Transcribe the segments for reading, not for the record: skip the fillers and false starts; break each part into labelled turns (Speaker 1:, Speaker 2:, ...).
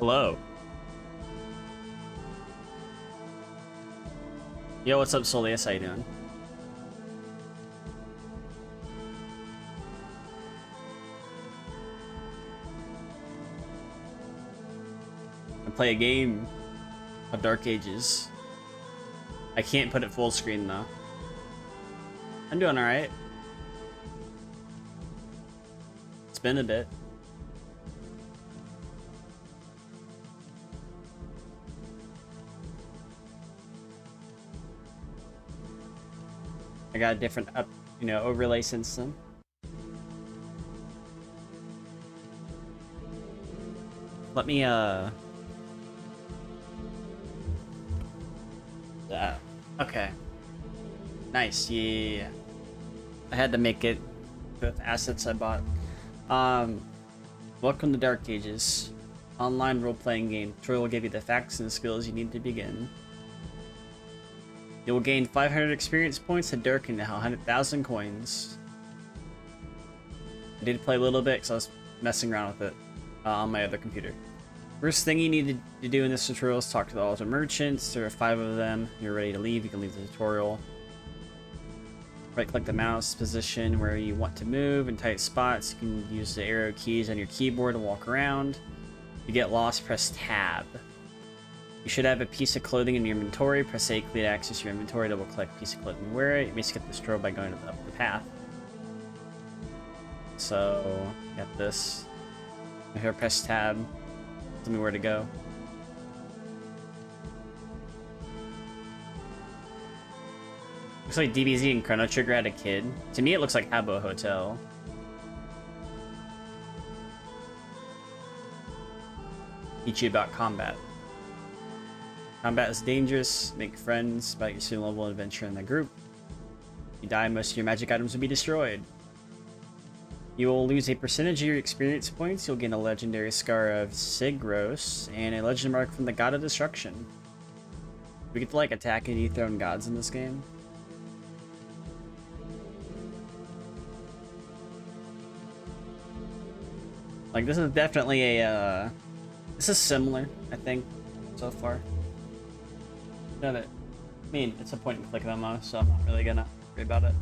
Speaker 1: Hello. Yo, what's up, Solius? How you doing? I play a game of Dark Ages. I can't put it full screen though. I'm doing alright. It's been a bit. I got a different overlay since then. Let me okay. Nice, yeah. I had to make it with assets I bought. Welcome to Dark Ages. Online role-playing game. Troy will give you the facts and skills you need to begin. You will gain 500 experience points and Dirk and 100,000 coins. I did play a little bit because I was messing around with it on my other computer. First thing you need to do in this tutorial is talk to all the merchants. There are 5 of them. You're ready to leave. You can leave the tutorial. Right-click the mouse position where you want to move in tight spots. You can use the arrow keys on your keyboard to walk around. If you get lost, press Tab. You should have a piece of clothing in your inventory. Press A to access your inventory. Double-click piece of clothing. Wear it. You may skip this strobe by going up the path. So, got this. Here, press Tab. Tell me where to go. Looks like DBZ and Chrono Trigger had a kid. To me, it looks like Habbo Hotel. Teach you about combat. Combat is dangerous. Make friends about your student level adventure in the group. If you die, most of your magic items will be destroyed. You will lose a percentage of your experience points. You'll gain a legendary scar of Sigros and a legend mark from the God of Destruction. We get to like attack and dethrone gods in this game. Like this is definitely a this is similar, I think, so far. I mean, it's a point and click demo, so I'm not really gonna worry about it.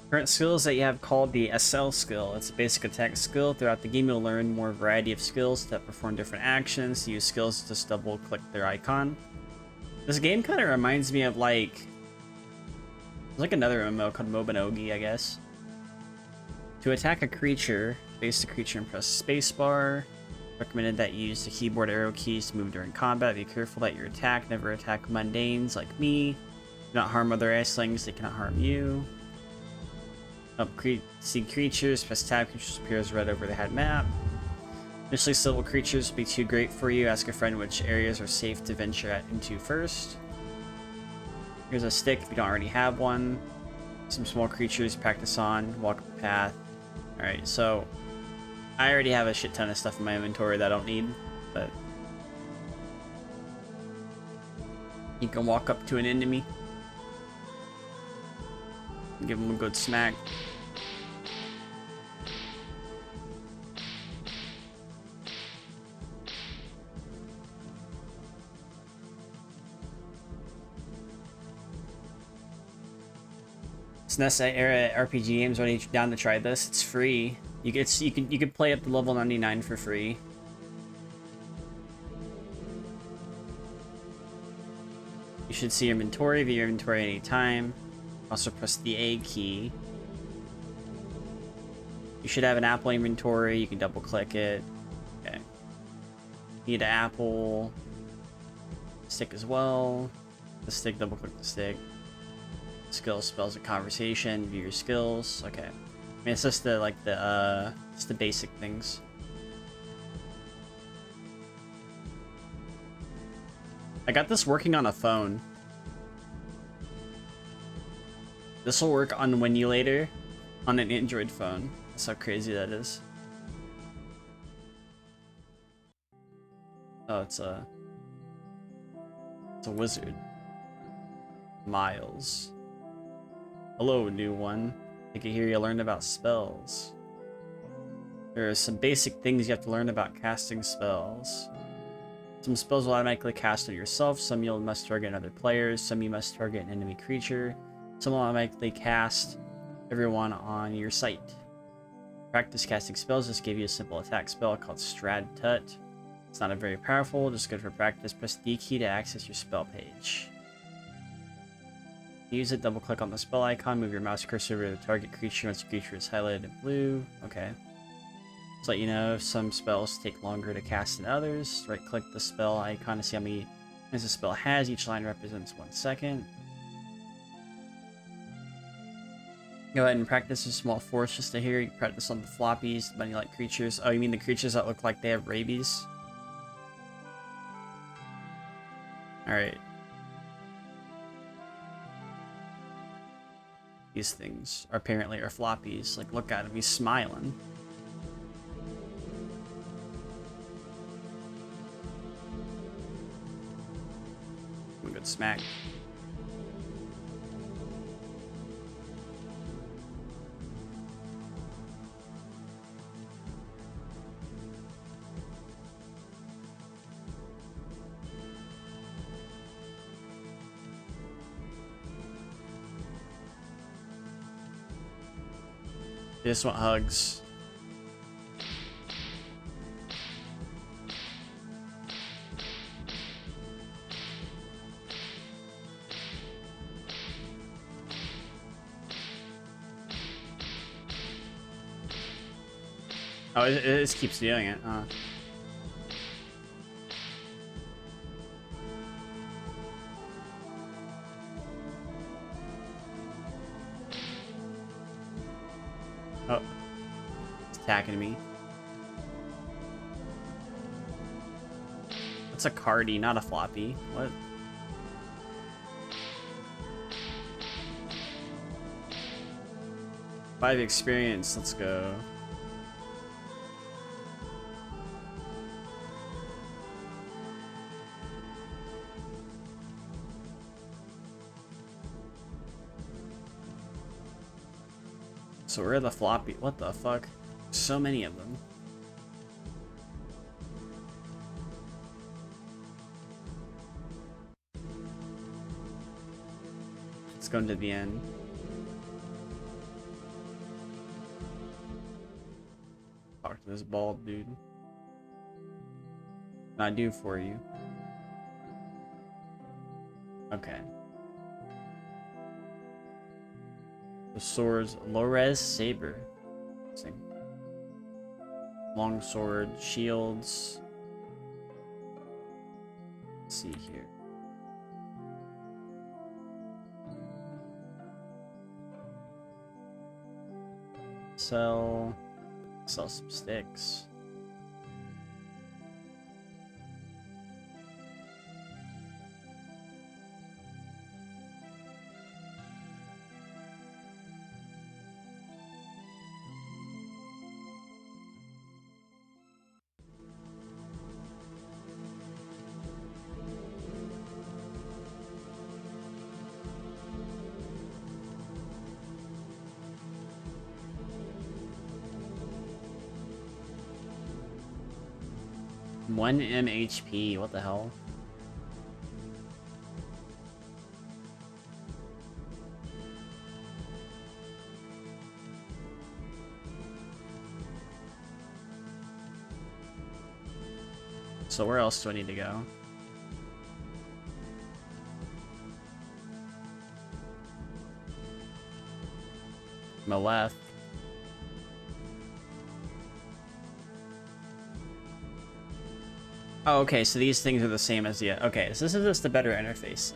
Speaker 1: Current skills that you have called the SL skill. It's a basic attack skill. Throughout the game, you'll learn more variety of skills that perform different actions. To use skills, just double click their icon. This game kind of reminds me of like another MMO called Mobanogi, I guess. To attack a creature, face the creature and press spacebar. Recommended that you use the keyboard arrow keys to move during combat. Be careful that your attack never attack mundanes like me. Do not harm other icelings, they cannot harm you. See creatures, press tab, creatures appears red over the head map. Initially, civil creatures will be too great for you. Ask a friend which areas are safe to venture into first. Here's a stick if you don't already have one. Some small creatures, practice on, walk up the path. Alright, so I already have a shit ton of stuff in my inventory that I don't need, but you can walk up to an enemy. Give him a good smack. SNES era RPG games. When you're down to try this, it's free. You can play up to level 99 for free. You should see your inventory, view your inventory anytime. Also press the A key. You should have an apple inventory. You can double click it. Okay. Need an apple. Stick as well. The stick, double click the stick. Skills, spells, and conversation. View your skills. Okay. I mean, it's just just the basic things. I got this working on a phone. This will work on Winulator on an Android phone. That's how crazy that is. Oh, it's a wizard. Miles. Hello, new one. I can hear you learned about spells. There are some basic things you have to learn about casting spells. Some spells will automatically cast on yourself, some you must target other players, some you must target an enemy creature, some will automatically cast everyone on your site. Practice casting spells just give you a simple attack spell called Strad Tut. It's not a very powerful, just good for practice. Press D key to access your spell page. Use it, double click on the spell icon, move your mouse cursor over the target creature once the creature is highlighted in blue. Okay. Just let you know if some spells take longer to cast than others. Right click the spell icon to see how many lines the spell has. Each line represents 1 second. Go ahead and practice a small force just to hear. You can practice on the floppies, bunny-like creatures. Oh, you mean the creatures that look like they have rabies? Alright. These things are apparently are floppies. Like, look at him, he's smiling. A good smack. They just want hugs. Oh, it just keeps doing it, huh? Oh. It's attacking me. It's a cardy, not a floppy. What? Five experience, let's go. So where are the floppy? What the fuck? So many of them. Let's go into the end. Talk to this bald dude. What can I do for you? Okay. The sword's low-res saber. Long sword, shields. Let's see here. Sell some sticks. One MHP, what the hell? So where else do I need to go? On the left. Oh, okay, so these things are the same as the... Okay, so this is just a better interface.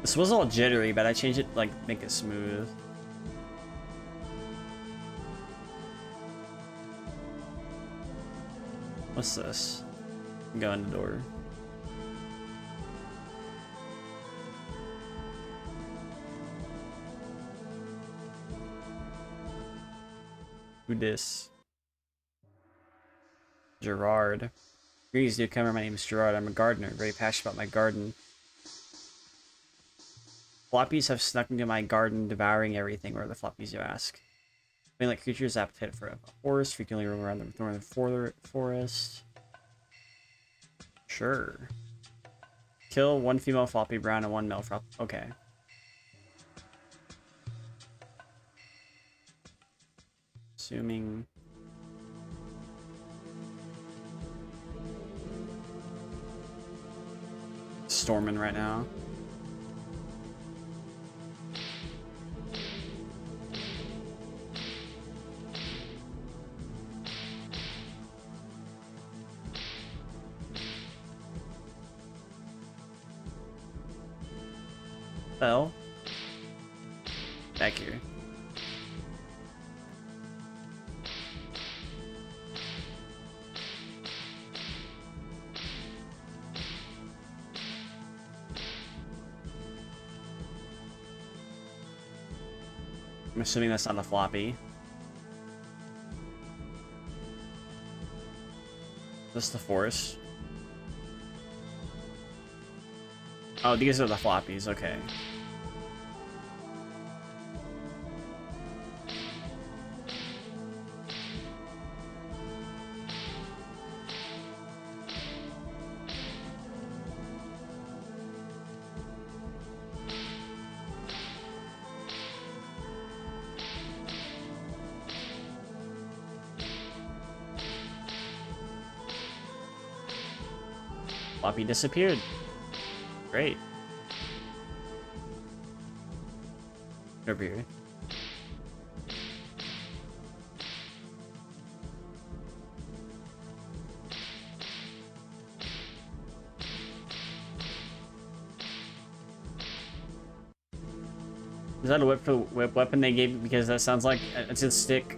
Speaker 1: This was all jittery, but I changed it, like, make it smooth. What's this? Go in the door. Who dis? Gerard. Greetings, newcomer. My name is Gerard. I'm a gardener. Very passionate about my garden. Floppies have snuck into my garden, devouring everything. Where are the floppies, you ask? I mean, like creatures appetite for a forest, frequently roam around the northern forest. Sure. Kill one female floppy brown and one male flop. Okay. Assuming. Storming right now. Well, back here. I'm assuming that's not a floppy. This the forest. Oh, these are the floppies, okay. Floppy disappeared. Great. Over here. Is that a whip weapon they gave? Because that sounds like it's a stick.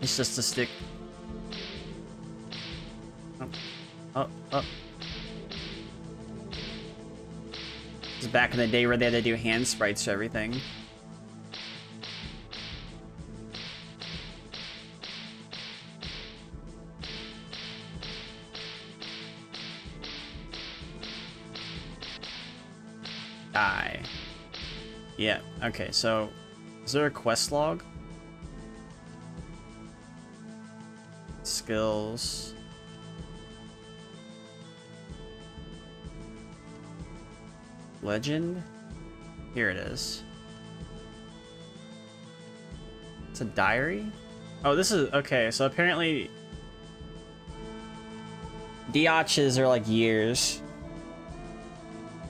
Speaker 1: It's just a stick. Oh. This is back in the day where they had to do hand sprites to everything. Die. Yeah, okay, so is there a quest log? Skills. Legend? Here it is. It's a diary? Oh, this is... Okay, so apparently... Diaches are like years.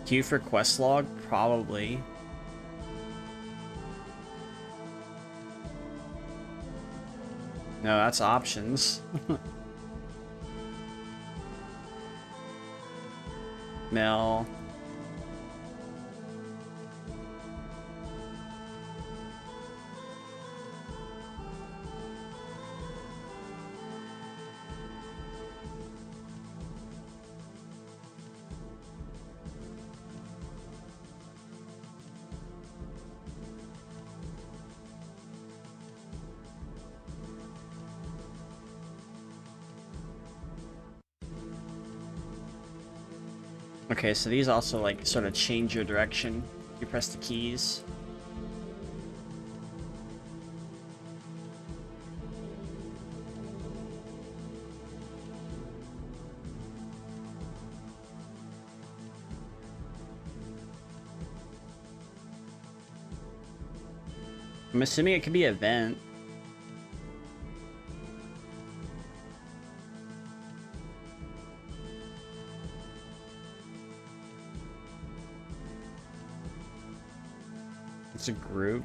Speaker 1: Queue for quest log? Probably. No, that's options. Mel. Okay, so these also like sort of change your direction. You press the keys. I'm assuming it could be an event. It's a group.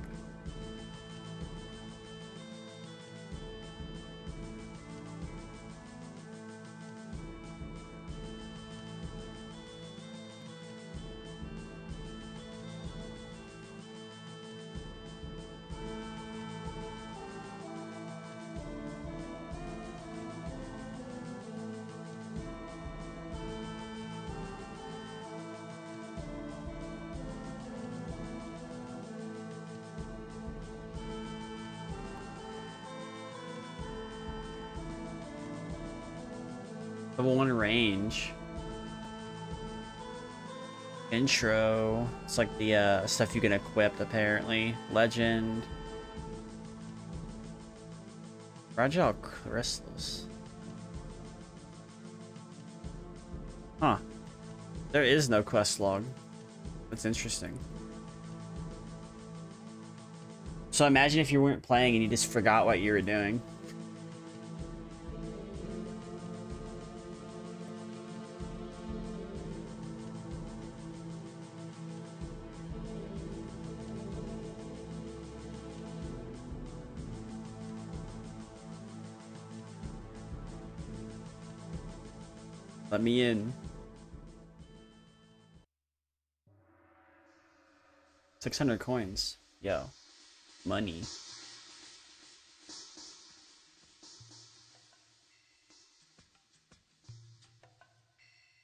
Speaker 1: Level 1 range. Intro. It's like the stuff you can equip, apparently. Legend. Fragile crystals. Huh. There is no quest log. That's interesting. So imagine if you weren't playing and you just forgot what you were doing. Let me in. 600 coins. Yo. Money.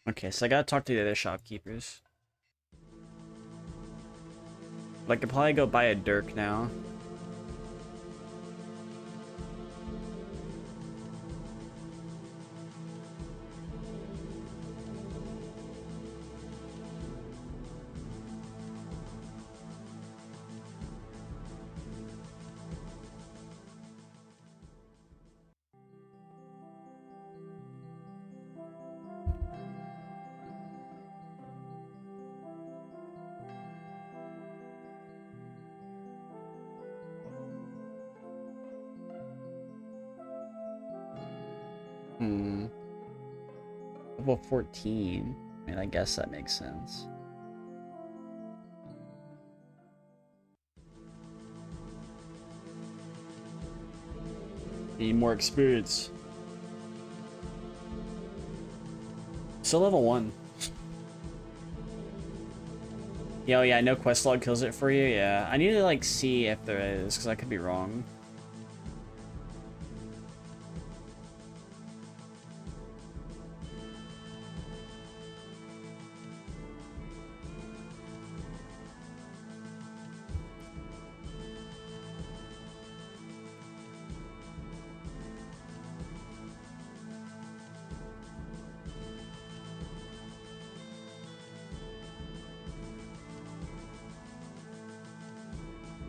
Speaker 1: Okay, so I gotta talk to the other shopkeepers. Like, I could probably go buy a dirk now. Level 14. I mean, I guess that makes sense. Need more experience. Still level 1. Yo, yeah, I know quest log kills it for you. Yeah, I need to like see if there is, because I could be wrong.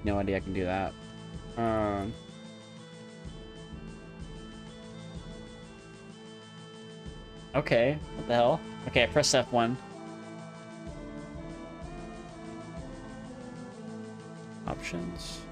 Speaker 1: No idea I can do that. Okay, what the hell? Okay, I press F1. Options.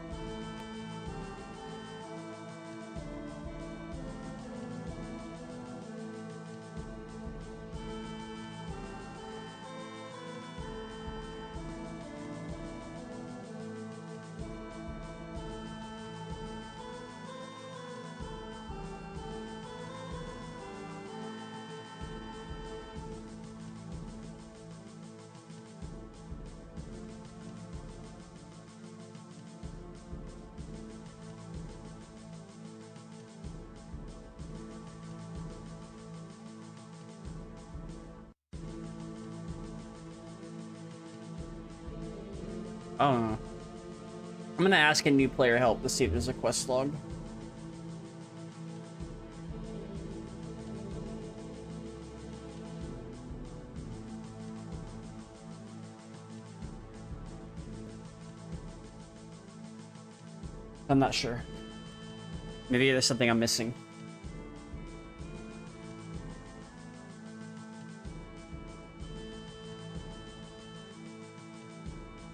Speaker 1: Oh. I'm gonna ask a new player help to see if there's a quest log. I'm not sure. Maybe there's something I'm missing.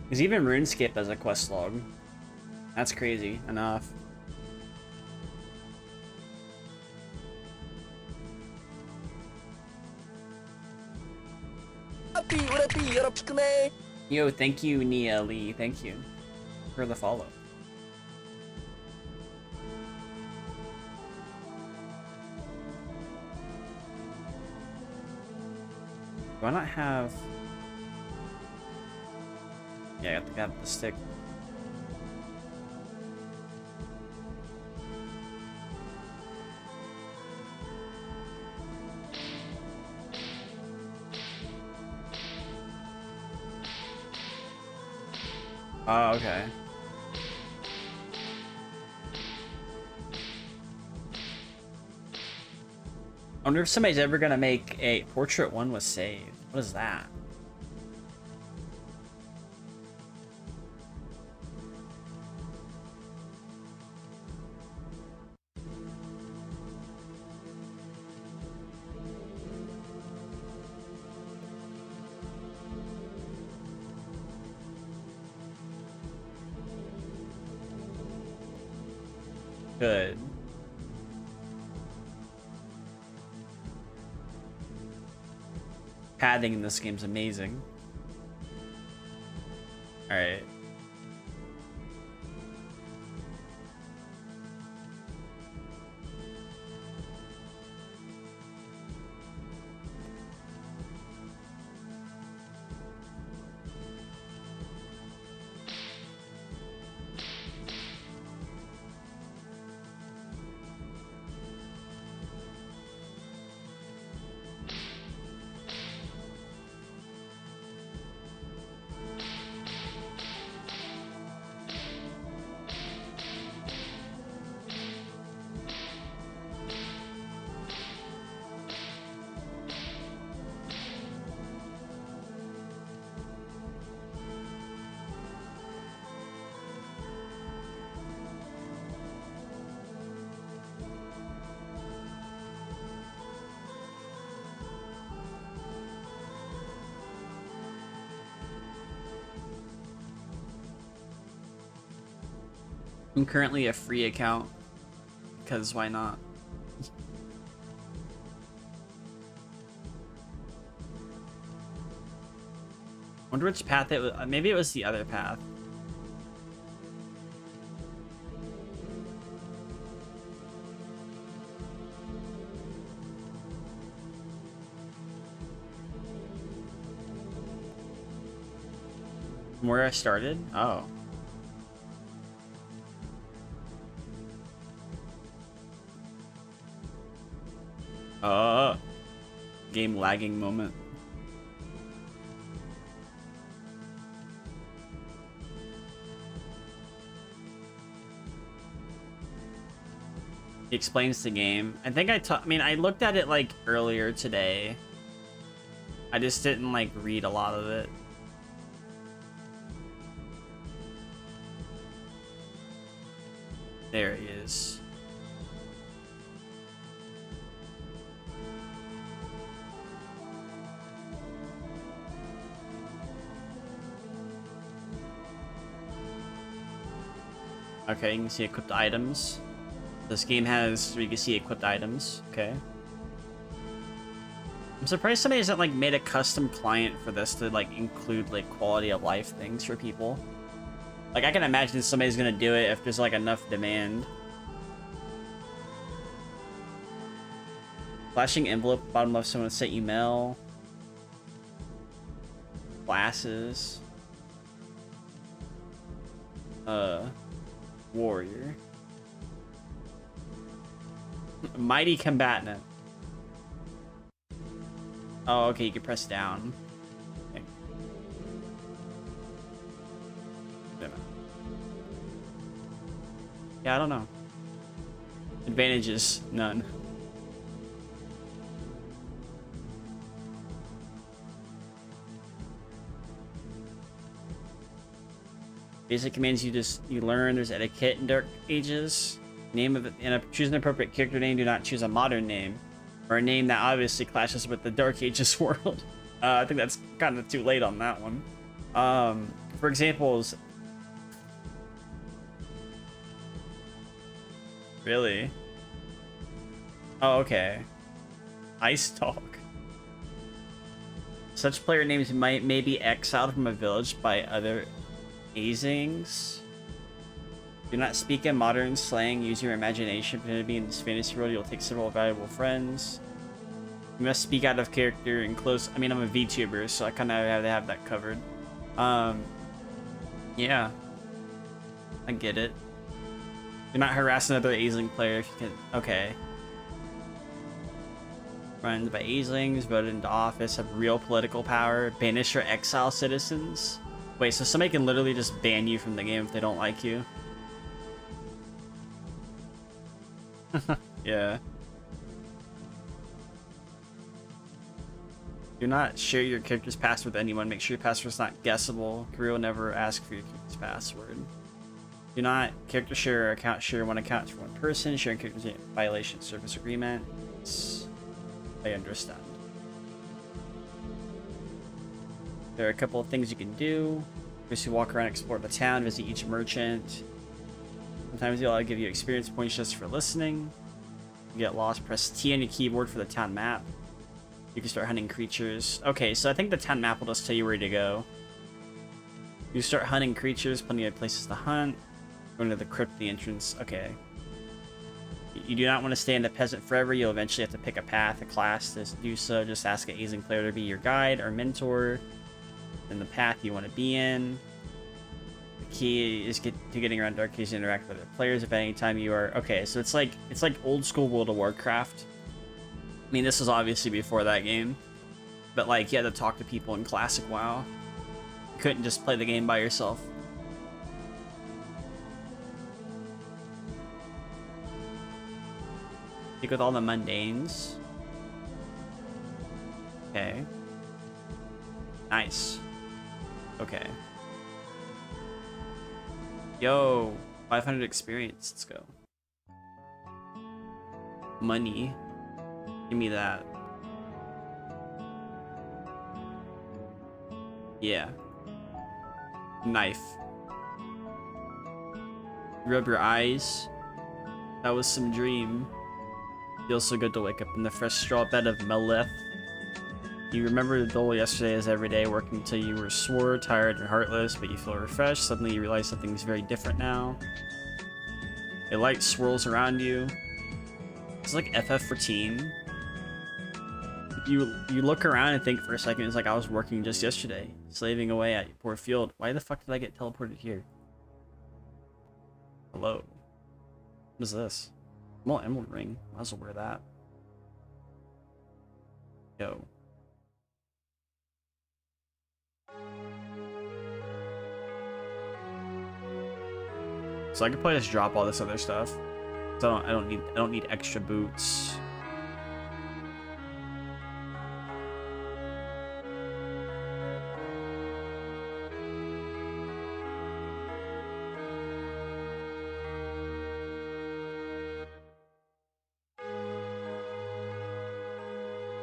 Speaker 1: Because even RuneScape has a quest log. That's crazy enough. Yo, thank you, Nia Lee. Thank you for the follow. Do I not have... Yeah, I got the stick. Oh, okay. I wonder if somebody's ever gonna make a portrait one with save. What is that? Good. Padding in this game's amazing. Alright. I'm currently a free account, because why not? Wonder which path it was. Maybe it was the other path. From where I started? Oh. Game lagging moment. He explains the game. I think I mean, I looked at it like earlier today. I just didn't like read a lot of it. There he is. Okay, you can see equipped items. This game has, you can see equipped items. Okay. I'm surprised somebody hasn't like made a custom client for this to like include like quality of life things for people. Like I can imagine somebody's gonna do it if there's like enough demand. Flashing envelope, bottom left, someone sent you mail. Glasses. Warrior. Mighty combatant. Oh, okay, you can press down. Okay. Yeah, I don't know. Advantages, none. Basic commands you learn. There's etiquette in Dark Ages. Name of it, and choose an appropriate character name. Do not choose a modern name or a name that obviously clashes with the Dark Ages world. I think that's kind of too late on that one. For examples, really? Oh, okay. Ice Talk. Such player names may be exiled from a village by other Azings. Do not speak in modern slang. Use your imagination. Pretend to be in this fantasy world. You'll take several valuable friends. You must speak out of character and close. I mean, I'm a VTuber, so I kind of have to have that covered. Yeah. I get it. Do not harass another Aisling player if you can. Okay. Run by Aislings, voted into office, have real political power, banish or exile citizens. Wait, so somebody can literally just ban you from the game if they don't like you? Yeah. Do not share your character's password with anyone. Make sure your password's not guessable. Career will never ask for your character's password. Do not character share or account share one account for one person. Sharing characters in violation of service agreements. I understand. There are a couple of things you can do. First, you walk around, explore the town, visit each merchant. Sometimes they'll give you experience points just for listening. You get lost, press T on your keyboard for the town map. You can start hunting creatures. Okay, so I think the town map will just tell you where to go. You start hunting creatures, plenty of places to hunt. Going to the crypt, the entrance. Okay. You do not want to stay in the peasant forever. You'll eventually have to pick a path, a class to do so. Just ask an Azing player to be your guide or mentor in the path you want to be in. The key is getting around Dark Keys to interact with other players if at any time you are... Okay, so it's like old school World of Warcraft. I mean, this was obviously before that game. But like, you had to talk to people in classic WoW. You couldn't just play the game by yourself. Speak with all the mundanes. Okay. Nice. Okay. Yo, 500 experience. Let's go. Money. Give me that. Yeah. Knife. Rub your eyes. That was some dream. Feels so good to wake up in the fresh straw bed of Meleth. You remember the dole yesterday as every day, working until you were sore, tired, and heartless, but you feel refreshed. Suddenly you realize something's very different now. A light swirls around you. It's like FF14. You look around and think for a second, it's like I was working just yesterday, slaving away at poor field. Why the fuck did I get teleported here? Hello. What is this? Well, emerald ring. Might as well wear that. Yo. So I could probably just drop all this other stuff. So I don't need extra boots.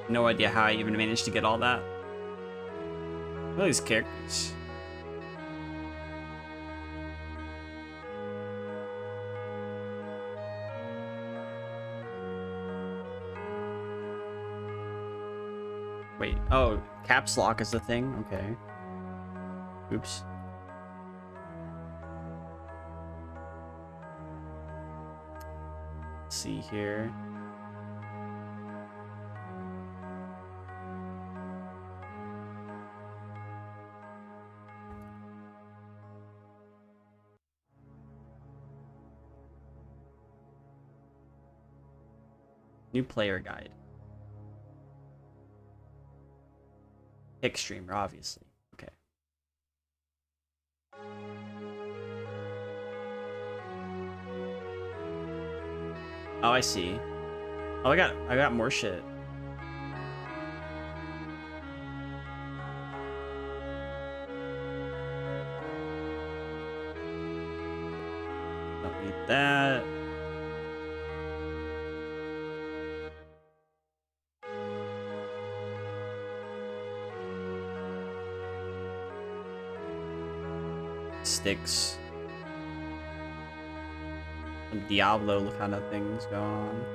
Speaker 1: No idea how I even managed to get all that. Look at these characters. Wait, oh, caps lock is the thing? Okay. Oops. Let's see here. New player guide. Pick streamer, obviously. Okay. Oh, I see. Oh, I got more shit. Don't need that. Sticks. Some Diablo kind of things going on.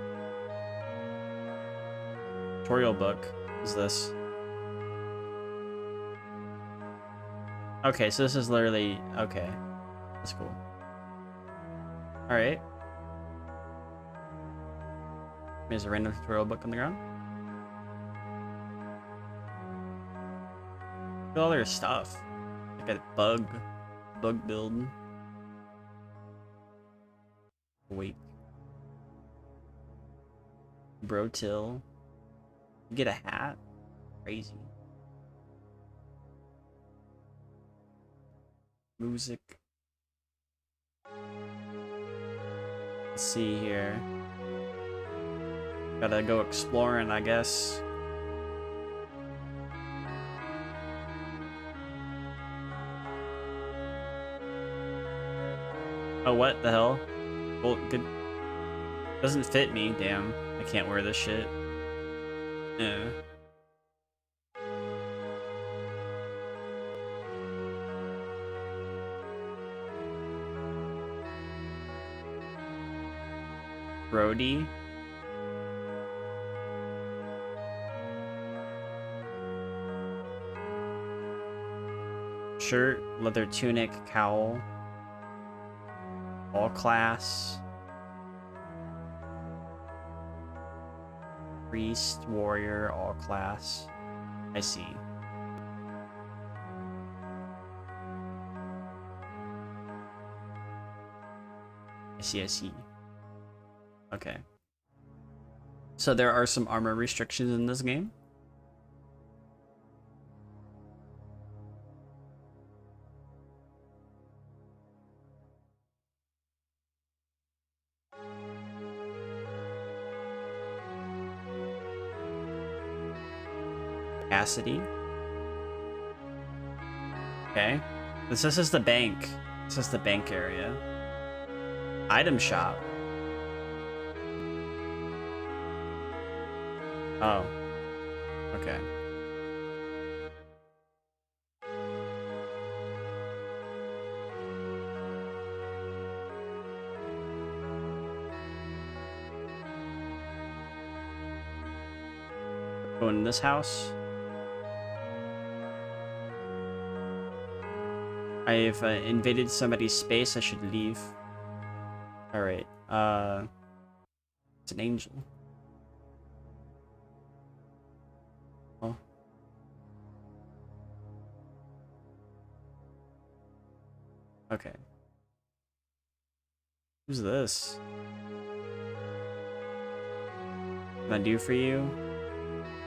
Speaker 1: Tutorial book. What is this? Okay, so this is literally... Okay. That's cool. Alright. There's a random tutorial book on the ground. Look at all their stuff. Like a bug build. Wait. Bro till. You get a hat? Crazy. Music. Let's see here. Gotta go exploring, I guess. Oh, what the hell? Well, good. Doesn't fit me, damn. I can't wear this shit. Yeah. Brody. Shirt, leather tunic, cowl. All class. Priest, warrior, all class. I see. I see. Okay. So there are some armor restrictions in this game. Capacity. Okay. This is the bank. This is the bank area. Item shop. Oh. Okay. Go in this house. I've invaded somebody's space. I should leave. All right. It's an angel. Oh. Okay. Who's this? What can I do for you?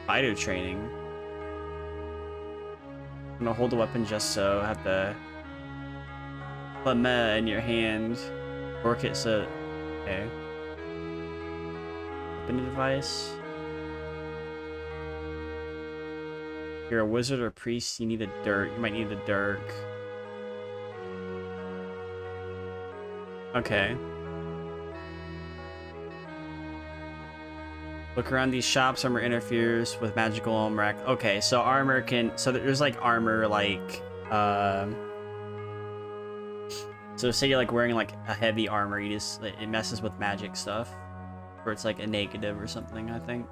Speaker 1: Fighter training. I'm gonna hold the weapon just so. Have the Plama in your hand. Work it so. Okay. Weapon device. If you're a wizard or priest, you need a dirk. You might need a dirk. Okay. Look around these shops. Armor interferes with magical armor. Okay, so armor can. So there's like armor, like. So say you're like wearing like a heavy armor, you just it messes with magic stuff, or it's like a negative or something. I think.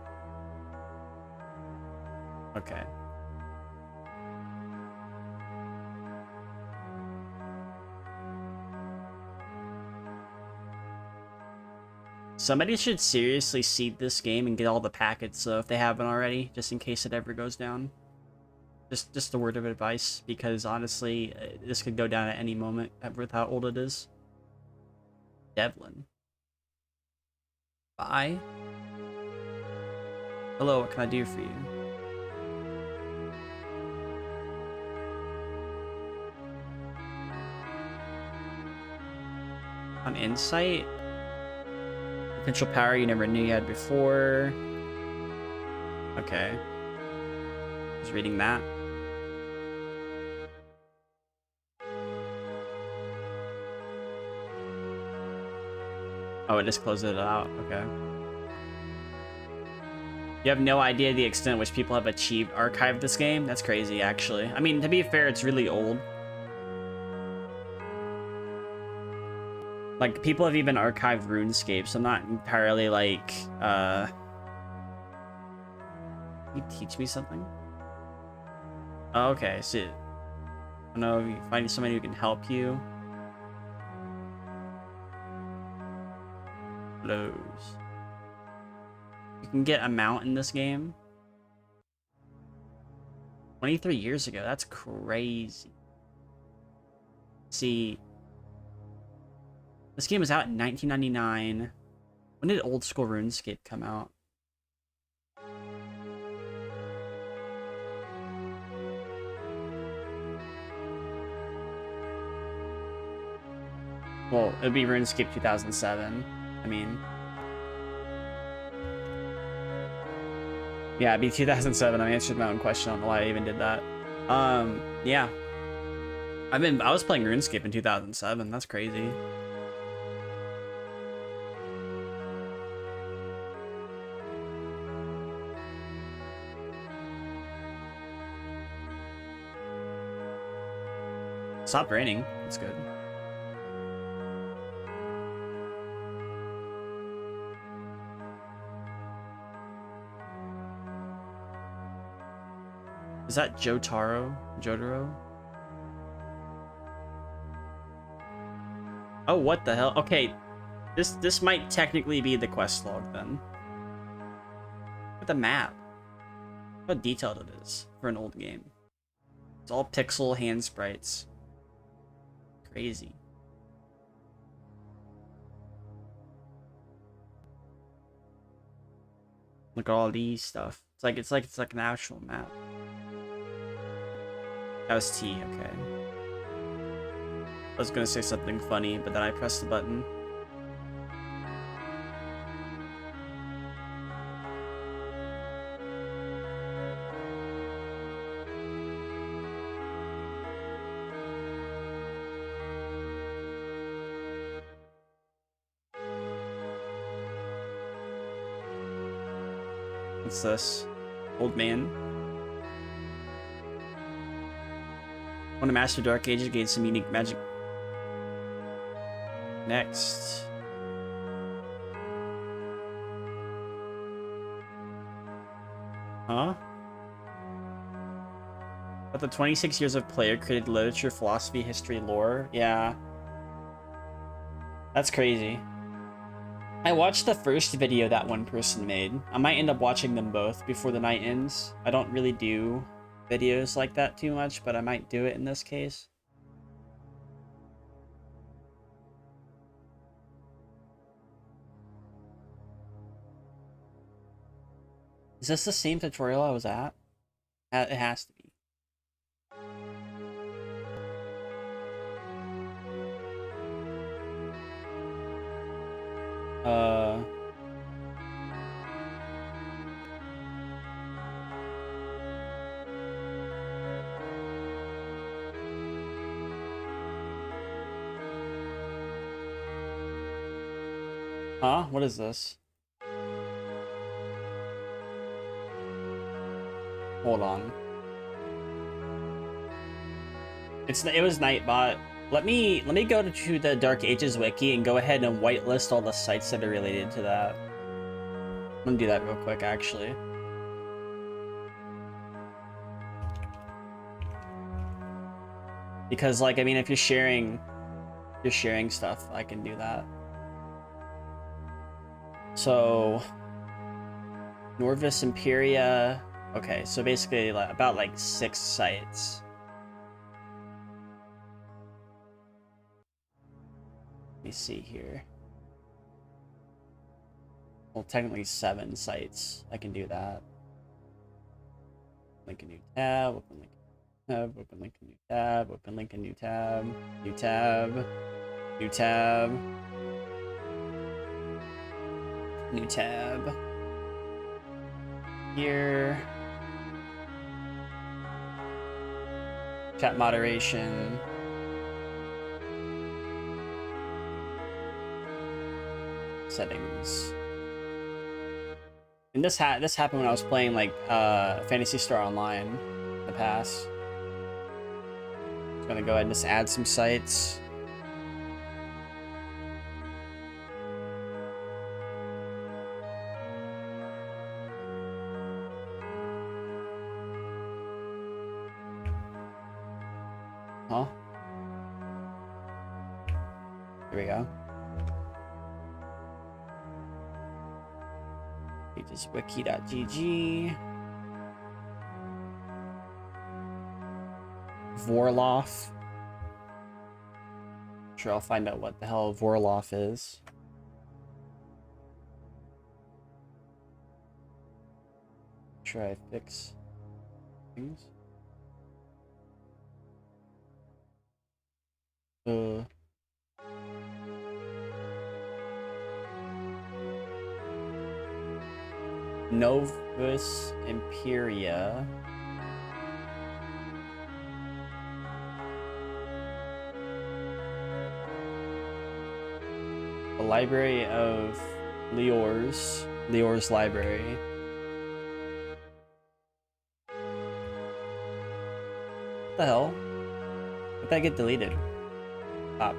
Speaker 1: Okay. Somebody should seriously seed this game and get all the packets, so if they haven't already, just in case it ever goes down. Just a word of advice, because honestly, this could go down at any moment with how old it is. Devlin. Bye. Hello, what can I do for you? On insight? Potential power you never knew you had before. Okay. Just reading that. Oh, it just closed it out. Okay. You have no idea the extent to which people have achieved archived this game? That's crazy, actually. I mean, to be fair, it's really old. Like, people have even archived RuneScape, so I'm not entirely like, Can you teach me something? Oh, okay, so... I don't know if you find somebody who can help you. Blows. You can get a mount in this game. 23 years ago, that's crazy. See... This game was out in 1999. When did old school RuneScape come out? Well, it would be RuneScape 2007. I mean... Yeah, it'd be 2007. I answered my own question. I don't know why I even did that. Yeah. I was playing RuneScape in 2007. That's crazy. Stopped raining. That's good. Is that Jotaro? Jotaro? Oh, what the hell? Okay, this might technically be the quest log then. Look at the map. How detailed it is for an old game. It's all pixel hand sprites. Crazy. Look at all these stuff. It's like an actual map. That was T, okay. I was gonna say something funny, but then I pressed the button. What's this? Old man. Want to master Dark Ages, gain some unique magic. Next. Huh? But the 26 years of player created literature, philosophy, history, lore. Yeah. That's crazy. I watched the first video that one person made. I might end up watching them both before the night ends. I don't really do videos like that too much, but I might do it in this case. Is this the same tutorial I was at? It has to be. Huh? What is this? Hold on. It was Nightbot. Let me go to the Dark Ages wiki and go ahead and whitelist all the sites that are related to that. I'm gonna do that real quick, actually. Because, like, I mean, if you're sharing stuff, I can do that. So, Norvis Imperia. Okay, so basically, about like 6 sites. Let me see here. Well, technically 7 sites. I can do that. Link a new tab. Open link. Tab. Open link a new tab. Open link a new tab. New tab. New tab. New tab. Here. Chat moderation. Settings. And this happened when I was playing like Phantasy Star Online in the past. I'm gonna go ahead and just add some sites. Huh? Here we go. Pages wiki.gg. Vorloff. Sure, I'll find out what the hell Vorloff is. Try fix things. Novus Imperia. The Library of Lior's Library. What the hell? Did that get deleted? Stop.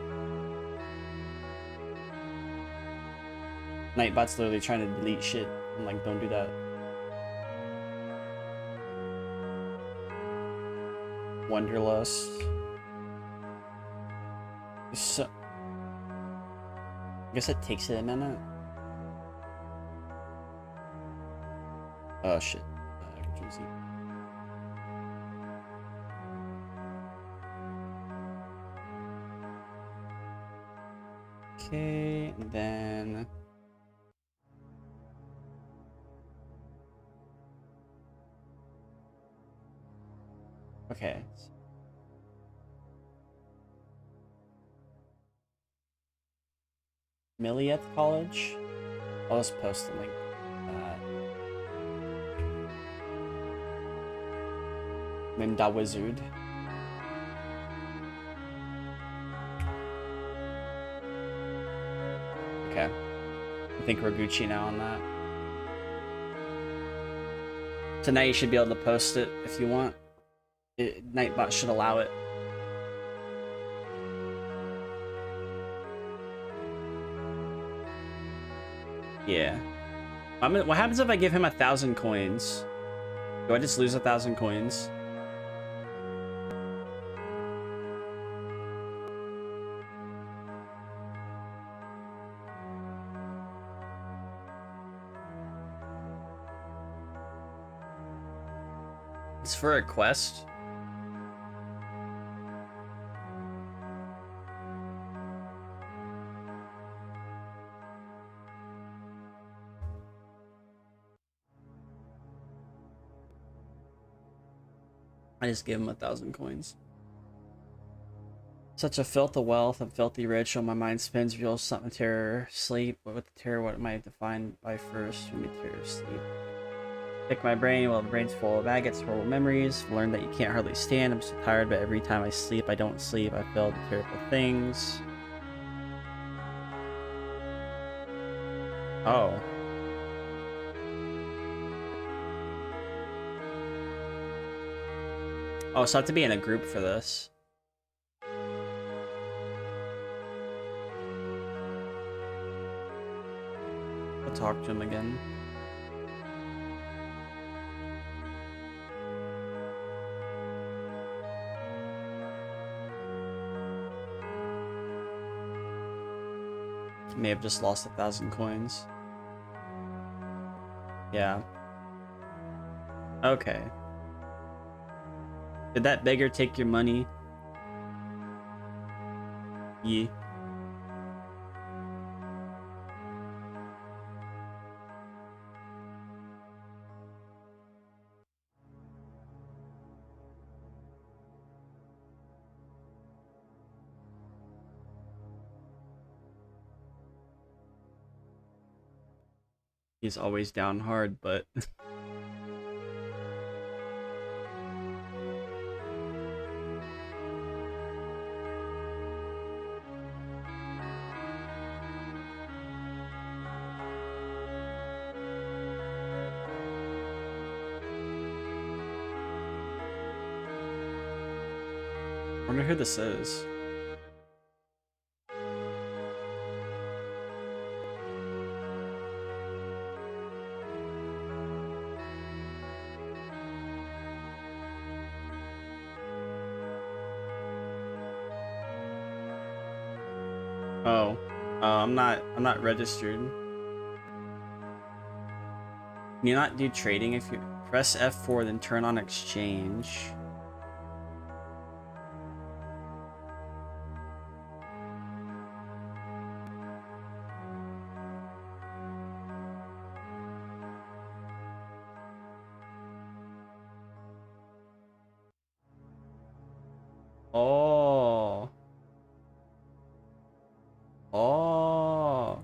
Speaker 1: Nightbot's literally trying to delete shit. I'm like, don't do that. Wanderlust. So, I guess it takes it a minute. Oh shit. Juicy. Okay, and then okay. Milliet College. I'll just post the link. Linda Wizard. Okay. I think we're Gucci now on that. So now you should be able to post it if you want. Nightbot should allow it. Yeah. What happens if I give him 1,000 coins? Do I just lose 1,000 coins? It's for a quest. I just gave him 1,000 coins. Such a filth of wealth, I'm filthy rich, on my mind spins, real something terror, sleep. What with the terror, what am I defined by first? From the terror, sleep. Pick my brain while the brain's full of maggots, horrible memories. Learn that you can't hardly stand. I'm so tired, but every time I sleep, I don't sleep. I feel the terrible things. Oh. Oh, so I have to be in a group for this. I'll talk to him again. May have just lost 1,000 coins. Yeah. Okay. Did that beggar take your money? Yeah. He's always down hard, but I wonder who this is. Oh. I'm not registered. Can you not do trading if you press F4 then turn on exchange? Oh. Oh.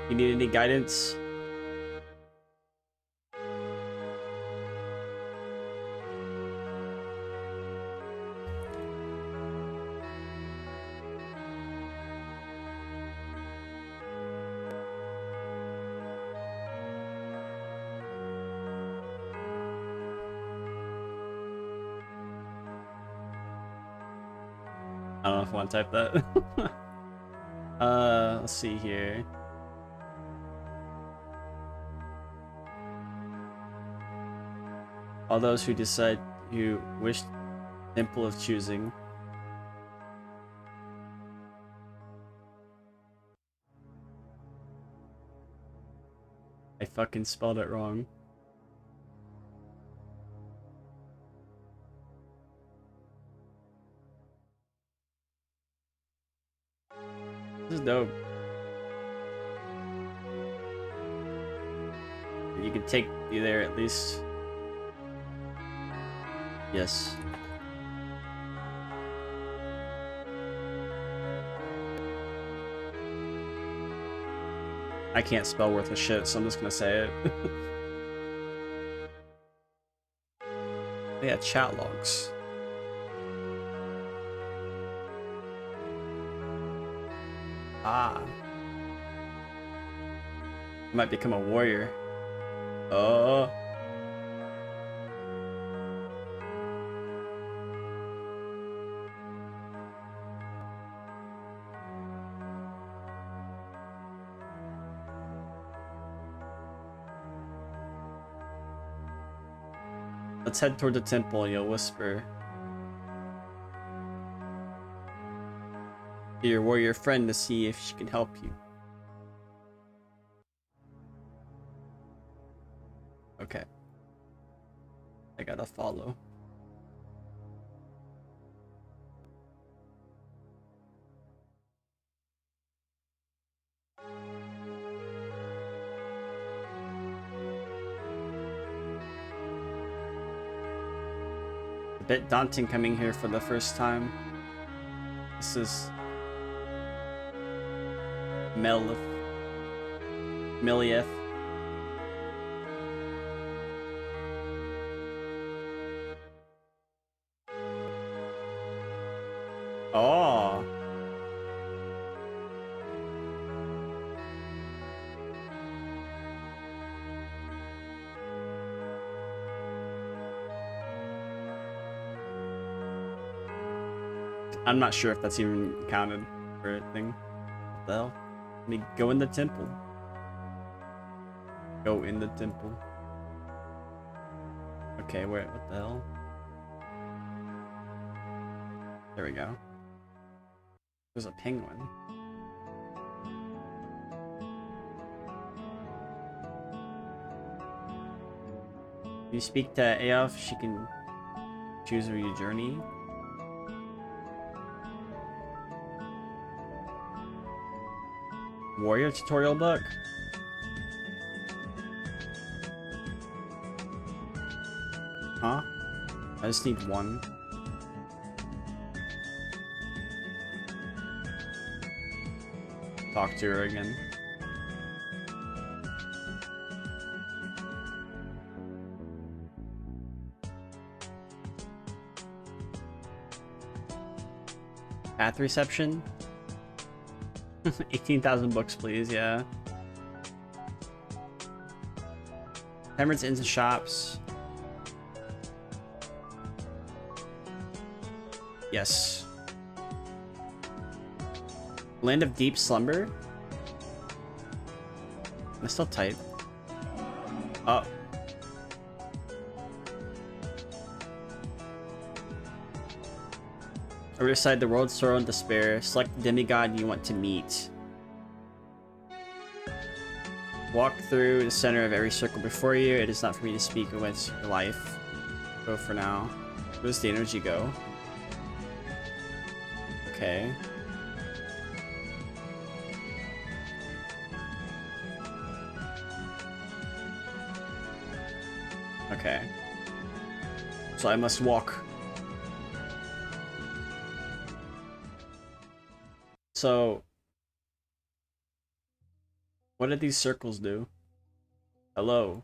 Speaker 1: You need any guidance? I don't know if I want to type that. Let's see here. All those who decide who wish temple of choosing. I fucking spelled it wrong. This is dope. You can take you there at least. Yes. I can't spell worth a shit, so I'm just gonna say it. Yeah, chat logs. Ah. I might become a warrior. Oh. Let's head toward the temple, you'll whisper. To your warrior friend to see if she can help you. Okay. I gotta follow. A bit daunting coming here for the first time. This is Melieth. Oh. I'm not sure if that's even counted for a thing. What the hell? Let me go in the temple. Go in the temple. Okay, wait, what the hell? There we go. There's a penguin. You speak to Aof, she can choose where you journey. Warrior tutorial book? Huh? I just need one. Talk to her again. Path reception? 18,000 books, please, yeah. Temperance inns and shops. Yes. Land of deep slumber? I still type. Oh. Other side, the world's sorrow and despair. Select the demigod you want to meet. Walk through the center of every circle before you. It is not for me to speak against your life. Go for now. Where does the energy go? Okay. Okay. So I must walk. So, what did these circles do? Hello.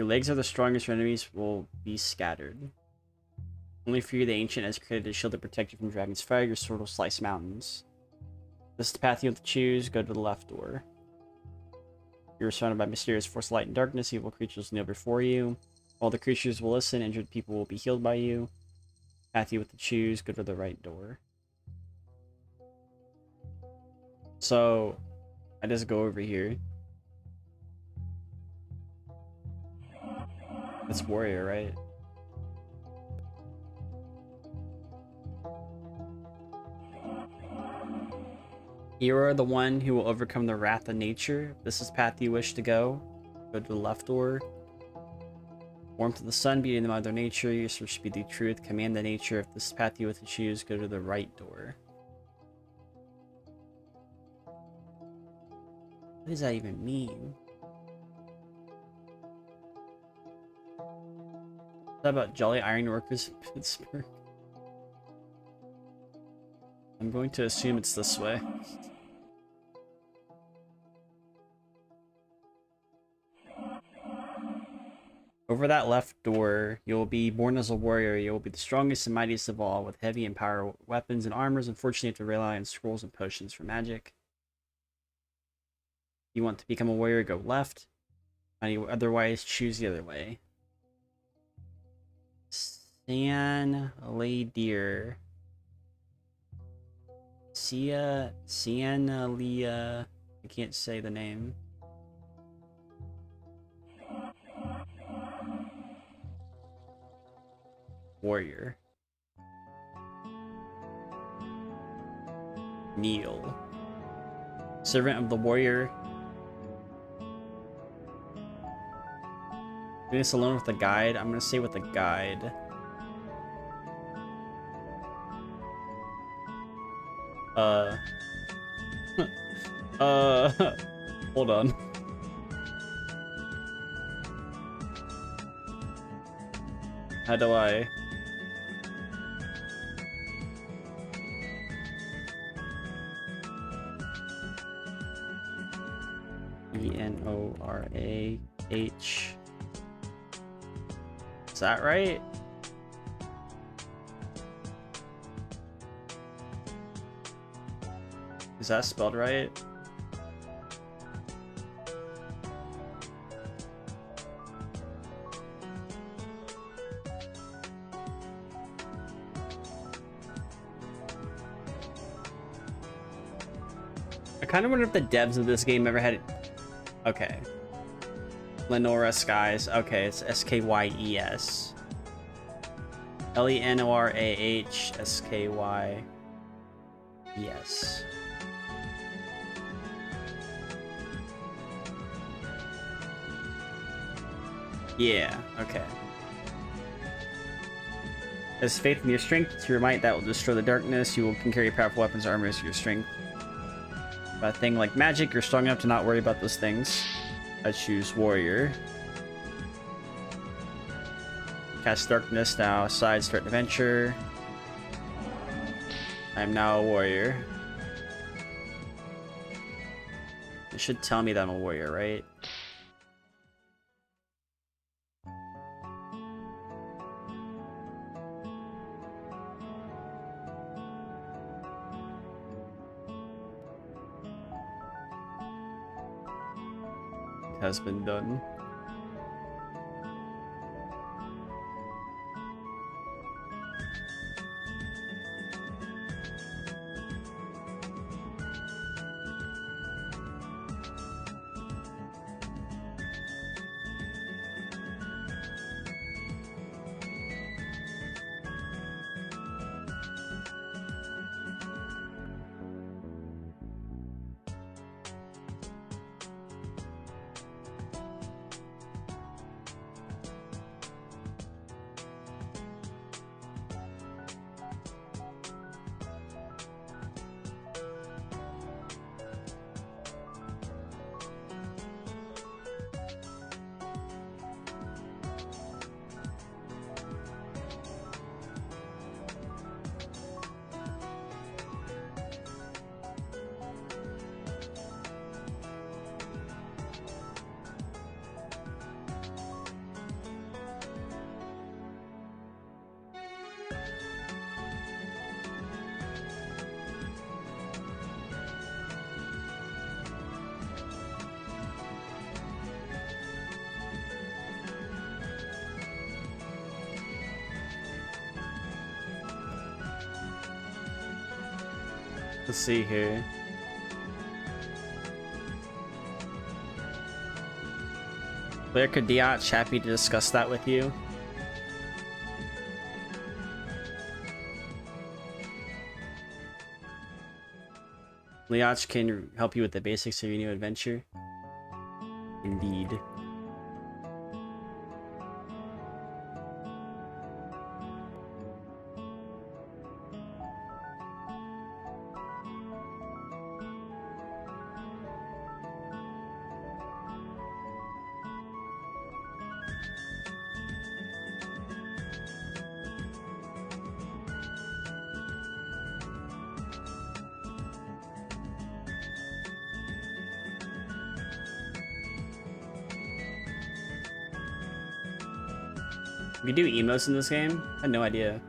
Speaker 1: Your legs are the strongest, your enemies will be scattered. Only for you, the ancient has created a shield to protect you from dragon's fire. Your sword will slice mountains. This is the path you have to choose. Go to the left door. You're surrounded by mysterious force, light, and darkness. Evil creatures kneel before you. All the creatures will listen. Injured people will be healed by you. Path you have to choose. Go to the right door. So, I just go over here. It's warrior, right? You are the one who will overcome the wrath of nature. This is the path you wish to go. Go to the left door. Warmth of the sun, beauty of the mother nature. Your search should be the truth. Command the nature. If this is the path you have to choose, go to the right door. What does that even mean? Is that about Jolly Ironworkers in Pittsburgh? I'm going to assume it's this way. Over that left door, you will be born as a warrior. You will be the strongest and mightiest of all, with heavy and powerful weapons and armors. Unfortunately, you have to rely on scrolls and potions for magic. You want to become a warrior, go left. Otherwise, choose the other way. Sanladir. Sianalia. I can't say the name. Warrior. Kneel. Servant of the warrior. Doing this alone with the guide. I'm gonna say with the guide. Hold on. How do I? Enorah. Is that right? Is that spelled right? I kind of wonder if the devs of this game ever had it. Okay. Linuxgaming Skies. Okay, it's S-K-Y-E-S. Lenorahskyes. Yeah, okay. As faith in your strength, to your might that will destroy the darkness, you can carry powerful weapons and armors to your strength. But a thing like magic, you're strong enough to not worry about those things. I choose warrior. Cast darkness now, side start adventure. I am now a warrior. It should tell me that I'm a warrior, right? It has been done. Let's see here. Blair Kadiach, happy to discuss that with you. Liach can help you with the basics of your new adventure. Indeed. You do emotes in this game? I had no idea.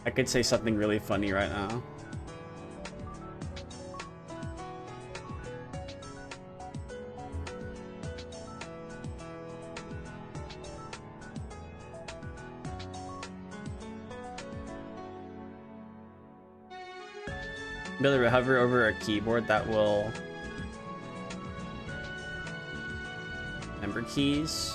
Speaker 1: I could say something really funny right now. Be able to hover over a keyboard that will number keys.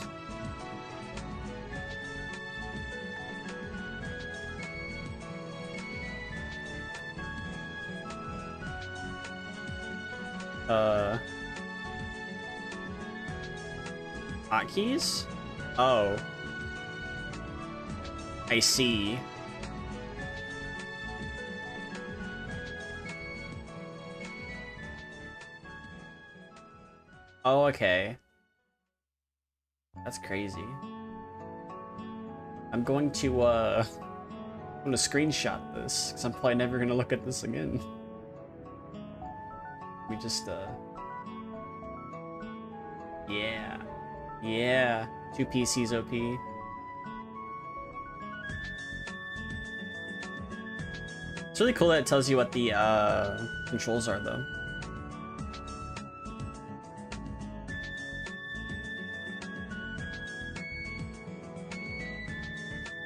Speaker 1: Hotkeys? Oh. I see. Oh, okay. That's crazy. I'm going to screenshot this, because I'm probably never gonna look at this again. We just, yeah. Yeah. 2 PCs OP. It's really cool that it tells you what the, controls are, though.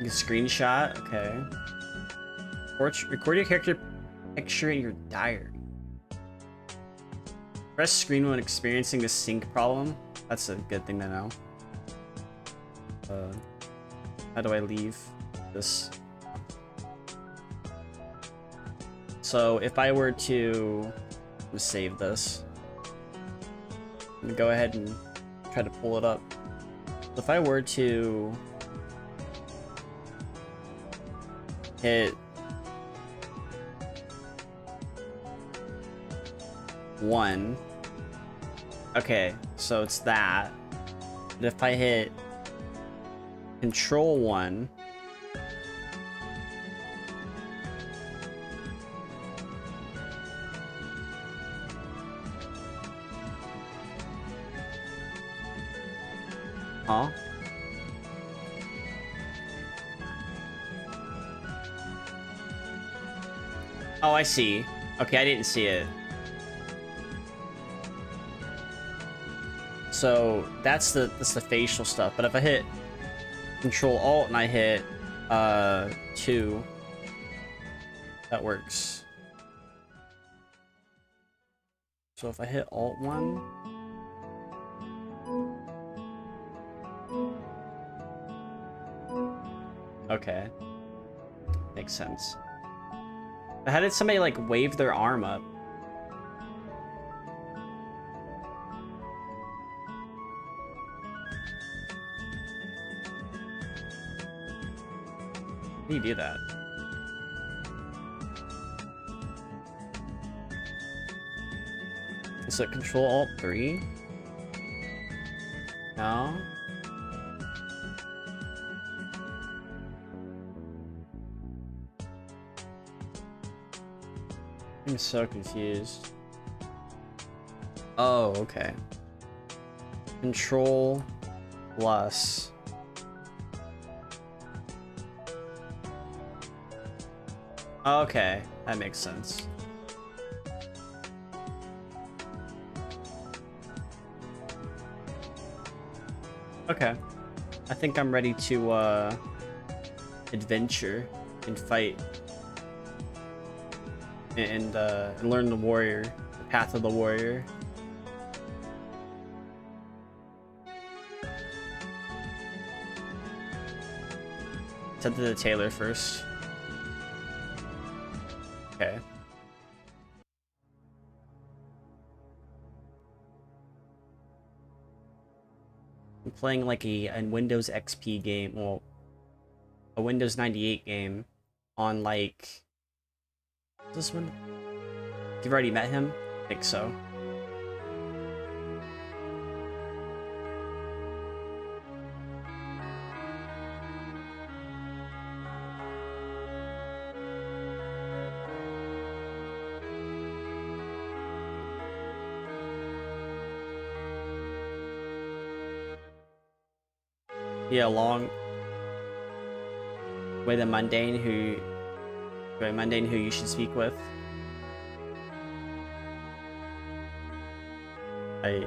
Speaker 1: You can screenshot, okay. Record your character picture in your diary. Press screen when experiencing the sync problem. That's a good thing to know. How do I leave this? So if I were to save this, I'm gonna go ahead and try to pull it up. So if I were to hit 1. Okay, so it's that. But if I hit Control 1, huh? Oh, I see. Okay, I didn't see it. So that's the facial stuff. But if I hit Control Alt and I hit 2, that works. So if I hit Alt 1, okay, makes sense. But how did somebody like wave their arm up? How do you do that? Is it Control Alt 3? No. I'm so confused. Oh, okay. Control plus. Okay, that makes sense. Okay. I think I'm ready to adventure and fight and learn the warrior, the path of the warrior. Send to the tailor first. Okay. I'm playing like a Windows XP game, well, a Windows 98 game on like this one. You've already met him? I think so. Yeah, along with a mundane who you should speak with. I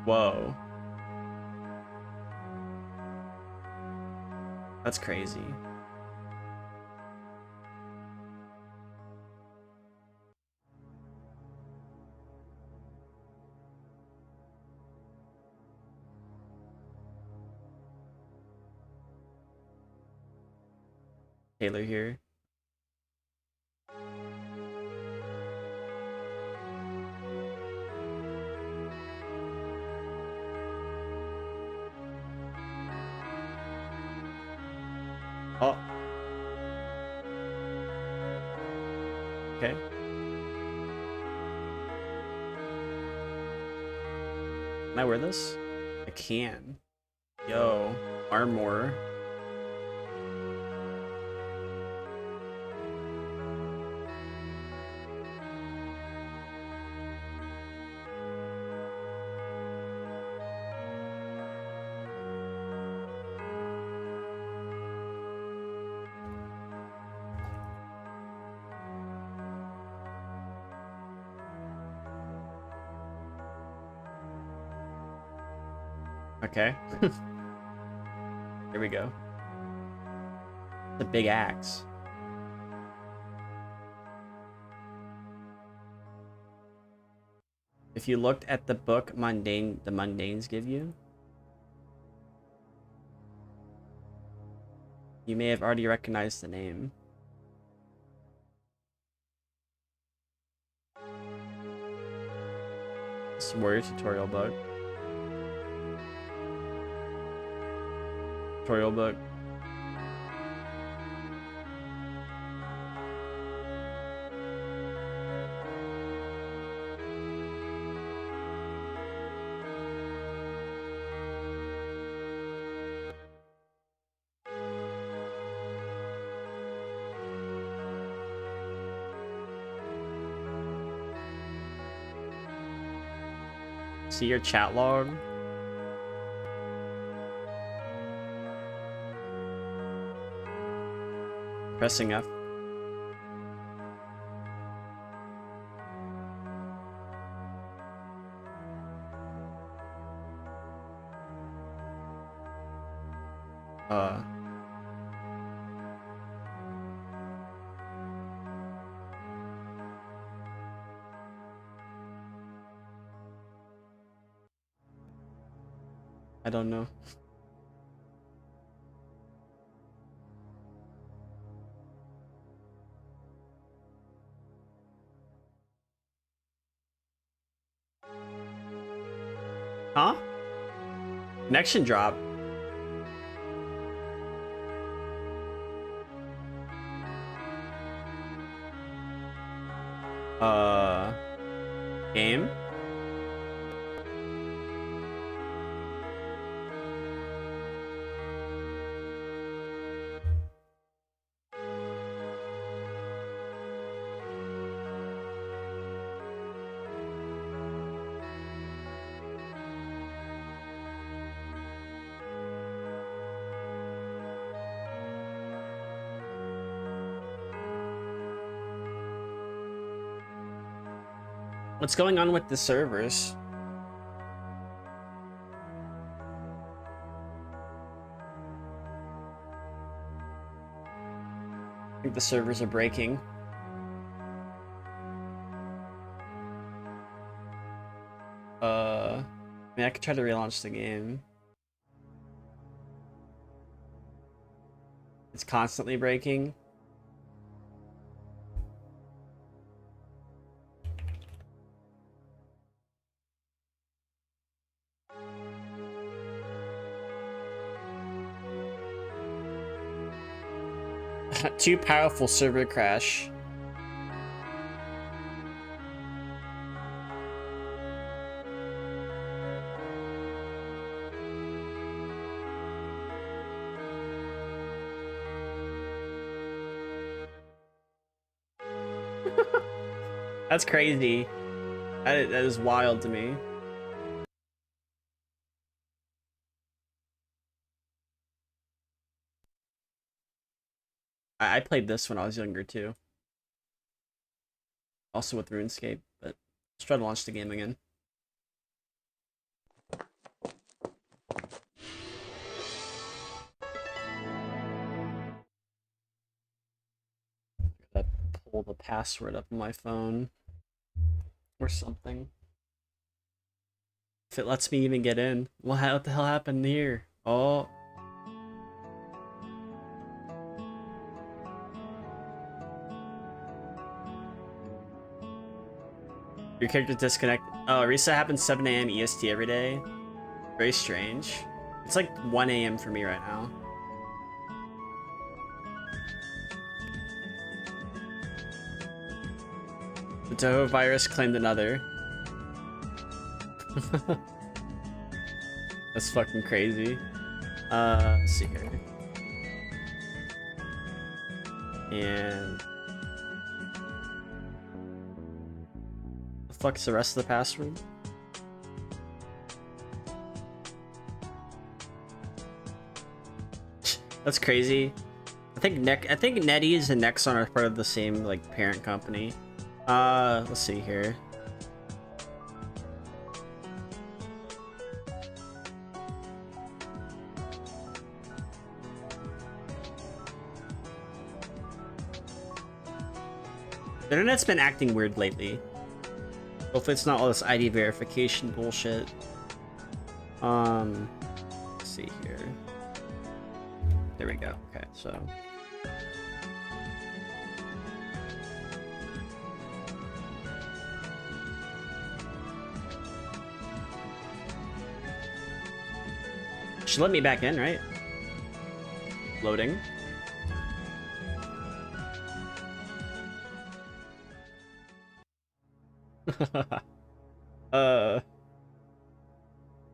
Speaker 1: Whoa. That's crazy. Taylor here. Oh. Okay. Can I wear this? I can. Yo, armor. Okay. Here we go. The big axe. If you looked at the book the Mundanes give you, you may have already recognized the name. It's a warrior tutorial book. Tutorial book. See your chat log. Pressing F. I don't know. Huh? Connection drop. Game? What's going on with the servers? I think the servers are breaking. I mean, I could try to relaunch the game. It's constantly breaking. Too powerful server crash. That's crazy. That is wild to me. I played this when I was younger too. Also with RuneScape, but let's try to launch the game again. Gotta pull the password up on my phone. Or something. If it lets me even get in. What the hell happened here? Oh. Your character disconnect. Oh, reset happens 7 a.m. EST every day. Very strange. It's like 1 a.m. for me right now. The Toho virus claimed another. That's fucking crazy. Let's see here. And the fuck's the rest of the password? That's crazy. I think NetEase and Nexon are part of the same like parent company. Let's see here. The internet's been acting weird lately. Hopefully it's not all this ID verification bullshit. Let's see here. There we go. Okay, so should let me back in, right? Loading.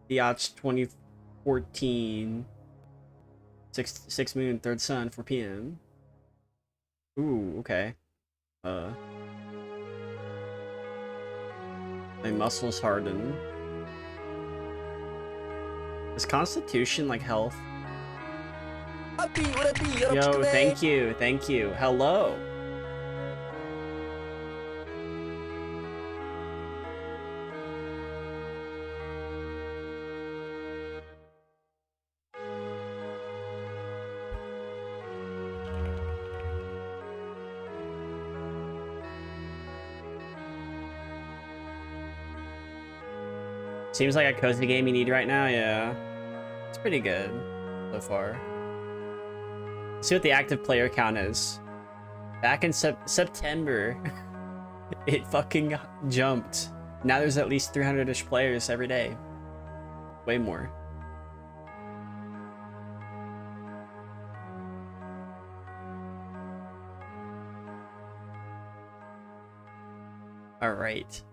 Speaker 1: The Yachts 2014 6 moon 3rd sun 4 p.m. Ooh, okay. My muscles harden. Is Constitution like health? Yo, thank you, thank you. Hello. Seems like a cozy game you need right now, yeah. It's pretty good so far. Let's see what the active player count is. Back in September, it fucking jumped. Now there's at least 300-ish players every day. Way more. All right.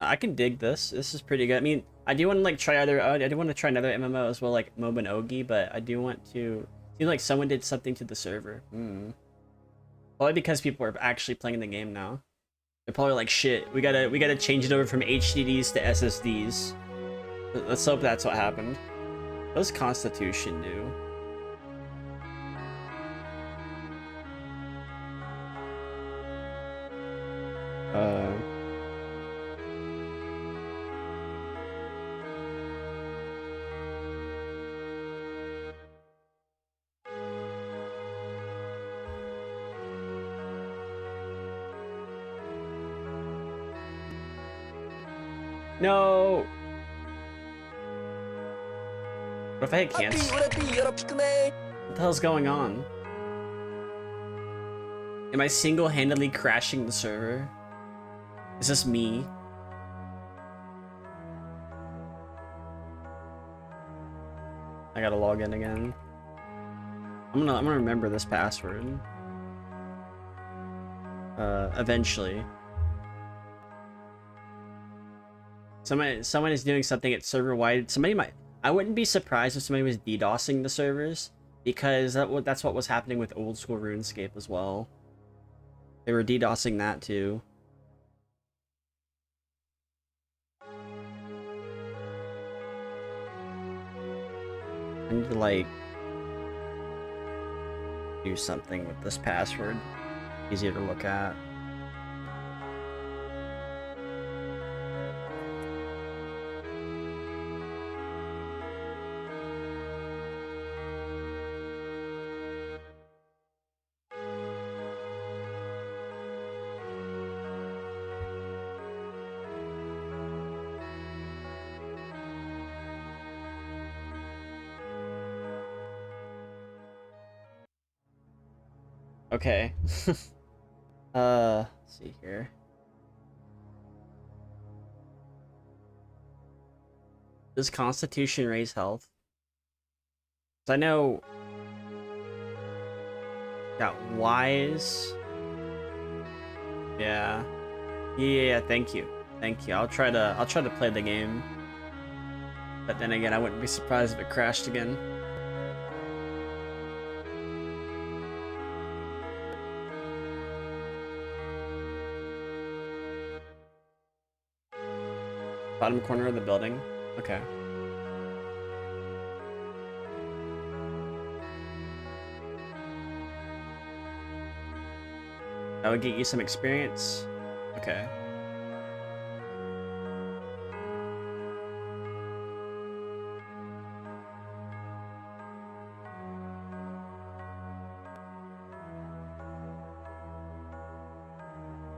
Speaker 1: I can dig this. This is pretty good. I mean, I do want to like try other. I do want to try another MMO as well, like MOBA and Ogi, but I do want to. Seems like someone did something to the server. Probably because people are actually playing the game now. They're probably like, shit. We gotta change it over from HDDs to SSDs. Let's hope that's what happened. What does Constitution do? No! What if I hit cancel? What the hell's going on? Am I single-handedly crashing the server? Is this me? I gotta log in again. I'm gonna remember this password. Eventually. Someone is doing something at server-wide. I wouldn't be surprised if somebody was DDoSing the servers, because that's what was happening with old school RuneScape as well. They were DDoSing that too. I need to like do something with this password. Easier to look at. Okay. Let's see here. Does Constitution raise health? So I know. Got Wise. Yeah. Yeah. Thank you. Thank you. I'll try to play the game. But then again, I wouldn't be surprised if it crashed again. Bottom corner of the building. Okay. That would get you some experience. Okay.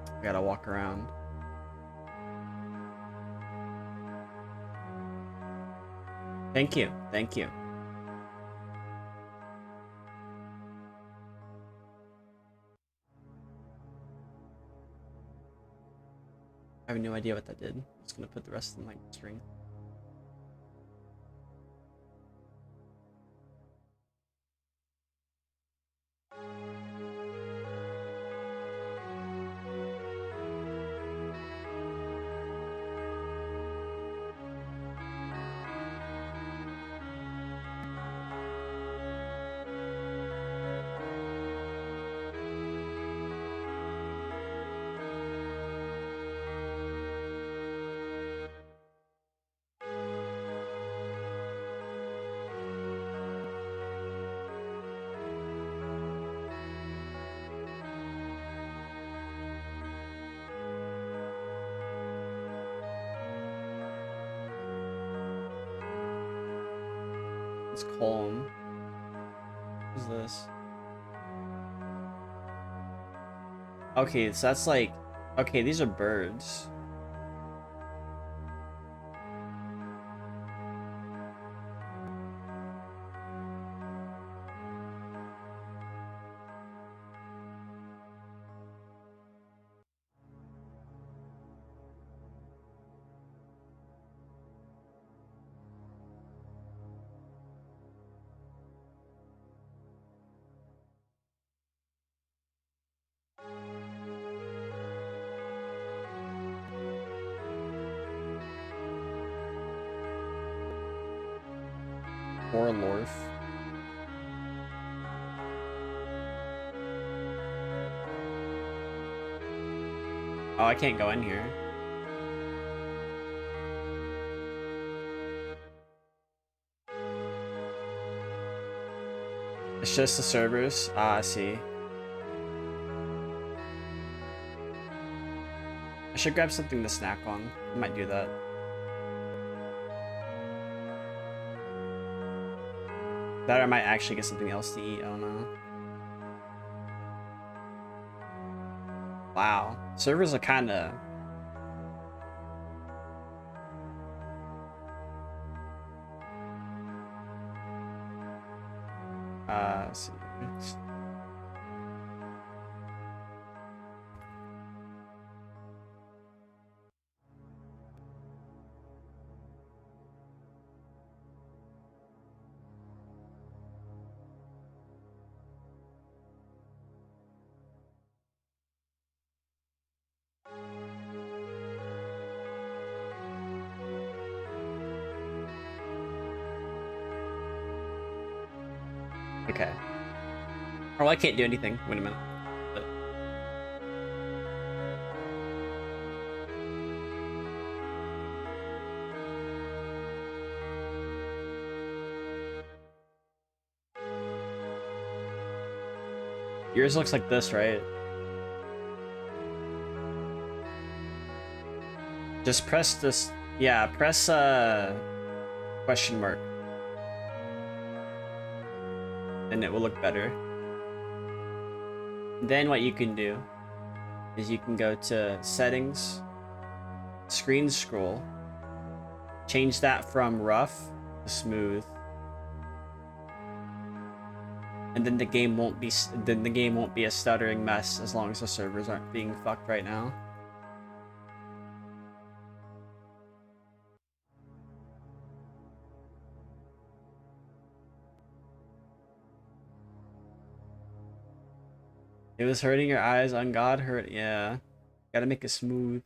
Speaker 1: I gotta walk around. Thank you. Thank you. I have no idea what that did. I'm just gonna put the rest in like string. It's calm. What's this? Okay, so that's like... Okay, these are birds. Or Lorf. Oh, I can't go in here. It's just the servers. Ah, I see. I should grab something to snack on. I might do that. That or I might actually get something else to eat. I don't know. Wow. Servers are kinda... Let's see. Okay. Oh, I can't do anything. Wait a minute. But yours looks like this, right? Just press this. Yeah, press question mark, and it will look better. Then what you can do is you can go to settings, screen scroll, change that from rough to smooth, and then the game won't be a stuttering mess as long as the servers aren't being fucked right now. It was hurting your eyes on God hurt. Yeah, gotta make it smooth.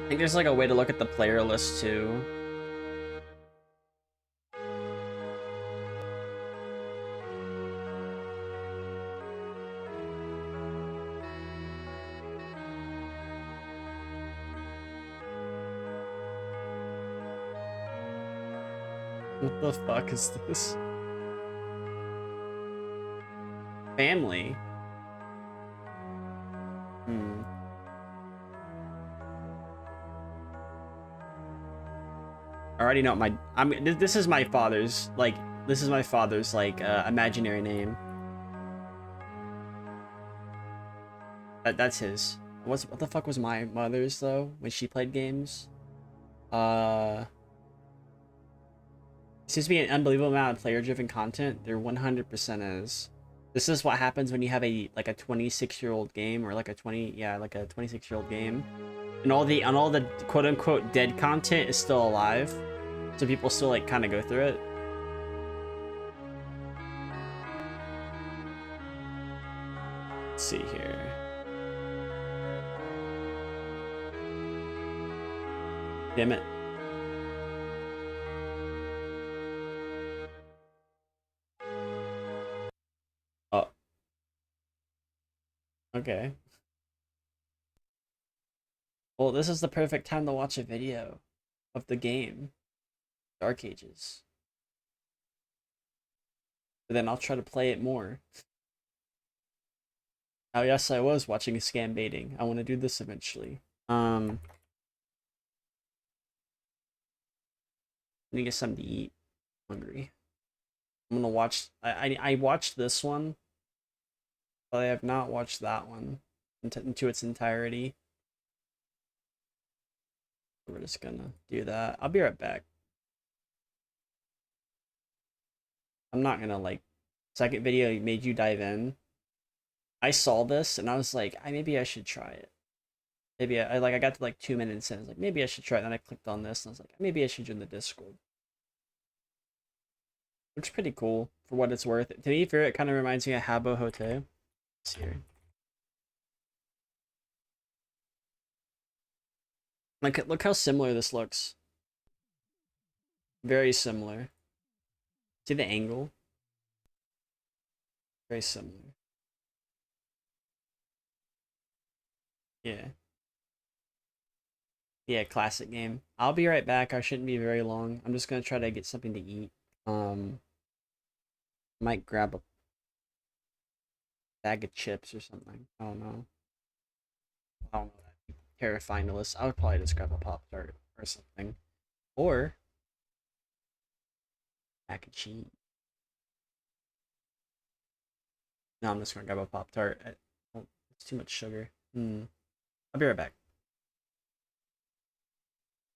Speaker 1: I think there's like a way to look at the player list too. What the fuck is this? Family? Hmm. I already know my. I mean, this is my father's like. This is my father's like imaginary name. That's his. What the fuck was my mother's though when she played games? Uh, seems to be an unbelievable amount of player-driven content. There 100% is. This is what happens when you have a 26-year-old game or like a 26-year-old game, and all the quote unquote dead content is still alive, so people still like kind of go through it. Let's see here. Damn it. Oh. Okay. Well, this is the perfect time to watch a video of the game, Dark Ages. But then I'll try to play it more. Oh yes, I was watching a scam baiting. I want to do this eventually. Let me get something to eat. I'm hungry. I'm gonna watch. I watched this one, but I have not watched that one into its entirety. We're just gonna do that. I'll be right back. I'm not gonna like. Second video made you dive in. I saw this and I was like, maybe I should try it. Maybe I got to like 2 minutes in. I was like, maybe I should try it. Then I clicked on this and I was like, maybe I should join the Discord. Which is pretty cool for what it's worth. To be fair, it kind of reminds me of Habbo Hotel. It's here. Like, look how similar this looks. Very similar. See the angle? Very similar. Yeah. Yeah, classic game. I'll be right back. I shouldn't be very long. I'm just gonna try to get something to eat. Might grab a bag of chips or something. I don't know. I don't know. That'd be terrifying to listen. I would probably just grab a Pop Tart or something. Or Mac and cheese. No, I'm just gonna grab a Pop-Tart. It's too much sugar. I'll be right back.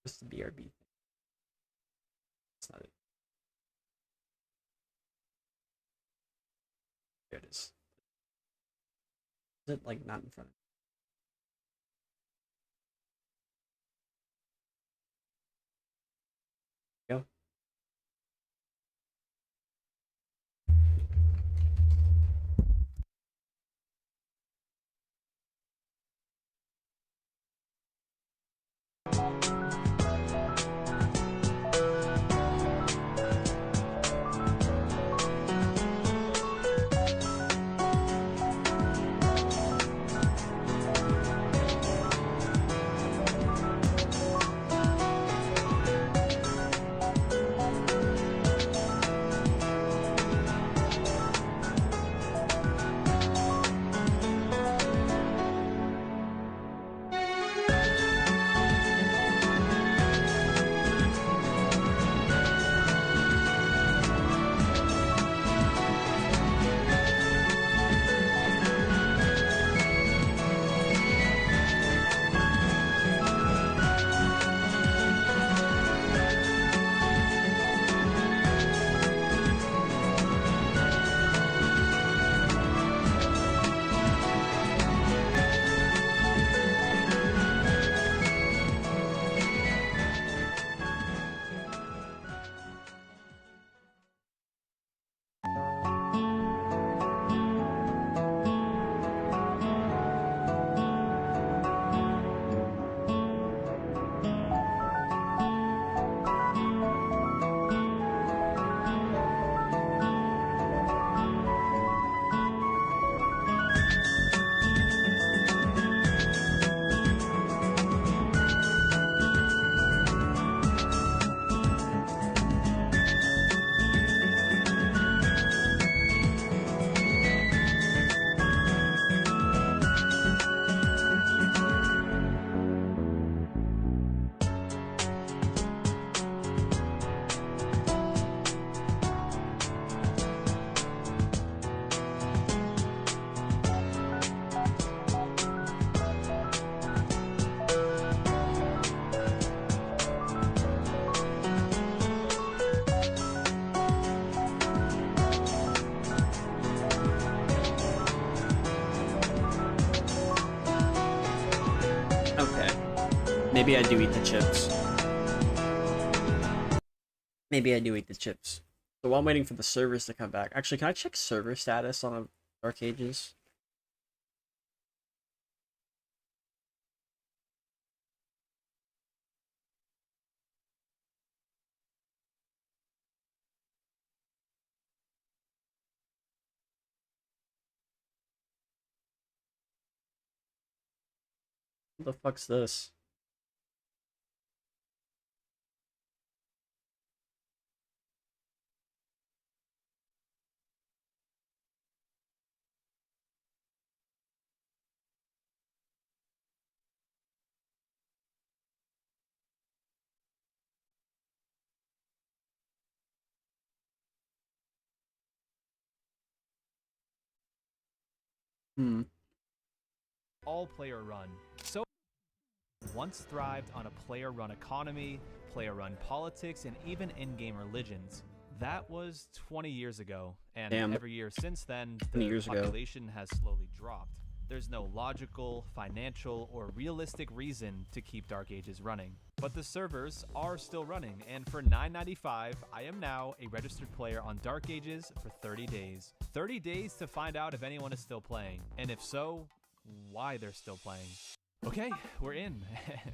Speaker 1: Just the BRB thing. That's not it. There it is. Is it like not in front of me? Go. Okay. Maybe I do eat the chips. Maybe I do eat the chips. So while I'm waiting for the servers to come back, actually, can I check server status on Dark Ages? What the fuck's this?
Speaker 2: All player run. So once thrived on a player run economy, player run politics, and even in-game religions. That was 20 years ago, and
Speaker 1: Damn.
Speaker 2: every year since then,
Speaker 1: 20
Speaker 2: the
Speaker 1: years ago.
Speaker 2: population has slowly dropped. There's no logical, financial, or realistic reason to keep Dark Ages running. But the servers are still running, and for $9.95, I am now a registered player on Dark Ages for 30 days. 30 days to find out if anyone is still playing, and if so, why they're still playing. Okay, we're in,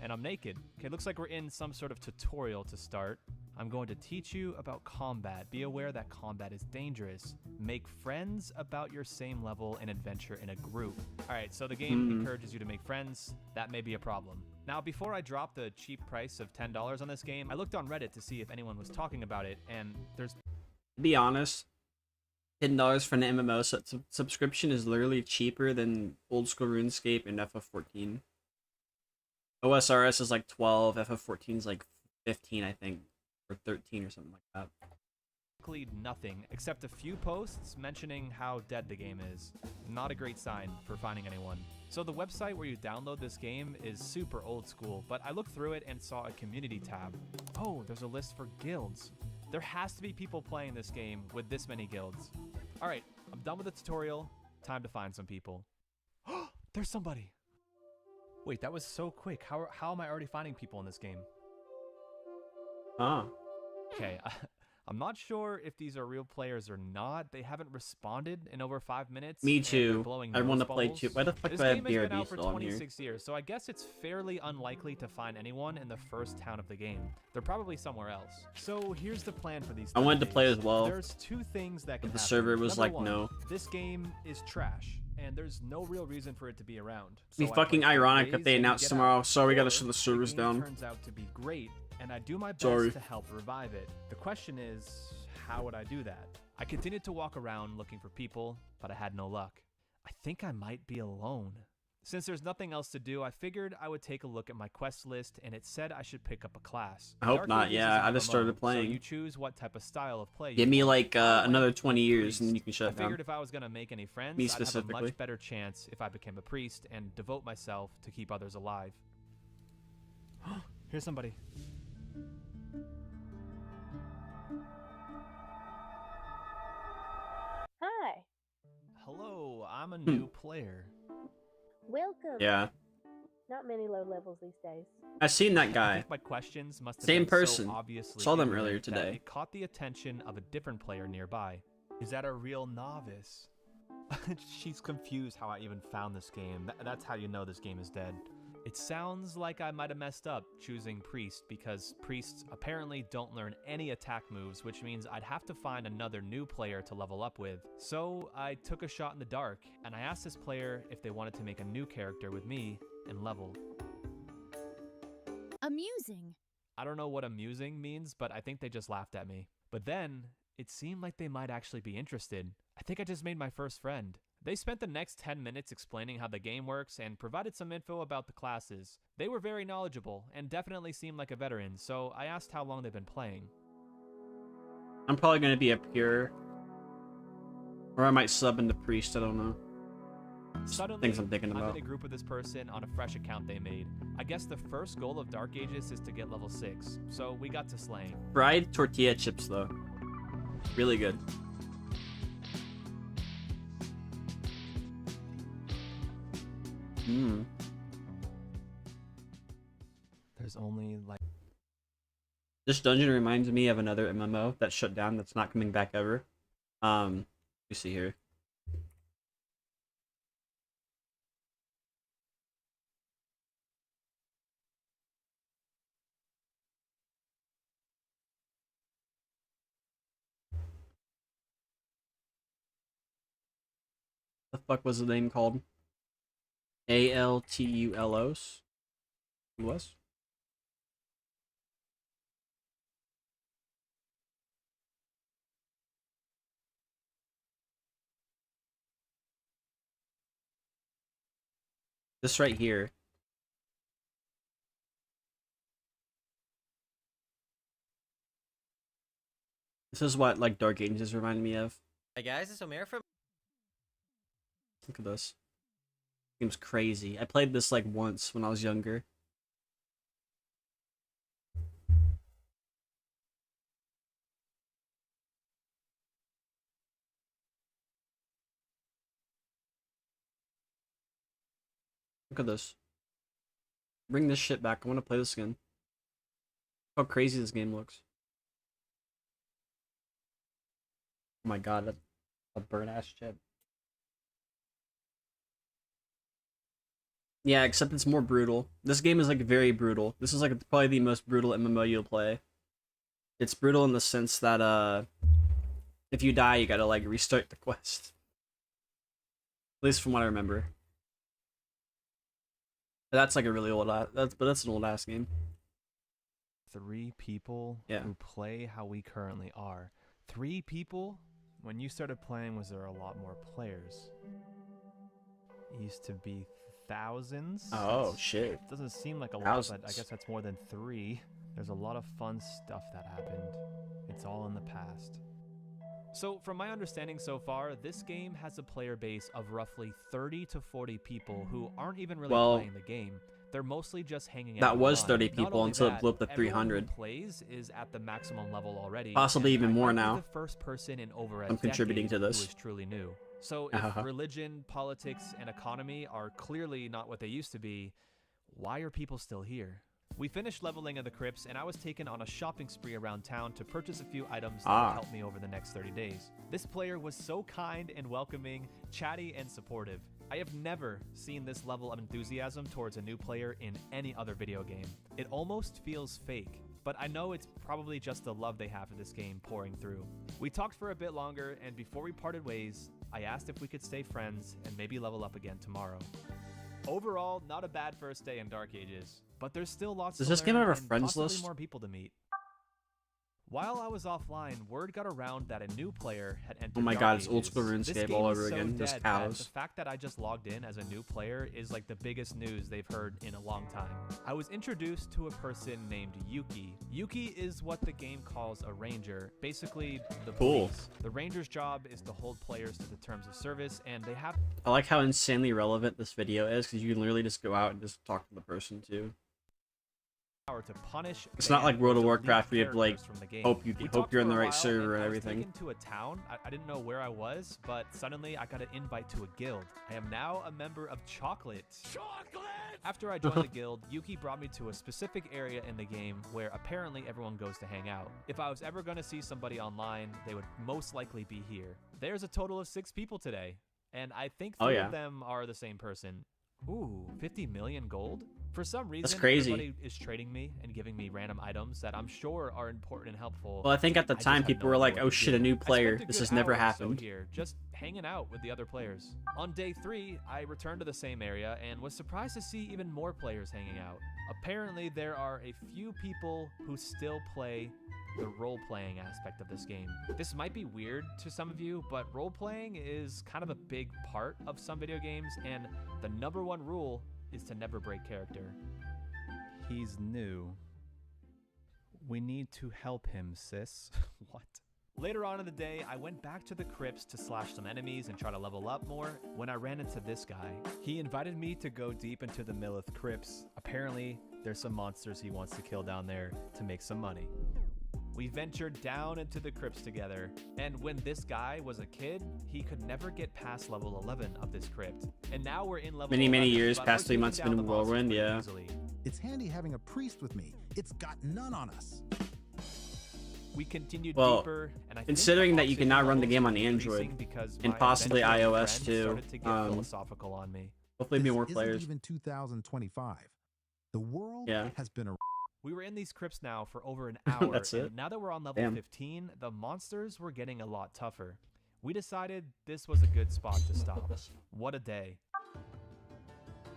Speaker 2: and I'm naked. Okay, looks like we're in some sort of tutorial to start. I'm going to teach you about combat. Be aware that combat is dangerous. Make friends about your same level and adventure in a group. All right, so the game encourages you to make friends. That may be a problem. Now, before I dropped the cheap price of $10 on this game, I looked on Reddit to see if anyone was talking about it, and there's...
Speaker 1: To be honest, $10 for an MMO subscription is literally cheaper than old school RuneScape and FF14. OSRS is like 12, FF14 is like 15, I think, or 13 or something like that.
Speaker 2: basically nothing except a few posts mentioning how dead the game is. Not a great sign for finding anyone. So the website where you download this game is super old school, but I looked through it and saw a community tab. Oh, there's a list for guilds. There has to be people playing this game with this many guilds. All right, I'm done with the tutorial. Time to find some people. There's somebody. Wait, that was so quick. How am I already finding people in this game?
Speaker 1: Ah.
Speaker 2: Okay, I'm not sure if these are real players or not. They haven't responded in over 5 minutes.
Speaker 1: Me
Speaker 2: and they're
Speaker 1: too.
Speaker 2: blowing
Speaker 1: I want to
Speaker 2: nose
Speaker 1: play
Speaker 2: bubbles.
Speaker 1: too. Why the fuck
Speaker 2: This
Speaker 1: do I have
Speaker 2: game has been
Speaker 1: BRB
Speaker 2: out for
Speaker 1: still on here?
Speaker 2: 26 years, so I guess it's fairly unlikely to find anyone in the first town of the game. They're probably somewhere else. So here's the plan for these.
Speaker 1: I wanted to play
Speaker 2: days.
Speaker 1: as well.
Speaker 2: There's two things that can
Speaker 1: But the
Speaker 2: happen.
Speaker 1: server was
Speaker 2: Number
Speaker 1: like,
Speaker 2: one,
Speaker 1: no.
Speaker 2: This game is trash, and there's no real reason for it to be around.
Speaker 1: It'd be
Speaker 2: So I
Speaker 1: fucking
Speaker 2: play 5
Speaker 1: ironic
Speaker 2: days
Speaker 1: if they
Speaker 2: and
Speaker 1: announced
Speaker 2: get
Speaker 1: tomorrow,
Speaker 2: out.
Speaker 1: sorry, we gotta
Speaker 2: Or
Speaker 1: shut the servers
Speaker 2: the game
Speaker 1: down.
Speaker 2: turns out to be great, and I do my best
Speaker 1: Sorry.
Speaker 2: to help revive it. The question is, how would I do that? I continued to walk around looking for people, but I had no luck. I think I might be alone. Since there's nothing else to do, I figured I would take a look at my quest list, and it said I should pick up a class.
Speaker 1: I hope
Speaker 2: Dark
Speaker 1: not,
Speaker 2: Ages
Speaker 1: yeah,
Speaker 2: is an
Speaker 1: I just started
Speaker 2: MMO,
Speaker 1: playing.
Speaker 2: So you choose what type of style of play you
Speaker 1: Give me
Speaker 2: want.
Speaker 1: like
Speaker 2: I went
Speaker 1: another
Speaker 2: with
Speaker 1: 20 years and then
Speaker 2: priest.
Speaker 1: you can shut
Speaker 2: I
Speaker 1: it down.
Speaker 2: figured if I was gonna make any friends,
Speaker 1: Me
Speaker 2: I'd have a
Speaker 1: specifically.
Speaker 2: much better chance if I became a priest and devote myself to keep others alive. Here's somebody.
Speaker 3: Hi,
Speaker 2: Hello, I'm a new player.
Speaker 3: welcome.
Speaker 1: Yeah,
Speaker 3: Not many low levels these days.
Speaker 1: I've seen that
Speaker 2: I
Speaker 1: guy.
Speaker 2: think my questions must have
Speaker 1: Same
Speaker 2: been
Speaker 1: person.
Speaker 2: So obviously
Speaker 1: Saw them
Speaker 2: ignorant
Speaker 1: earlier
Speaker 2: that
Speaker 1: today.
Speaker 2: It caught the attention of a different player nearby. Is that a real novice? She's confused how I even found this game. That's how you know this game is dead. It sounds like I might have messed up choosing priest because priests apparently don't learn any attack moves, which means I'd have to find another new player to level up with. So I took a shot in the dark and I asked this player if they wanted to make a new character with me and level.
Speaker 4: Amusing.
Speaker 2: I don't know what amusing means, but I think they just laughed at me. But then, it seemed like they might actually be interested. I think I just made my first friend. They spent the next 10 minutes explaining how the game works and provided some info about the classes. They were very knowledgeable and definitely seemed like a veteran, so I asked how long they've been playing.
Speaker 1: I'm probably gonna be a pure, or I might sub into priest. I don't know.
Speaker 2: Suddenly,
Speaker 1: Things I'm thinking about.
Speaker 2: in a group with this person on a fresh account they made. I guess the first goal of Dark Ages is to get level 6, so we got to slaying.
Speaker 1: Fried tortilla chips though, really good. Mmm.
Speaker 2: There's only like...
Speaker 1: This dungeon reminds me of another MMO that shut down that's not coming back ever. Let me see here. The fuck was the name called? Altulos? Who was? This right here. This is what like Dark Ages reminded me of.
Speaker 5: Hey guys, it's Omir from...
Speaker 1: Look at this. Game's crazy. I played this like once when I was younger. Look at this. Bring this shit back. I want to play this again. How crazy this game looks. Oh my god, that's a burnt ass chip. Yeah, except it's more brutal. This game is like very brutal. This is like probably the most brutal MMO you'll play. It's brutal in the sense that if you die, you gotta like restart the quest. At least from what I remember. That's like a really old ass. That's an old ass game.
Speaker 2: 3 people
Speaker 1: Yeah.
Speaker 2: who play how we currently are. 3 people? When you started playing, was there a lot more players? It used to be thousands.
Speaker 1: Oh shit.
Speaker 2: Doesn't seem like a lot, but I
Speaker 1: Thousands.
Speaker 2: guess that's more than 3. There's a lot of fun stuff that happened. It's all in the past. So from my understanding so far, this game has a player base of roughly 30 to 40 people who aren't even really playing the game. They're mostly just hanging out.
Speaker 1: That was
Speaker 2: online.
Speaker 1: 30
Speaker 2: Not
Speaker 1: people
Speaker 2: only
Speaker 1: until
Speaker 2: that,
Speaker 1: it blew up to
Speaker 2: everyone who
Speaker 1: 300.
Speaker 2: plays is at the maximum level already.
Speaker 1: Possibly
Speaker 2: and
Speaker 1: even
Speaker 2: I
Speaker 1: more
Speaker 2: might be
Speaker 1: now.
Speaker 2: the first person in over a
Speaker 1: I'm contributing
Speaker 2: decade
Speaker 1: to this.
Speaker 2: who is truly new. So if religion, politics, and economy are clearly not what they used to be, why are people still here? We finished leveling in the crypts, and I was taken on a shopping spree around town to purchase a few items that would help me over the next 30 days. This player was so kind and welcoming, chatty and supportive. I have never seen this level of enthusiasm towards a new player in any other video game. It almost feels fake, but I know it's probably just the love they have for this game pouring through. We talked for a bit longer, and before we parted ways, I asked if we could stay friends and maybe level up again tomorrow. Overall, not a bad first day in Dark Ages, but there's still lots to learn.
Speaker 1: Does this game have a
Speaker 2: and
Speaker 1: friends
Speaker 2: possibly
Speaker 1: list?
Speaker 2: more people to meet. While I was offline, word got around that a new player had entered.
Speaker 1: Oh my
Speaker 2: Dark
Speaker 1: god, it's old
Speaker 2: Ages.
Speaker 1: school
Speaker 2: This
Speaker 1: RuneScape
Speaker 2: game
Speaker 1: all
Speaker 2: is
Speaker 1: over
Speaker 2: so
Speaker 1: again. Just
Speaker 2: dead that
Speaker 1: cows.
Speaker 2: The fact that I just logged in as a new player is like the biggest news they've heard in a long time. I was introduced to a person named Yuki. Yuki is what the game calls a ranger, basically the police. The ranger's job is to hold players to the terms of service, and they have.
Speaker 1: I like how insanely relevant this video is, because you can literally just go out and just talk to the person too.
Speaker 2: Power to punish.
Speaker 1: It's not like World of Warcraft where you have to like
Speaker 2: from the game.
Speaker 1: hope you're in the right
Speaker 2: while,
Speaker 1: server and
Speaker 2: I was
Speaker 1: everything.
Speaker 2: taken to a town. I didn't know where I was, but suddenly I got an invite to a guild. I am now a member of Chocolate. After I joined the guild, Yuki brought me to a specific area in the game where apparently everyone goes to hang out. If I was ever going to see somebody online, they would most likely be here. There's a total of 6 people today, and I think 3 of them are the same person. Ooh, 50 million gold? For some reason,
Speaker 1: That's crazy.
Speaker 2: everybody is trading me and giving me random items that I'm sure are important and helpful.
Speaker 1: Well, I think at the
Speaker 2: I just
Speaker 1: time
Speaker 2: had
Speaker 1: people
Speaker 2: no
Speaker 1: were
Speaker 2: idea
Speaker 1: like,
Speaker 2: what
Speaker 1: "Oh
Speaker 2: to
Speaker 1: shit,
Speaker 2: do.
Speaker 1: a new
Speaker 2: I
Speaker 1: player.
Speaker 2: spent a
Speaker 1: This
Speaker 2: good
Speaker 1: has never
Speaker 2: hour or so
Speaker 1: happened."
Speaker 2: here, just hanging out with the other players. On day 3, I returned to the same area and was surprised to see even more players hanging out. Apparently, there are a few people who still play the role-playing aspect of this game. This might be weird to some of you, but role-playing is kind of a big part of some video games, and the #1 rule is to never break character. He's new. We need to help him, sis. What? Later on in the day, I went back to the crypts to slash some enemies and try to level up more when I ran into this guy. He invited me to go deep into the Millith crypts. Apparently, there's some monsters he wants to kill down there to make some money. We ventured down into the crypts together, and when this guy was a kid, he could never get past level 11 of this crypt. And now we're in level
Speaker 1: Many
Speaker 2: 11,
Speaker 1: years,
Speaker 2: but
Speaker 1: past
Speaker 2: we're
Speaker 1: 3
Speaker 2: taking
Speaker 1: months
Speaker 2: down
Speaker 1: been
Speaker 2: the
Speaker 1: a
Speaker 2: monsters
Speaker 1: whirlwind,
Speaker 2: pretty
Speaker 1: yeah.
Speaker 2: easily.
Speaker 4: It's handy having a priest with me. It's got none on us.
Speaker 2: We continued
Speaker 1: Well,
Speaker 2: deeper, and I think
Speaker 1: considering
Speaker 2: the
Speaker 1: that you can now
Speaker 2: oxygen
Speaker 1: run the
Speaker 2: levels
Speaker 1: game
Speaker 2: were
Speaker 1: on
Speaker 2: increasing
Speaker 1: Android,
Speaker 2: because
Speaker 1: and
Speaker 2: my
Speaker 1: possibly
Speaker 2: adventurous
Speaker 1: iOS
Speaker 2: friends
Speaker 1: too,
Speaker 2: started to get philosophical on me.
Speaker 1: Hopefully be
Speaker 4: This
Speaker 1: more
Speaker 4: isn't
Speaker 1: players.
Speaker 4: even 2025. The world has been a
Speaker 2: We were in these crypts now for over an hour,
Speaker 1: That's it?
Speaker 2: and now that we're on level
Speaker 1: Damn.
Speaker 2: 15, the monsters were getting a lot tougher. We decided this was a good spot to stop. What a day.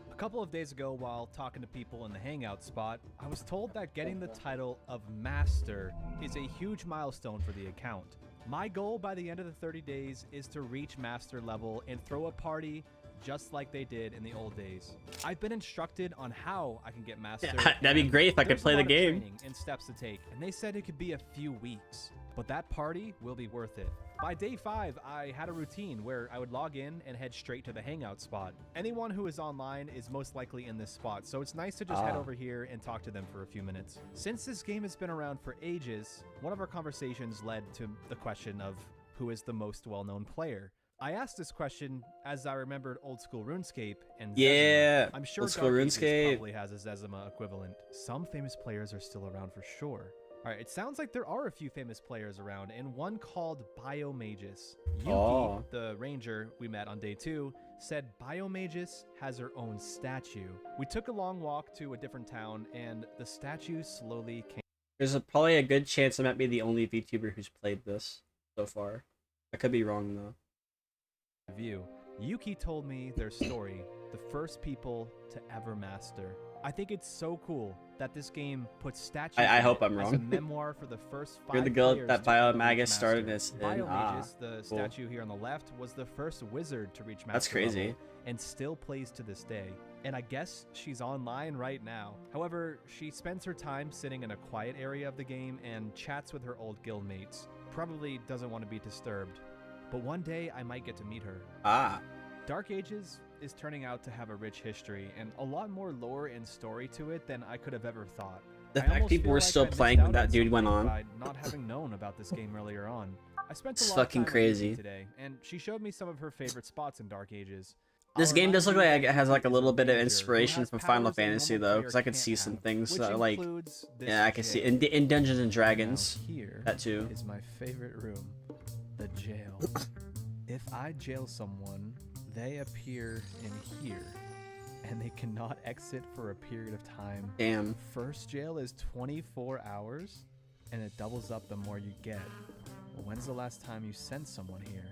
Speaker 2: A couple of days ago, while talking to people in the hangout spot, I was told that getting the title of Master is a huge milestone for the account. My goal by the end of the 30 days is to reach Master level and throw a party just like they did in the old days. I've been instructed on how I can get Master.
Speaker 1: That'd be
Speaker 2: and
Speaker 1: great if I could
Speaker 2: there's a
Speaker 1: play the
Speaker 2: lot of
Speaker 1: game.
Speaker 2: training and steps to take, and they said it could be a few weeks, but that party will be worth it. By day 5, I had a routine where I would log in and head straight to the hangout spot. Anyone who is online is most likely in this spot, so it's nice to just head over here and talk to them for a few minutes. Since this game has been around for ages, one of our conversations led to the question of who is the most well-known player. I asked this question as I remembered old school RuneScape and Zezima.
Speaker 1: Yeah,
Speaker 2: I'm sure
Speaker 1: old school
Speaker 2: Dark Ages
Speaker 1: RuneScape.
Speaker 2: probably has a Zezima equivalent. Some famous players are still around for sure. All right, it sounds like there are a few famous players around, and one called Biomagus. Yuki, the ranger we met on day 2, said Biomagus has her own statue. We took a long walk to a different town, and the statue slowly came.
Speaker 1: There's probably a good chance I might be the only VTuber who's played this so far. I could be wrong though.
Speaker 2: View. Yuki told me their story, the first people to ever master. I think it's so cool that this game puts statues
Speaker 1: I
Speaker 2: in
Speaker 1: hope
Speaker 2: it
Speaker 1: I'm
Speaker 2: as a
Speaker 1: wrong.
Speaker 2: memoir for the first 5
Speaker 1: You're the guild
Speaker 2: players
Speaker 1: that
Speaker 2: to ever reach
Speaker 1: Biomagus started
Speaker 2: Master.
Speaker 1: this in.
Speaker 2: Biomagus, the
Speaker 1: Cool.
Speaker 2: statue here on the left, was the first wizard to reach Master
Speaker 1: That's crazy.
Speaker 2: level and still plays to this day. And I guess she's online right now. However, she spends her time sitting in a quiet area of the game and chats with her old guild mates. Probably doesn't want to be disturbed. But one day I might get to meet her.
Speaker 1: Ah.
Speaker 2: Dark Ages is turning out to have a rich history and a lot more lore and story to it than I could have ever thought.
Speaker 1: The
Speaker 2: I
Speaker 1: fact
Speaker 2: almost
Speaker 1: people
Speaker 2: feel
Speaker 1: were
Speaker 2: like
Speaker 1: still
Speaker 2: I missed
Speaker 1: playing when
Speaker 2: out
Speaker 1: that dude
Speaker 2: something
Speaker 1: went on.
Speaker 2: by not having known about this game earlier on. I spent a
Speaker 1: It's
Speaker 2: lot of
Speaker 1: fucking
Speaker 2: time with
Speaker 1: crazy.
Speaker 2: Yuki today, and she showed me some of her favorite spots in Dark Ages.
Speaker 1: This
Speaker 2: I'll
Speaker 1: game does look
Speaker 2: remind
Speaker 1: like
Speaker 2: you
Speaker 1: it has
Speaker 2: that
Speaker 1: like a
Speaker 2: Yuki is
Speaker 1: little bit of
Speaker 2: ranger who
Speaker 1: inspiration
Speaker 2: has
Speaker 1: from Final
Speaker 2: powers that a
Speaker 1: Fantasy
Speaker 2: normal
Speaker 1: though,
Speaker 2: player
Speaker 1: because I could
Speaker 2: can't
Speaker 1: see some
Speaker 2: have,
Speaker 1: things
Speaker 2: which
Speaker 1: that are like,
Speaker 2: includes this
Speaker 1: yeah, I can see
Speaker 2: jail.
Speaker 1: in Dungeons and
Speaker 2: Now,
Speaker 1: Dragons.
Speaker 2: here
Speaker 1: That too.
Speaker 2: is my favorite room, the jail. If I jail someone, they appear in here, and they cannot exit for a period of time.
Speaker 1: Damn.
Speaker 2: First jail is 24 hours, and it doubles up the more you get. Well, when's the last time you sent someone here?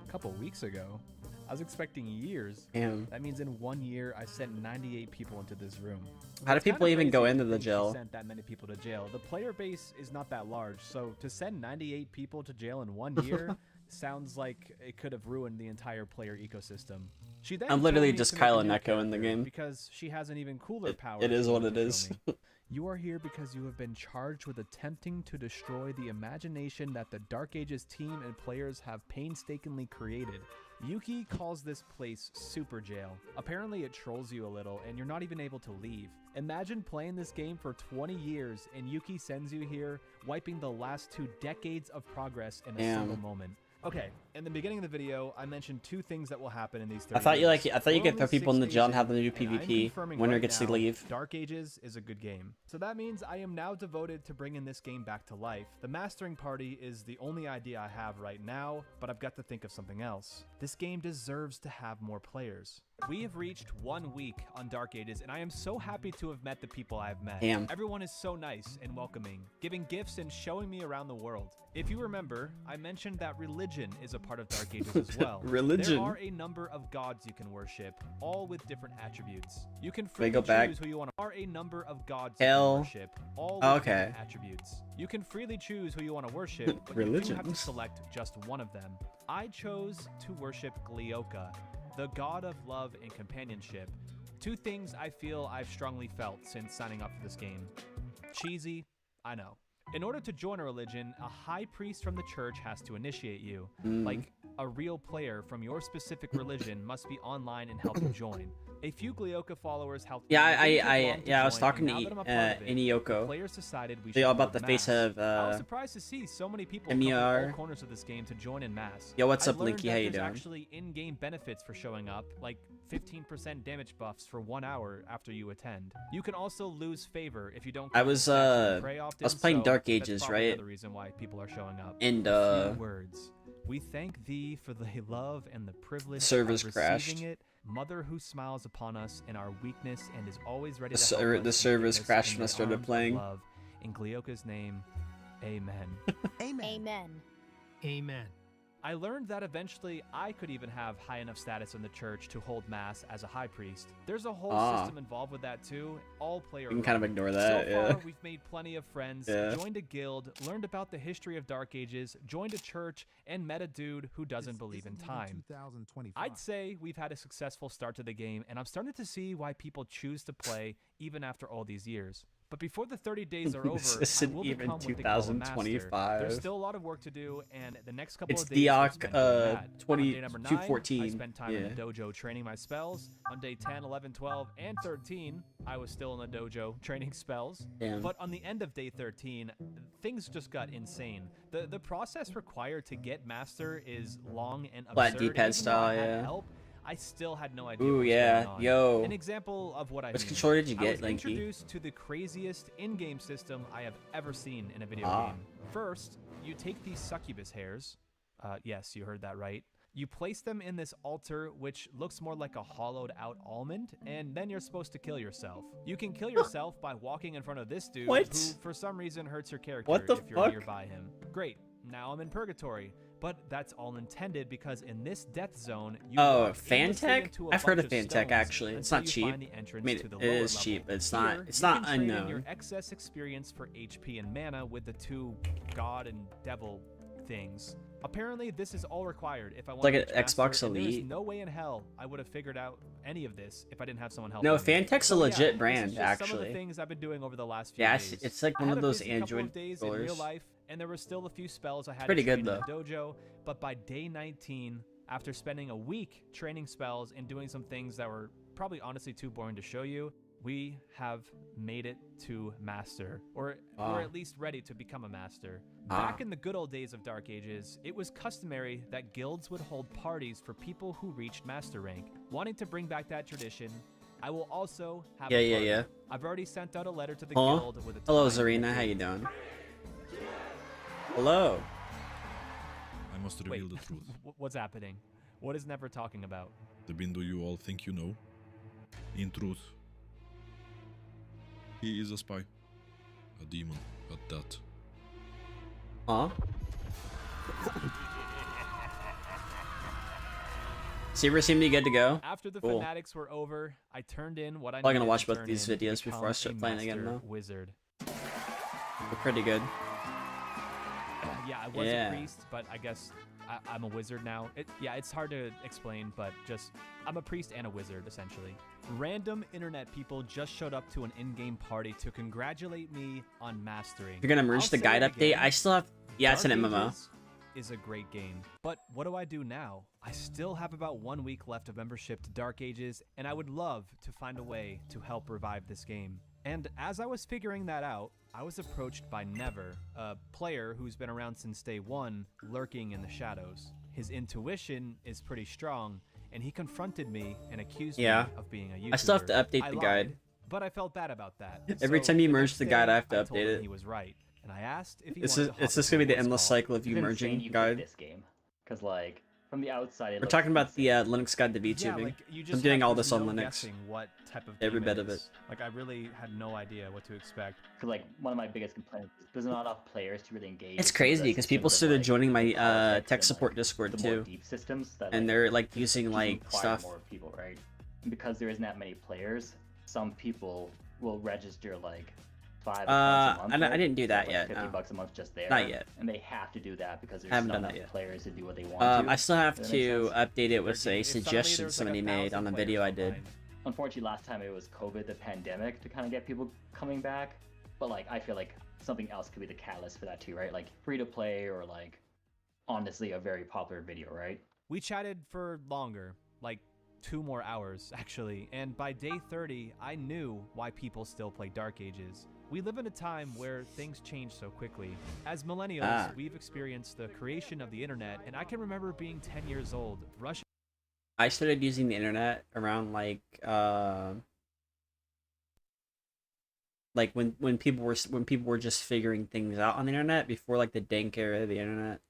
Speaker 2: A couple weeks ago. I was expecting years.
Speaker 1: Damn.
Speaker 2: That means in 1 year, I sent 98 people into this room.
Speaker 1: How do
Speaker 2: It's kinda
Speaker 1: people even go
Speaker 2: crazy
Speaker 1: into
Speaker 2: to
Speaker 1: the
Speaker 2: think she
Speaker 1: jail?
Speaker 2: Sent that many people to jail. The player base is not that large, so to send 98 people to jail in 1 year sounds like it could have ruined the entire player ecosystem. She then
Speaker 1: I'm literally
Speaker 2: told me
Speaker 1: just
Speaker 2: to make a
Speaker 1: Kyle and
Speaker 2: new
Speaker 1: Echo in the
Speaker 2: character
Speaker 1: game.
Speaker 2: because she has an even cooler power.
Speaker 1: It is
Speaker 2: she
Speaker 1: what
Speaker 2: wanted
Speaker 1: it
Speaker 2: to
Speaker 1: is.
Speaker 2: show me. You are here because you have been charged with attempting to destroy the imagination that the Dark Ages team and players have painstakingly created. Yuki calls this place Super Jail. Apparently it trolls you a little and you're not even able to leave. Imagine playing this game for 20 years and Yuki sends you here, wiping the last 2 decades of progress in a
Speaker 1: Damn.
Speaker 2: single moment. Okay, in the beginning of the video, I mentioned 2 things that will happen in these 30
Speaker 1: I thought you
Speaker 2: days.
Speaker 1: I thought you
Speaker 2: We're
Speaker 1: could
Speaker 2: only
Speaker 1: throw people in
Speaker 2: 6
Speaker 1: the jail and
Speaker 2: days
Speaker 1: have them do
Speaker 2: and I'm
Speaker 1: PvP.
Speaker 2: confirming
Speaker 1: Winner
Speaker 2: right
Speaker 1: gets
Speaker 2: now,
Speaker 1: to leave.
Speaker 2: Dark Ages is a good game. So that means I am now devoted to bringing this game back to life. The mastering party is the only idea I have right now, but I've got to think of something else. This game deserves to have more players. We have reached 1 week on Dark Ages, and I am so happy to have met the people I have met.
Speaker 1: Damn.
Speaker 2: Everyone is so nice and welcoming, giving gifts and showing me around the world. If you remember, I mentioned that religion is a part of Dark Ages as well.
Speaker 1: Religion.
Speaker 2: There are a number of gods you can worship, all with different attributes. You can
Speaker 1: Wait,
Speaker 2: freely
Speaker 1: go back.
Speaker 2: choose who you want to. There are a number of gods
Speaker 1: Hell.
Speaker 2: you can worship, all with
Speaker 1: Okay.
Speaker 2: different attributes. You can freely choose who you want to worship, but you do have to
Speaker 1: Religions.
Speaker 2: select just one of them. I chose to worship Glioka, the god of love and companionship. 2 things I feel I've strongly felt since signing up for this game. Cheesy, I know. In order to join a religion, a high priest from the church has to initiate you. Like, a real player from your specific religion must be online and help you join. A few Glioka followers helped me.
Speaker 1: Yeah,
Speaker 2: It didn't take long to
Speaker 1: I was
Speaker 2: join,
Speaker 1: talking
Speaker 2: and
Speaker 1: to
Speaker 2: now that I'm a part of it,
Speaker 1: Inioko.
Speaker 2: players decided we
Speaker 1: They
Speaker 2: should
Speaker 1: all about
Speaker 2: hold
Speaker 1: the face
Speaker 2: mass.
Speaker 1: of
Speaker 2: I was surprised to see so many people come from
Speaker 1: MER.
Speaker 2: all corners of this game to join in mass.
Speaker 1: Yo, what's
Speaker 2: I
Speaker 1: up,
Speaker 2: learned
Speaker 1: Linky?
Speaker 2: that
Speaker 1: How you
Speaker 2: there's
Speaker 1: doing?
Speaker 2: actually in-game benefits for showing up, like 15% damage buffs for 1 hour after you attend. You can also lose favor if you don't.
Speaker 1: I
Speaker 2: come to
Speaker 1: was,
Speaker 2: stacks and
Speaker 1: I
Speaker 2: pray often,
Speaker 1: was playing
Speaker 2: so
Speaker 1: Dark
Speaker 2: that's
Speaker 1: Ages,
Speaker 2: probably
Speaker 1: right?
Speaker 2: another reason why people are showing up.
Speaker 1: And
Speaker 2: A few words. We thank thee for the love and the privilege
Speaker 1: servers
Speaker 2: of
Speaker 1: crashed.
Speaker 2: receiving it. Mother who smiles upon us in our weakness and is always ready
Speaker 1: The
Speaker 2: to help
Speaker 1: ser-
Speaker 2: us
Speaker 1: the
Speaker 2: in
Speaker 1: servers
Speaker 2: weakness
Speaker 1: crashed
Speaker 2: in
Speaker 1: when I
Speaker 2: your
Speaker 1: started
Speaker 2: arms of
Speaker 1: playing.
Speaker 2: love. In Glioka's name, amen.
Speaker 4: Amen.
Speaker 3: Amen.
Speaker 5: Amen.
Speaker 2: I learned that eventually I could even have high enough status in the church to hold mass as a high priest. There's a whole system involved with that too, all player
Speaker 1: You can kind of
Speaker 2: run.
Speaker 1: ignore that,
Speaker 2: So
Speaker 1: yeah.
Speaker 2: far, we've made plenty of friends,
Speaker 1: Yeah.
Speaker 2: joined a guild, learned about the history of Dark Ages, joined a church, and met a dude who doesn't
Speaker 4: This
Speaker 2: believe in
Speaker 4: isn't even
Speaker 2: time.
Speaker 4: 2025.
Speaker 2: I'd say we've had a successful start to the game, and I'm starting to see why people choose to play even after all these years. But before the 30 days are over,
Speaker 1: This
Speaker 2: I
Speaker 1: isn't
Speaker 2: will
Speaker 1: even
Speaker 2: become what they call a master.
Speaker 1: 2025.
Speaker 2: There's still a lot of work to do, and the next couple
Speaker 1: It's
Speaker 2: of days we're
Speaker 1: Diok,
Speaker 2: spent doing that. On
Speaker 1: 20
Speaker 2: day number 9,
Speaker 1: 214,
Speaker 2: I spent time in
Speaker 1: yeah.
Speaker 2: the dojo training my spells. On day 10, 11, 12, and 13, I was still in the dojo training spells.
Speaker 1: Damn.
Speaker 2: But on the end of day 13, things just got insane. The process required to get master is long and
Speaker 1: Flat
Speaker 2: absurd.
Speaker 1: D-pad
Speaker 2: Even though I
Speaker 1: style,
Speaker 2: had
Speaker 1: yeah.
Speaker 2: help, I still had no idea
Speaker 1: Ooh,
Speaker 2: what was
Speaker 1: yeah.
Speaker 2: going on.
Speaker 1: Yo.
Speaker 2: An example of what I
Speaker 1: Which
Speaker 2: mean.
Speaker 1: controller did you
Speaker 2: I
Speaker 1: get,
Speaker 2: was
Speaker 1: Linky?
Speaker 2: introduced to the craziest in-game system I have ever seen in a video
Speaker 1: Ah.
Speaker 2: game. First, you take these succubus hairs. Yes, you heard that right. You place them in this altar, which looks more like a hollowed out almond, and then you're supposed to kill yourself. You can kill yourself by walking in front of this dude,
Speaker 1: What?
Speaker 2: who for some reason hurts your character
Speaker 1: What the
Speaker 2: if you're
Speaker 1: fuck?
Speaker 2: nearby him. Great. Now I'm in purgatory. but that's all intended because in this death zone, you
Speaker 1: Oh,
Speaker 2: walk aimlessly
Speaker 1: Fantech?
Speaker 2: into a
Speaker 1: I've heard
Speaker 2: bunch
Speaker 1: of Fantech
Speaker 2: stones
Speaker 1: actually. It's
Speaker 2: until
Speaker 1: not
Speaker 2: you
Speaker 1: cheap.
Speaker 2: find the
Speaker 1: I
Speaker 2: entrance
Speaker 1: mean,
Speaker 2: to the
Speaker 1: it
Speaker 2: lower
Speaker 1: is
Speaker 2: level.
Speaker 1: cheap, but it's
Speaker 2: Here,
Speaker 1: not. It's not
Speaker 2: you can trade in
Speaker 1: unknown.
Speaker 2: your excess experience for HP and mana with the two god and devil things. Apparently, this is all required if I want
Speaker 1: like
Speaker 2: to
Speaker 1: an
Speaker 2: reach Master,
Speaker 1: Xbox
Speaker 2: and there's
Speaker 1: Elite.
Speaker 2: no way in hell I would have figured out any of this if I didn't have someone help.
Speaker 1: No,
Speaker 2: me.
Speaker 1: Fantech's a
Speaker 2: So,
Speaker 1: legit
Speaker 2: yeah, this
Speaker 1: brand,
Speaker 2: is just Some of
Speaker 1: actually.
Speaker 2: the things I've been doing over the last few
Speaker 1: Yeah,
Speaker 2: days.
Speaker 1: it's like
Speaker 2: I
Speaker 1: one
Speaker 2: had
Speaker 1: of
Speaker 2: a
Speaker 1: those
Speaker 2: busy couple
Speaker 1: Android
Speaker 2: of days in real
Speaker 1: controllers.
Speaker 2: life, and there were still a few spells I had
Speaker 1: Pretty
Speaker 2: to train
Speaker 1: good,
Speaker 2: in the dojo. But by day 19, after spending a week training spells and doing some things that were probably honestly too boring to show you, we have made it to master, or at least ready to become a master. Back in the good old days of Dark Ages, it was customary that guilds would hold parties for people who reached master rank. Wanting to bring back that tradition, I will also have a party.
Speaker 1: Yeah.
Speaker 2: I've already sent out a letter to the
Speaker 1: Huh?
Speaker 2: guild with a
Speaker 1: Hello,
Speaker 2: time and a
Speaker 1: Zarina. How
Speaker 2: date.
Speaker 1: you doing? Hello.
Speaker 5: I must
Speaker 2: Wait,
Speaker 5: reveal the truth.
Speaker 2: what's happening? What is Never talking about?
Speaker 5: The Bindu you all think you know. In truth, he is a spy. A demon at that.
Speaker 1: Huh? Seaver seemed to be good to go.
Speaker 2: After the
Speaker 1: Cool.
Speaker 2: fanatics were over, I turned in what I
Speaker 1: Probably
Speaker 2: needed
Speaker 1: gonna watch
Speaker 2: to
Speaker 1: both
Speaker 2: turn
Speaker 1: these
Speaker 2: in to
Speaker 1: videos before I
Speaker 2: become
Speaker 1: start
Speaker 2: a
Speaker 1: playing again,
Speaker 2: master
Speaker 1: though.
Speaker 2: Wizard.
Speaker 1: They're pretty good.
Speaker 2: Yeah, I was
Speaker 1: Yeah.
Speaker 2: a priest, but I guess I'm a wizard now. It's hard to explain, but just I'm a priest and a wizard essentially. Random internet people just showed up to an in-game party to congratulate me on mastering.
Speaker 1: You're gonna merge
Speaker 2: I'll
Speaker 1: the
Speaker 2: say
Speaker 1: guide
Speaker 2: it
Speaker 1: update.
Speaker 2: again,
Speaker 1: I still have. Yeah, it's an
Speaker 2: Dark
Speaker 1: MMO.
Speaker 2: Ages is a great game, but what do I do now? I still have about 1 week left of membership to Dark Ages, and I would love to find a way to help revive this game. And as I was figuring that out, I was approached by Never, a player who's been around since day one, lurking in the shadows. His intuition is pretty strong, and he confronted me and accused me of being a YouTuber.
Speaker 1: I still have to update
Speaker 2: I
Speaker 1: the
Speaker 2: lied,
Speaker 1: guide.
Speaker 2: but I felt bad about that.
Speaker 1: Every
Speaker 2: So
Speaker 1: time you
Speaker 2: the
Speaker 1: merge
Speaker 2: next
Speaker 1: the
Speaker 2: day,
Speaker 1: guide, I have to
Speaker 2: I told
Speaker 1: update
Speaker 2: him
Speaker 1: it.
Speaker 2: He was right, and I asked if he
Speaker 1: It's
Speaker 2: wanted to
Speaker 1: it's
Speaker 2: hop
Speaker 1: just gonna be
Speaker 2: into
Speaker 1: the
Speaker 2: a voice
Speaker 1: endless
Speaker 2: call.
Speaker 1: cycle of you
Speaker 6: It's
Speaker 1: merging
Speaker 6: insane you picked
Speaker 1: guide.
Speaker 6: this game, because like from the outside, it
Speaker 1: We're
Speaker 6: looks
Speaker 1: talking about the
Speaker 6: insane.
Speaker 1: Linux guide to
Speaker 2: Yeah,
Speaker 1: VTubing.
Speaker 2: like you just
Speaker 1: I'm doing
Speaker 2: have-
Speaker 1: all
Speaker 2: there's
Speaker 1: this on
Speaker 2: no
Speaker 1: Linux.
Speaker 2: guessing what type of
Speaker 1: Every
Speaker 2: game
Speaker 1: bit of
Speaker 2: is. Like I really had no idea what to expect.
Speaker 6: 'Cause, like one of my biggest complaints is there's not enough players to really engage.
Speaker 1: It's
Speaker 6: with the
Speaker 1: crazy because people
Speaker 6: systems of,
Speaker 1: started
Speaker 6: like,
Speaker 1: joining my
Speaker 6: the politics
Speaker 1: tech
Speaker 6: and,
Speaker 1: support
Speaker 6: like,
Speaker 1: Discord
Speaker 6: the more
Speaker 1: too,
Speaker 6: deep systems that,
Speaker 1: and
Speaker 6: like,
Speaker 1: they're like using
Speaker 6: just
Speaker 1: like
Speaker 6: require
Speaker 1: stuff.
Speaker 6: more people, right? And because there isn't that many players, some people will register like 5 accounts a month.
Speaker 1: I
Speaker 6: right?
Speaker 1: didn't do
Speaker 6: So,
Speaker 1: that
Speaker 6: like,
Speaker 1: yet,
Speaker 6: 50
Speaker 1: no.
Speaker 6: bucks a month just there.
Speaker 1: Not yet.
Speaker 6: And they have to do that because there's
Speaker 1: Haven't
Speaker 6: not
Speaker 1: done that
Speaker 6: enough
Speaker 1: yet.
Speaker 6: players to do what they want to.
Speaker 1: I still have
Speaker 6: Does that make
Speaker 1: to
Speaker 6: sense?
Speaker 1: update it with a
Speaker 2: If suddenly
Speaker 1: suggestion
Speaker 2: there's, like,
Speaker 1: somebody made
Speaker 2: 1,000
Speaker 1: on a
Speaker 2: players
Speaker 1: video I did.
Speaker 2: online,
Speaker 6: Unfortunately, last time it was COVID, the pandemic, to kind of get people coming back. But like, I feel like something else could be the catalyst for that too, right? Like free to play or like, honestly, a very popular video, right?
Speaker 2: We chatted for longer, like 2 more hours actually, and by day 30, I knew why people still play Dark Ages. We live in a time where things change so quickly. As millennials, we've experienced the creation of the internet, and I can remember being 10 years old, rushing
Speaker 1: I started using the internet around like when people were just figuring things out on the internet before like the dank era of the internet.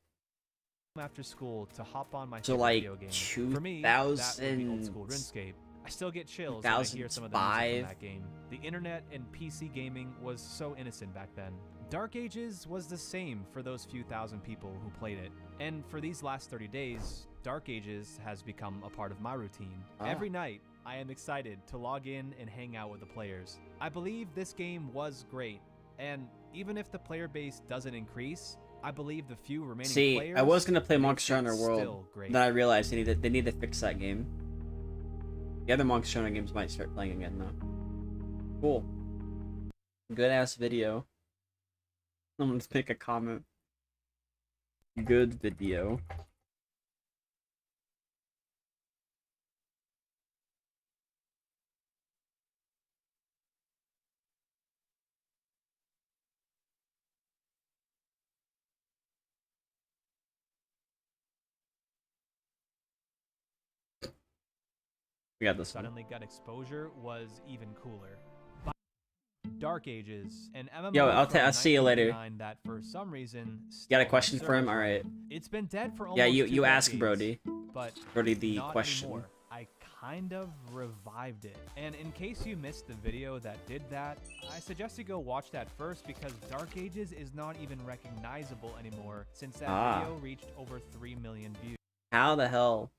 Speaker 2: after school to hop on my
Speaker 1: So,
Speaker 2: favorite
Speaker 1: like,
Speaker 2: video game. For me, that would be old school
Speaker 1: 2000s,
Speaker 2: RuneScape. I still get chills when I hear some of the music
Speaker 1: 2005.
Speaker 2: from that game. The internet and PC gaming was so innocent back then. Dark Ages was the same for those few thousand people who played it. And for these last 30 days, Dark Ages has become a part of my routine. Every night, I am excited to log in and hang out with the players. I believe this game was great, and even if the player base doesn't increase, I believe the few remaining
Speaker 1: See,
Speaker 2: players
Speaker 1: I was gonna play
Speaker 2: makes
Speaker 1: Monster
Speaker 2: it
Speaker 1: Hunter World,
Speaker 2: still great.
Speaker 1: then I realized they need to fix that game. The other Monster Hunter games might start playing again though. Cool. Good ass video. I'm gonna make a comment. Good video. We got this one.
Speaker 2: Suddenly got exposure was even cooler. Dark Ages, an MMO
Speaker 1: Yo, I'll
Speaker 2: from
Speaker 1: see you later.
Speaker 2: 1999 that for some reason
Speaker 1: You got a
Speaker 2: still
Speaker 1: question for him?
Speaker 2: serves.
Speaker 1: Alright.
Speaker 2: It's been dead for almost
Speaker 1: Yeah,
Speaker 2: 2
Speaker 1: you ask
Speaker 2: decades,
Speaker 1: Brody.
Speaker 2: but
Speaker 1: Brody the
Speaker 2: not
Speaker 1: question.
Speaker 2: anymore. I kind of revived it. And in case you missed the video that did that, I suggest you go watch that first because Dark Ages is not even recognizable anymore since that video reached over 3 million views.
Speaker 1: How the hell?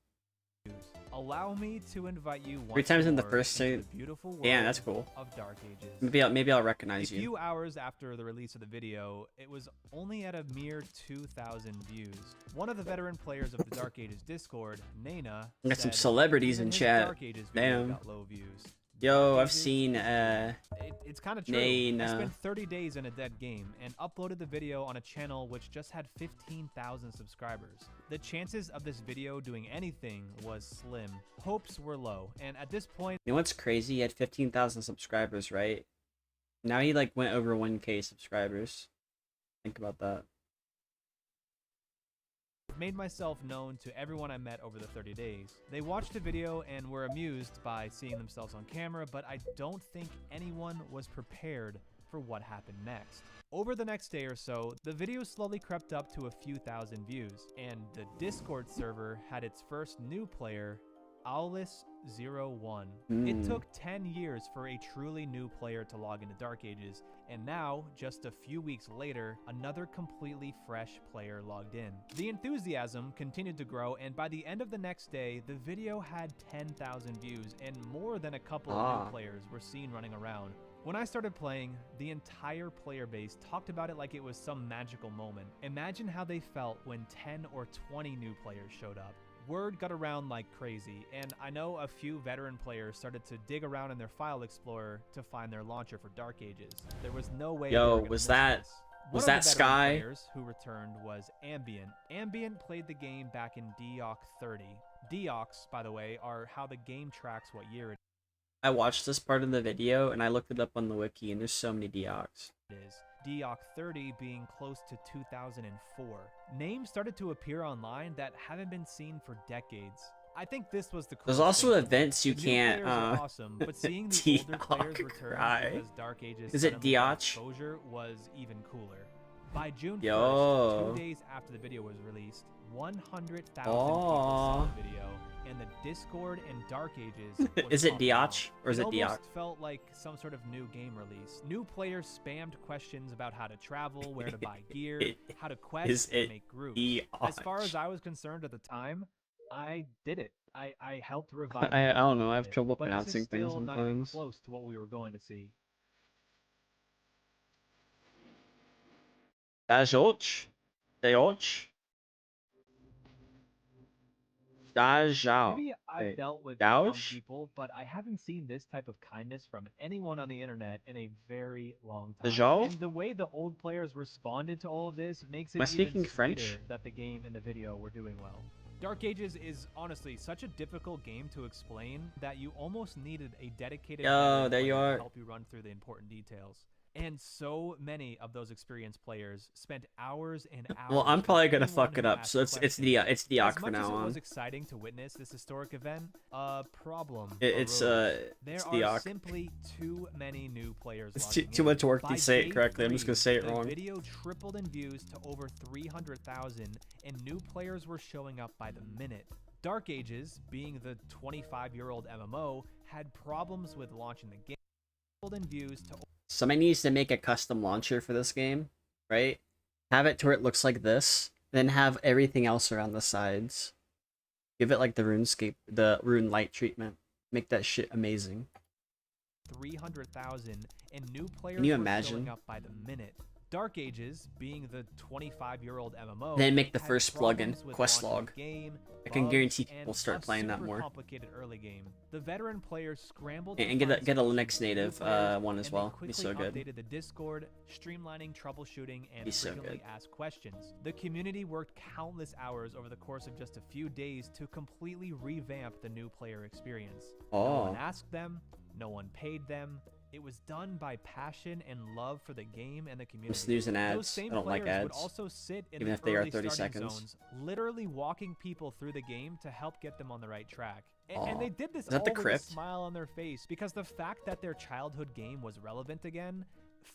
Speaker 2: Allow me to invite you once
Speaker 1: 3 times in the
Speaker 2: more
Speaker 1: first
Speaker 2: into
Speaker 1: two.
Speaker 2: the beautiful world
Speaker 1: Yeah, that's cool.
Speaker 2: of Dark Ages.
Speaker 1: Maybe I'll
Speaker 2: A
Speaker 1: recognize you.
Speaker 2: few hours after the release of the video, it was only at a mere 2,000 views. One of the veteran players of the Dark Ages Discord, Nana,
Speaker 1: We got some
Speaker 2: said
Speaker 1: celebrities
Speaker 2: even
Speaker 1: in
Speaker 2: his
Speaker 1: chat.
Speaker 2: Dark Ages video
Speaker 1: Damn.
Speaker 2: got low views.
Speaker 1: Yo,
Speaker 2: Dark
Speaker 1: I've
Speaker 2: Ages,
Speaker 1: seen
Speaker 2: it's kind of true.
Speaker 1: Nana.
Speaker 2: I spent 30 days in a dead game and uploaded the video on a channel which just had 15,000 subscribers. The chances of this video doing anything was slim. Hopes were low, and at this point,
Speaker 1: You know what's crazy? He had 15,000 subscribers, right? Now he like went over 1K subscribers. Think about that.
Speaker 2: made myself known to everyone I met over the 30 days. They watched the video and were amused by seeing themselves on camera, but I don't think anyone was prepared for what happened next. Over the next day or so, the video slowly crept up to a few thousand views, and the Discord server had its first new player, Owlis01. It took 10 years for a truly new player to log into Dark Ages, and now, just a few weeks later, another completely fresh player logged in. The enthusiasm continued to grow, and by the end of the next day, the video had 10,000 views, and more than a couple of new players were seen running around. When I started playing, the entire player base talked about it like it was some magical moment. Imagine how they felt when 10 or 20 new players showed up. Word got around like crazy, and I know a few veteran players started to dig around in their file explorer to find their launcher for Dark Ages. There was no way.
Speaker 1: Yo,
Speaker 2: they were gonna
Speaker 1: was
Speaker 2: miss
Speaker 1: that-
Speaker 2: this.
Speaker 1: was
Speaker 2: One
Speaker 1: that
Speaker 2: of the veteran
Speaker 1: Sky?
Speaker 2: players who returned was Ambient. Ambient played the game back in Deox 30. Deox, by the way, are how the game tracks what year it
Speaker 1: I watched this part of the video and I looked it up on the wiki, and there's so many Deox.
Speaker 2: is. Deox 30 being close to 2004. Names started to appear online that haven't been seen for decades. I think this was the coolest
Speaker 1: There's also
Speaker 2: thing.
Speaker 1: events you
Speaker 2: The new
Speaker 1: can't
Speaker 2: players are awesome, but seeing the older players
Speaker 1: Deoch
Speaker 2: return
Speaker 1: cry.
Speaker 2: because Dark Ages
Speaker 1: Is it
Speaker 2: suddenly got
Speaker 1: Deoch?
Speaker 2: exposure was even cooler. By June 1st,
Speaker 1: Yo.
Speaker 2: 2 days after the video was released, 100,000 people
Speaker 1: Aw.
Speaker 2: saw the video, and the Discord and Dark Ages was
Speaker 1: Is it
Speaker 2: popping
Speaker 1: Deoch
Speaker 2: off.
Speaker 1: or is it Deoch?
Speaker 2: almost felt like some sort of new game release. New players spammed questions about how to travel, where to buy gear, how to
Speaker 1: Is
Speaker 2: quest,
Speaker 1: it
Speaker 2: and make groups.
Speaker 1: Deoch?
Speaker 2: As far as I was concerned at the time, I did it. I helped revive.
Speaker 1: I don't know. I have
Speaker 2: it.
Speaker 1: trouble
Speaker 2: But this
Speaker 1: pronouncing
Speaker 2: is
Speaker 1: things
Speaker 2: still not even
Speaker 1: sometimes.
Speaker 2: close to what we were going to see.
Speaker 1: Deoch? Deoch? Dajao.
Speaker 2: Maybe I've
Speaker 1: Wait,
Speaker 2: dealt with
Speaker 1: Douche?
Speaker 2: some people, but I haven't seen this type of kindness from anyone on the internet in a very long time.
Speaker 1: Dajou?
Speaker 2: And the way the old players responded to all of this makes it
Speaker 1: Am I
Speaker 2: even
Speaker 1: speaking
Speaker 2: sweeter
Speaker 1: French?
Speaker 2: that the game and the video were doing well. Dark Ages is honestly such a difficult game to explain that you almost needed a dedicated
Speaker 1: Yo,
Speaker 2: veteran
Speaker 1: there you
Speaker 2: player
Speaker 1: are.
Speaker 2: to help you run through the important details. And so many of those experienced players spent hours and hours.
Speaker 1: Well, I'm
Speaker 2: with
Speaker 1: probably gonna
Speaker 2: anyone
Speaker 1: fuck
Speaker 2: who
Speaker 1: it up,
Speaker 2: asked
Speaker 1: so it's
Speaker 2: questions.
Speaker 1: Deoch
Speaker 2: As
Speaker 1: for
Speaker 2: much as
Speaker 1: now
Speaker 2: it was
Speaker 1: on.
Speaker 2: exciting to witness this historic event, a problem
Speaker 1: It's
Speaker 2: arose. There
Speaker 1: it's
Speaker 2: are
Speaker 1: Deoch.
Speaker 2: simply too many new players.
Speaker 1: It's
Speaker 2: logging
Speaker 1: too
Speaker 2: in.
Speaker 1: much work
Speaker 2: By
Speaker 1: to say it
Speaker 2: day
Speaker 1: correctly. I'm just gonna
Speaker 2: 3,
Speaker 1: say it
Speaker 2: the
Speaker 1: wrong.
Speaker 2: video tripled in views to over 300,000, and new players were showing up by the minute. Dark Ages, being the 25-year-old MMO, had problems with launching the game. Tripled in views to
Speaker 1: Somebody needs to make a custom launcher for this game, right? Have it to where it looks like this, then have everything else around the sides. Give it like the rune light treatment. Make that shit amazing.
Speaker 2: 300,000, and new players
Speaker 1: Can you
Speaker 2: were
Speaker 1: imagine?
Speaker 2: showing up by the minute. Dark Ages, being the 25-year-old MMO,
Speaker 1: Then make the
Speaker 2: had
Speaker 1: first plugin,
Speaker 2: problems with
Speaker 1: Questlog.
Speaker 2: launching the game,
Speaker 1: I can
Speaker 2: bugs,
Speaker 1: guarantee
Speaker 2: and
Speaker 1: people start
Speaker 2: a
Speaker 1: playing that
Speaker 2: super
Speaker 1: more.
Speaker 2: complicated early game. The veteran players scrambled
Speaker 1: And
Speaker 2: to
Speaker 1: get
Speaker 2: find
Speaker 1: a
Speaker 2: solutions
Speaker 1: Linux
Speaker 2: for new
Speaker 1: native
Speaker 2: players,
Speaker 1: one as
Speaker 2: and
Speaker 1: well.
Speaker 2: they
Speaker 1: Be
Speaker 2: quickly
Speaker 1: so good.
Speaker 2: updated the Discord, streamlining troubleshooting and
Speaker 1: Be so
Speaker 2: frequently
Speaker 1: good.
Speaker 2: asked questions. The community worked countless hours over the course of just a few days to completely revamp the new player experience. No one
Speaker 1: Oh,
Speaker 2: asked them, no one paid them. It was done by passion and love for the game and the community.
Speaker 1: snooze and
Speaker 2: Those
Speaker 1: ads. I
Speaker 2: same
Speaker 1: don't like
Speaker 2: players would
Speaker 1: ads.
Speaker 2: also sit in
Speaker 1: even
Speaker 2: the
Speaker 1: if they are
Speaker 2: early
Speaker 1: 30
Speaker 2: starting
Speaker 1: seconds.
Speaker 2: zones, literally walking people through the game to help get them on the right track. And
Speaker 1: Aw.
Speaker 2: they did this
Speaker 1: Is that
Speaker 2: all
Speaker 1: the
Speaker 2: with a
Speaker 1: crypt?
Speaker 2: smile on their face because the fact that their childhood game was relevant again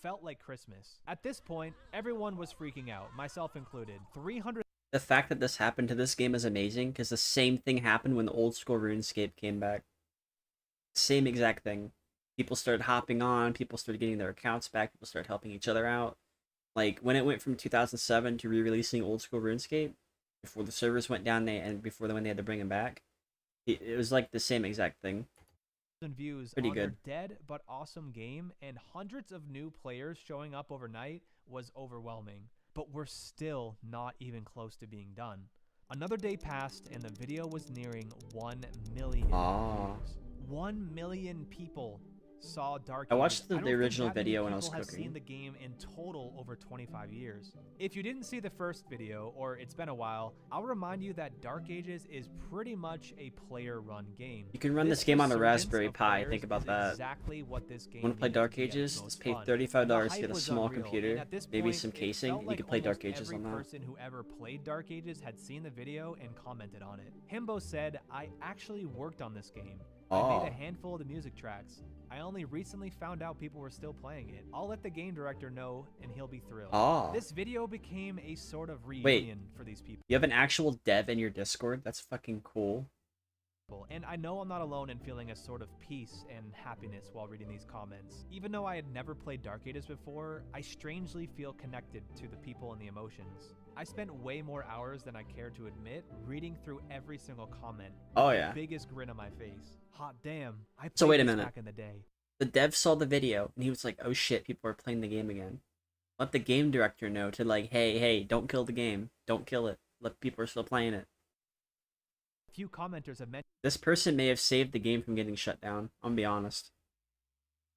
Speaker 2: felt like Christmas. At this point, everyone was freaking out, myself included. 300
Speaker 1: The fact that this happened to this game is amazing because the same thing happened when the old school RuneScape came back. Same exact thing. People started hopping on, people started getting their accounts back, people started helping each other out. Like, when it went from 2007 to re-releasing old school RuneScape, before the servers went down, when they had to bring them back, it was like the same exact thing.
Speaker 2: Views
Speaker 1: Pretty
Speaker 2: on their
Speaker 1: good.
Speaker 2: dead but awesome game, and hundreds of new players showing up overnight was overwhelming. But we're still not even close to being done. Another day passed and the video was nearing 1 million views. 1 million people saw Dark
Speaker 1: I
Speaker 2: Ages.
Speaker 1: watched the
Speaker 2: don't think
Speaker 1: original
Speaker 2: that many
Speaker 1: video when I was
Speaker 2: people have
Speaker 1: cooking.
Speaker 2: seen the game in total over 25 years. If you didn't see the first video, or it's been a while, I'll remind you that Dark Ages is pretty much a player-run game.
Speaker 1: You can run this game on a
Speaker 2: resurgence
Speaker 1: Raspberry
Speaker 2: of
Speaker 1: Pi.
Speaker 2: players
Speaker 1: Think about
Speaker 2: is
Speaker 1: that.
Speaker 2: Exactly what this game
Speaker 1: Want to play
Speaker 2: needed
Speaker 1: Dark
Speaker 2: to be at its
Speaker 1: Ages?
Speaker 2: most
Speaker 1: Just pay
Speaker 2: fun.
Speaker 1: $35
Speaker 2: The
Speaker 1: to get a
Speaker 2: hype was
Speaker 1: small
Speaker 2: unreal,
Speaker 1: computer,
Speaker 2: and at this
Speaker 1: maybe
Speaker 2: point,
Speaker 1: some
Speaker 2: it
Speaker 1: casing.
Speaker 2: felt
Speaker 1: You
Speaker 2: like
Speaker 1: could play Dark
Speaker 2: almost
Speaker 1: Ages
Speaker 2: every
Speaker 1: on that.
Speaker 2: person who ever played Dark Ages had seen the video and commented on it. Himbo said, "I actually worked on this game. I made a handful of the music tracks. I only recently found out people were still playing it. I'll let the game director know and he'll be thrilled." This video became a sort of reunion for these people.
Speaker 1: You have an actual dev in your Discord? That's fucking cool.
Speaker 2: And I know I'm not alone in feeling a sort of peace and happiness while reading these comments. Even though I had never played Dark Ages before, I strangely feel connected to the people and the emotions. I spent way more hours than I care to admit reading through every single comment.
Speaker 1: Oh,
Speaker 2: with
Speaker 1: yeah.
Speaker 2: the biggest grin on my face. Hot damn. I
Speaker 1: So wait
Speaker 2: played
Speaker 1: a
Speaker 2: this
Speaker 1: minute.
Speaker 2: back in the day.
Speaker 1: The dev saw the video, and he was like, oh shit, people are playing the game again. Let the game director know to like, hey, don't kill the game. Don't kill it. Let people are still playing it.
Speaker 2: Few commenters have
Speaker 1: This person may have saved the game from getting shut down. I'm gonna be honest.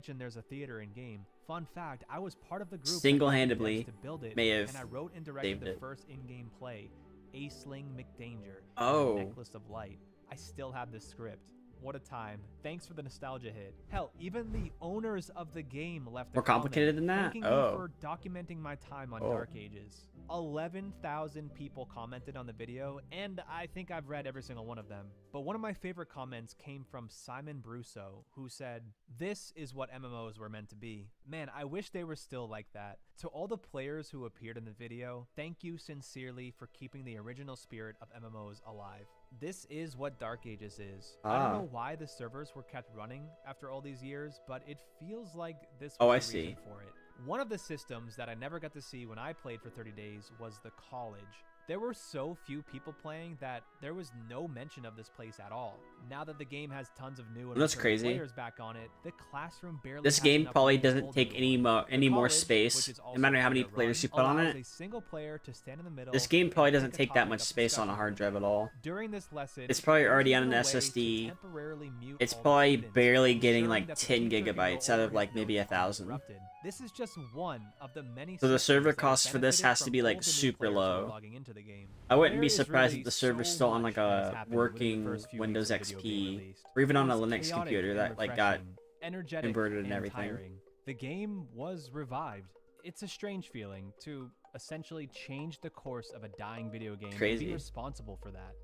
Speaker 2: mentioned there's a theater in game. Fun fact, I was part of the group that
Speaker 1: Single-handedly
Speaker 2: to build it,
Speaker 1: may have
Speaker 2: and I wrote and directed
Speaker 1: saved
Speaker 2: the
Speaker 1: it.
Speaker 2: first in-game play, Aceling McDanger,
Speaker 1: Oh.
Speaker 2: and the Necklace of Light. I still have the script. What a time. Thanks for the nostalgia hit. Hell, even the owners of the game left a
Speaker 1: More complicated
Speaker 2: comment
Speaker 1: than that?
Speaker 2: thanking me
Speaker 1: Oh.
Speaker 2: for documenting my time on
Speaker 1: Oh.
Speaker 2: Dark Ages. 11,000 people commented on the video, and I think I've read every single one of them. But one of my favorite comments came from Simon Brusso, who said, "This is what MMOs were meant to be. Man, I wish they were still like that. To all the players who appeared in the video, thank you sincerely for keeping the original spirit of MMOs alive." This is what Dark Ages is. I don't know why the servers were kept running after all these years, but it feels like this was
Speaker 1: I
Speaker 2: the
Speaker 1: see.
Speaker 2: reason for it. One of the systems that I never got to see when I played for 30 days was the college. There were so few people playing that there was no mention of this place at all. Now that the game has tons of new and
Speaker 1: That's
Speaker 2: returning
Speaker 1: crazy.
Speaker 2: players back on it, the classroom barely
Speaker 1: This
Speaker 2: has
Speaker 1: game
Speaker 2: enough
Speaker 1: probably
Speaker 2: room to
Speaker 1: doesn't
Speaker 2: hold
Speaker 1: take any
Speaker 2: everyone.
Speaker 1: more
Speaker 2: The college,
Speaker 1: space,
Speaker 2: which is
Speaker 1: no
Speaker 2: also
Speaker 1: matter how many
Speaker 2: player
Speaker 1: players
Speaker 2: run,
Speaker 1: you put on
Speaker 2: allows
Speaker 1: it.
Speaker 2: a single player to stand in the middle
Speaker 1: This game probably
Speaker 2: and
Speaker 1: doesn't
Speaker 2: pick a
Speaker 1: take that
Speaker 2: topic
Speaker 1: much
Speaker 2: of
Speaker 1: space on a
Speaker 2: discussion.
Speaker 1: hard drive at all.
Speaker 2: During this lesson,
Speaker 1: It's probably
Speaker 2: there's
Speaker 1: already on
Speaker 2: even
Speaker 1: an
Speaker 2: a way to
Speaker 1: SSD.
Speaker 2: temporarily mute
Speaker 1: It's
Speaker 2: all the
Speaker 1: probably
Speaker 2: students,
Speaker 1: barely getting
Speaker 2: ensuring
Speaker 1: like
Speaker 2: that the
Speaker 1: 10
Speaker 2: teacher can go
Speaker 1: gigabytes out
Speaker 2: over
Speaker 1: of like
Speaker 2: his
Speaker 1: maybe
Speaker 2: notes
Speaker 1: 1,000.
Speaker 2: uninterrupted. This is just one of the many
Speaker 1: So the server
Speaker 2: systems that
Speaker 1: cost for this
Speaker 2: benefited
Speaker 1: has to
Speaker 2: from
Speaker 1: be
Speaker 2: all
Speaker 1: like
Speaker 2: the new
Speaker 1: super
Speaker 2: players who are
Speaker 1: low.
Speaker 2: logging into the game.
Speaker 1: I wouldn't
Speaker 2: There
Speaker 1: be
Speaker 2: is
Speaker 1: surprised
Speaker 2: really
Speaker 1: if the server's
Speaker 2: so
Speaker 1: still on like
Speaker 2: much that has
Speaker 1: a
Speaker 2: happened within the
Speaker 1: working
Speaker 2: first few
Speaker 1: Windows
Speaker 2: weeks of the video being
Speaker 1: XP,
Speaker 2: released.
Speaker 1: or even
Speaker 2: It
Speaker 1: on a
Speaker 2: was
Speaker 1: Linux
Speaker 2: chaotic
Speaker 1: computer
Speaker 2: and
Speaker 1: that like got
Speaker 2: refreshing, energetic
Speaker 1: converted and
Speaker 2: and
Speaker 1: everything.
Speaker 2: tiring. The game was revived. It's a strange feeling to essentially change the course of a dying video game and
Speaker 1: Crazy.
Speaker 2: be responsible for that.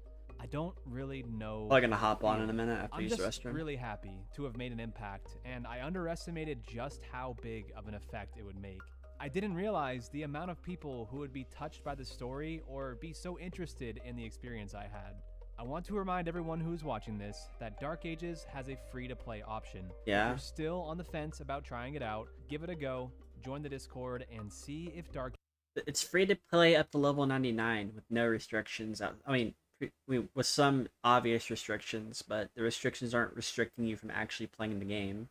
Speaker 2: I don't really know.
Speaker 1: Probably gonna hop on in a minute after
Speaker 2: I'm
Speaker 1: you use the
Speaker 2: just
Speaker 1: restroom.
Speaker 2: really happy to have made an impact, and I underestimated just how big of an effect it would make. I didn't realize the amount of people who would be touched by the story or be so interested in the experience I had. I want to remind everyone who's watching this that Dark Ages has a free-to-play option.
Speaker 1: Yeah.
Speaker 2: If you're still on the fence about trying it out, give it a go, join the Discord, and see if Dark
Speaker 1: It's free to play up to level 99 with no restrictions. With some obvious restrictions, but the restrictions aren't restricting you from actually playing the game.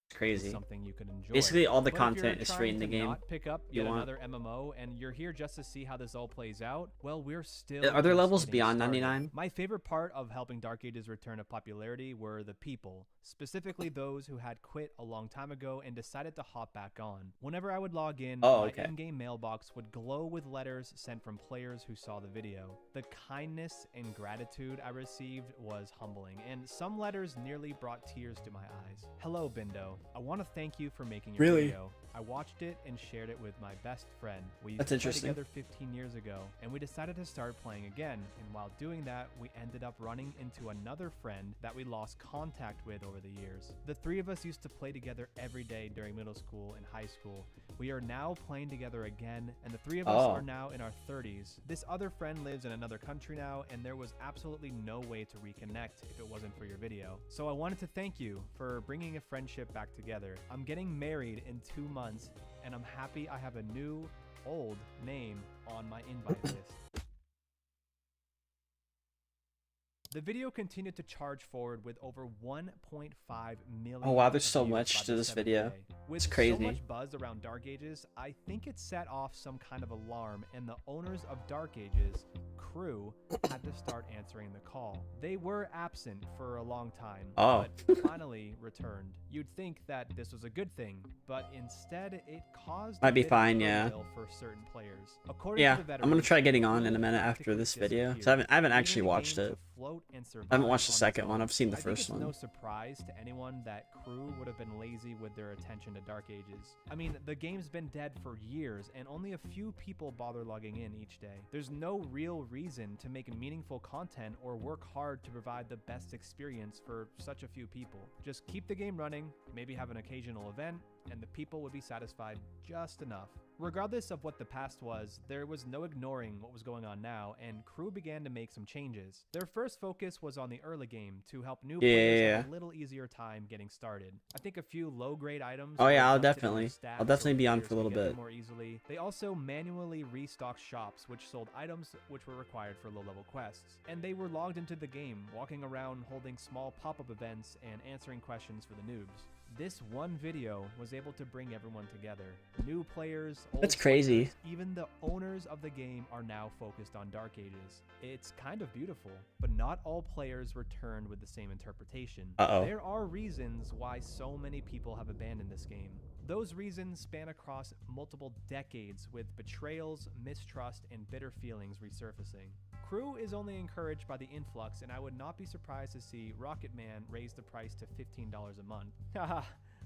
Speaker 1: It's crazy.
Speaker 2: something you can enjoy.
Speaker 1: Basically, all the
Speaker 2: But if you're
Speaker 1: content is free in
Speaker 2: trying
Speaker 1: the
Speaker 2: to
Speaker 1: game.
Speaker 2: Not pick up
Speaker 1: you
Speaker 2: yet
Speaker 1: want.
Speaker 2: another MMO, and you're here just to see how this all plays out. Well, we're still.
Speaker 1: Are there
Speaker 2: just
Speaker 1: levels
Speaker 2: getting
Speaker 1: beyond
Speaker 2: started.
Speaker 1: 99?
Speaker 2: My favorite part of helping Dark Ages return to popularity were the people, specifically those who had quit a long time ago and decided to hop back on. Whenever I would log in, my in-game mailbox would glow with letters sent from players who saw the video. The kindness and gratitude I received was humbling, and some letters nearly brought tears to my eyes. Hello, Bindo. I want to thank you for making your video. I watched it and shared it with my best friend. We used
Speaker 1: That's
Speaker 2: to play
Speaker 1: interesting.
Speaker 2: together 15 years ago, and we decided to start playing again. And while doing that, we ended up running into another friend that we lost contact with over the years. The three of us used to play together every day during middle school and high school. We are now playing together again, and the three of us are now in our 30s. This other friend lives in another country now, and there was absolutely no way to reconnect if it wasn't for your video. So I wanted to thank you for bringing a friendship back together. I'm getting married in 2 months, and I'm happy I have a new, old name on my invite list. The video continued to charge forward with over 1.5 million.
Speaker 1: Oh wow, there's so
Speaker 2: views
Speaker 1: much
Speaker 2: by
Speaker 1: to
Speaker 2: the
Speaker 1: this
Speaker 2: 7th
Speaker 1: video.
Speaker 2: day. With
Speaker 1: It's crazy.
Speaker 2: so much buzz around Dark Ages, I think it set off some kind of alarm, and the owners of Dark Ages, Crew, had to start answering the call. They were absent for a long time, but finally returned. You'd think that this was a good thing, but instead it caused
Speaker 1: Might
Speaker 2: a
Speaker 1: be
Speaker 2: bit of
Speaker 1: fine, yeah.
Speaker 2: turmoil for certain players. According
Speaker 1: Yeah,
Speaker 2: to the
Speaker 1: I'm gonna
Speaker 2: veterans,
Speaker 1: try getting on
Speaker 2: Crew
Speaker 1: in a minute after
Speaker 2: practically
Speaker 1: this video. So
Speaker 2: disappeared,
Speaker 1: I haven't
Speaker 2: leaving
Speaker 1: actually
Speaker 2: the
Speaker 1: watched
Speaker 2: game
Speaker 1: it.
Speaker 2: to float and
Speaker 1: I haven't watched the
Speaker 2: survive on
Speaker 1: second
Speaker 2: its
Speaker 1: one.
Speaker 2: own.
Speaker 1: I've seen the
Speaker 2: I think
Speaker 1: first
Speaker 2: it's
Speaker 1: one.
Speaker 2: no surprise to anyone that Crew would have been lazy with their attention to Dark Ages. I mean, the game's been dead for years, and only a few people bother logging in each day. There's no real reason to make meaningful content or work hard to provide the best experience for such a few people. Just keep the game running, maybe have an occasional event, and the people would be satisfied just enough. Regardless of what the past was, there was no ignoring what was going on now, and Crew began to make some changes. Their first focus was on the early game to help new players have a little easier time getting started. I think a few low-grade items.
Speaker 1: Oh yeah,
Speaker 2: were
Speaker 1: I'll
Speaker 2: adjusted in their
Speaker 1: definitely
Speaker 2: stats
Speaker 1: be
Speaker 2: so
Speaker 1: on
Speaker 2: players
Speaker 1: for a little
Speaker 2: could get them
Speaker 1: bit.
Speaker 2: more easily. They also manually restocked shops, which sold items which were required for low-level quests. And they were logged into the game, walking around holding small pop-up events and answering questions for the noobs. This one video was able to bring everyone together. New players, old
Speaker 1: That's crazy.
Speaker 2: players, even the owners of the game are now focused on Dark Ages. It's kind of beautiful, but not all players returned with the same interpretation. There are reasons why so many people have abandoned this game. Those reasons span across multiple decades, with betrayals, mistrust, and bitter feelings resurfacing. Crew is only encouraged by the influx, and I would not be surprised to see Rocket Man raise the price to $15 a month. Haha,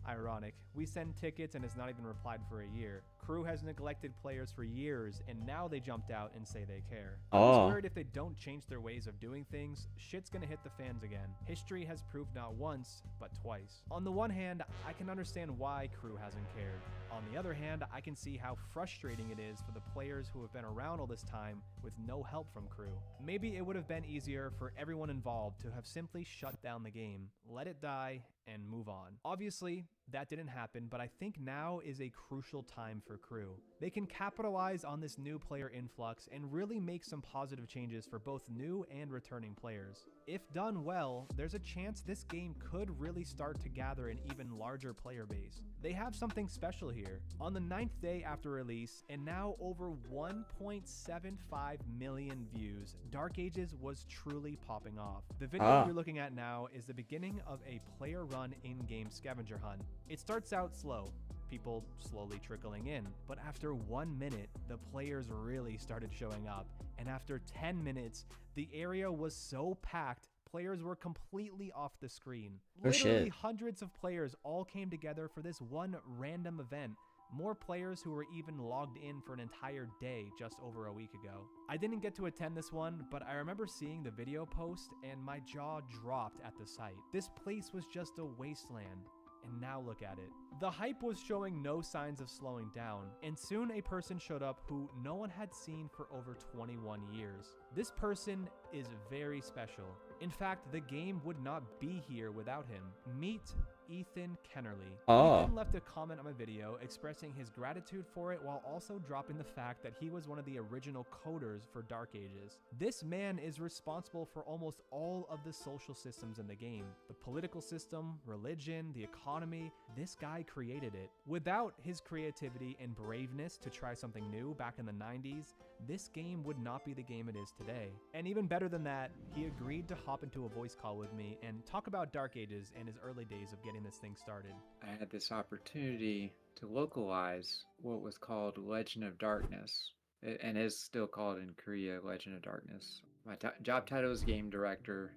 Speaker 2: ironic. We send tickets and it's not even replied for a year. Crew has neglected players for years, and now they jumped out and say they care. I was worried if they don't change their ways of doing things, shit's gonna hit the fans again. History has proved not once, but twice. On the one hand, I can understand why Crew hasn't cared. On the other hand, I can see how frustrating it is for the players who have been around all this time with no help from Crew. Maybe it would have been easier for everyone involved to have simply shut down the game, let it die, and move on. Obviously, that didn't happen, but I think now is a crucial time for Crew. They can capitalize on this new player influx and really make some positive changes for both new and returning players. If done well, there's a chance this game could really start to gather an even larger player base. They have something special here. On the 9th day after release, and now over 1.75 million views, Dark Ages was truly popping off. The video you're looking at now is the beginning of a player-run in-game scavenger hunt. It starts out slow, people slowly trickling in, but after 1 minute, the players really started showing up, and after 10 minutes, the area was so packed, players were completely off the screen. Literally hundreds of players all came together for this one random event. More players who were even logged in for an entire day just over a week ago. I didn't get to attend this one, but I remember seeing the video post and my jaw dropped at the sight. This place was just a wasteland. And now look at it. The hype was showing no signs of slowing down, and soon a person showed up who no one had seen for over 21 years. This person is very special. In fact, the game would not be here without him. Meet Ethan Kennerly. Ethan left a comment on my video expressing his gratitude for it while also dropping the fact that he was one of the original coders for Dark Ages. This man is responsible for almost all of the social systems in the game. The political system, religion, the economy, this guy created it. Without his creativity and braveness to try something new back in the 90s, this game would not be the game it is today. And even better than that, he agreed to hop into a voice call with me and talk about Dark Ages and his early days of getting this thing started.
Speaker 7: I had this opportunity to localize what was called Legend of Darkness, and is still called in Korea Legend of Darkness. My job title is game director.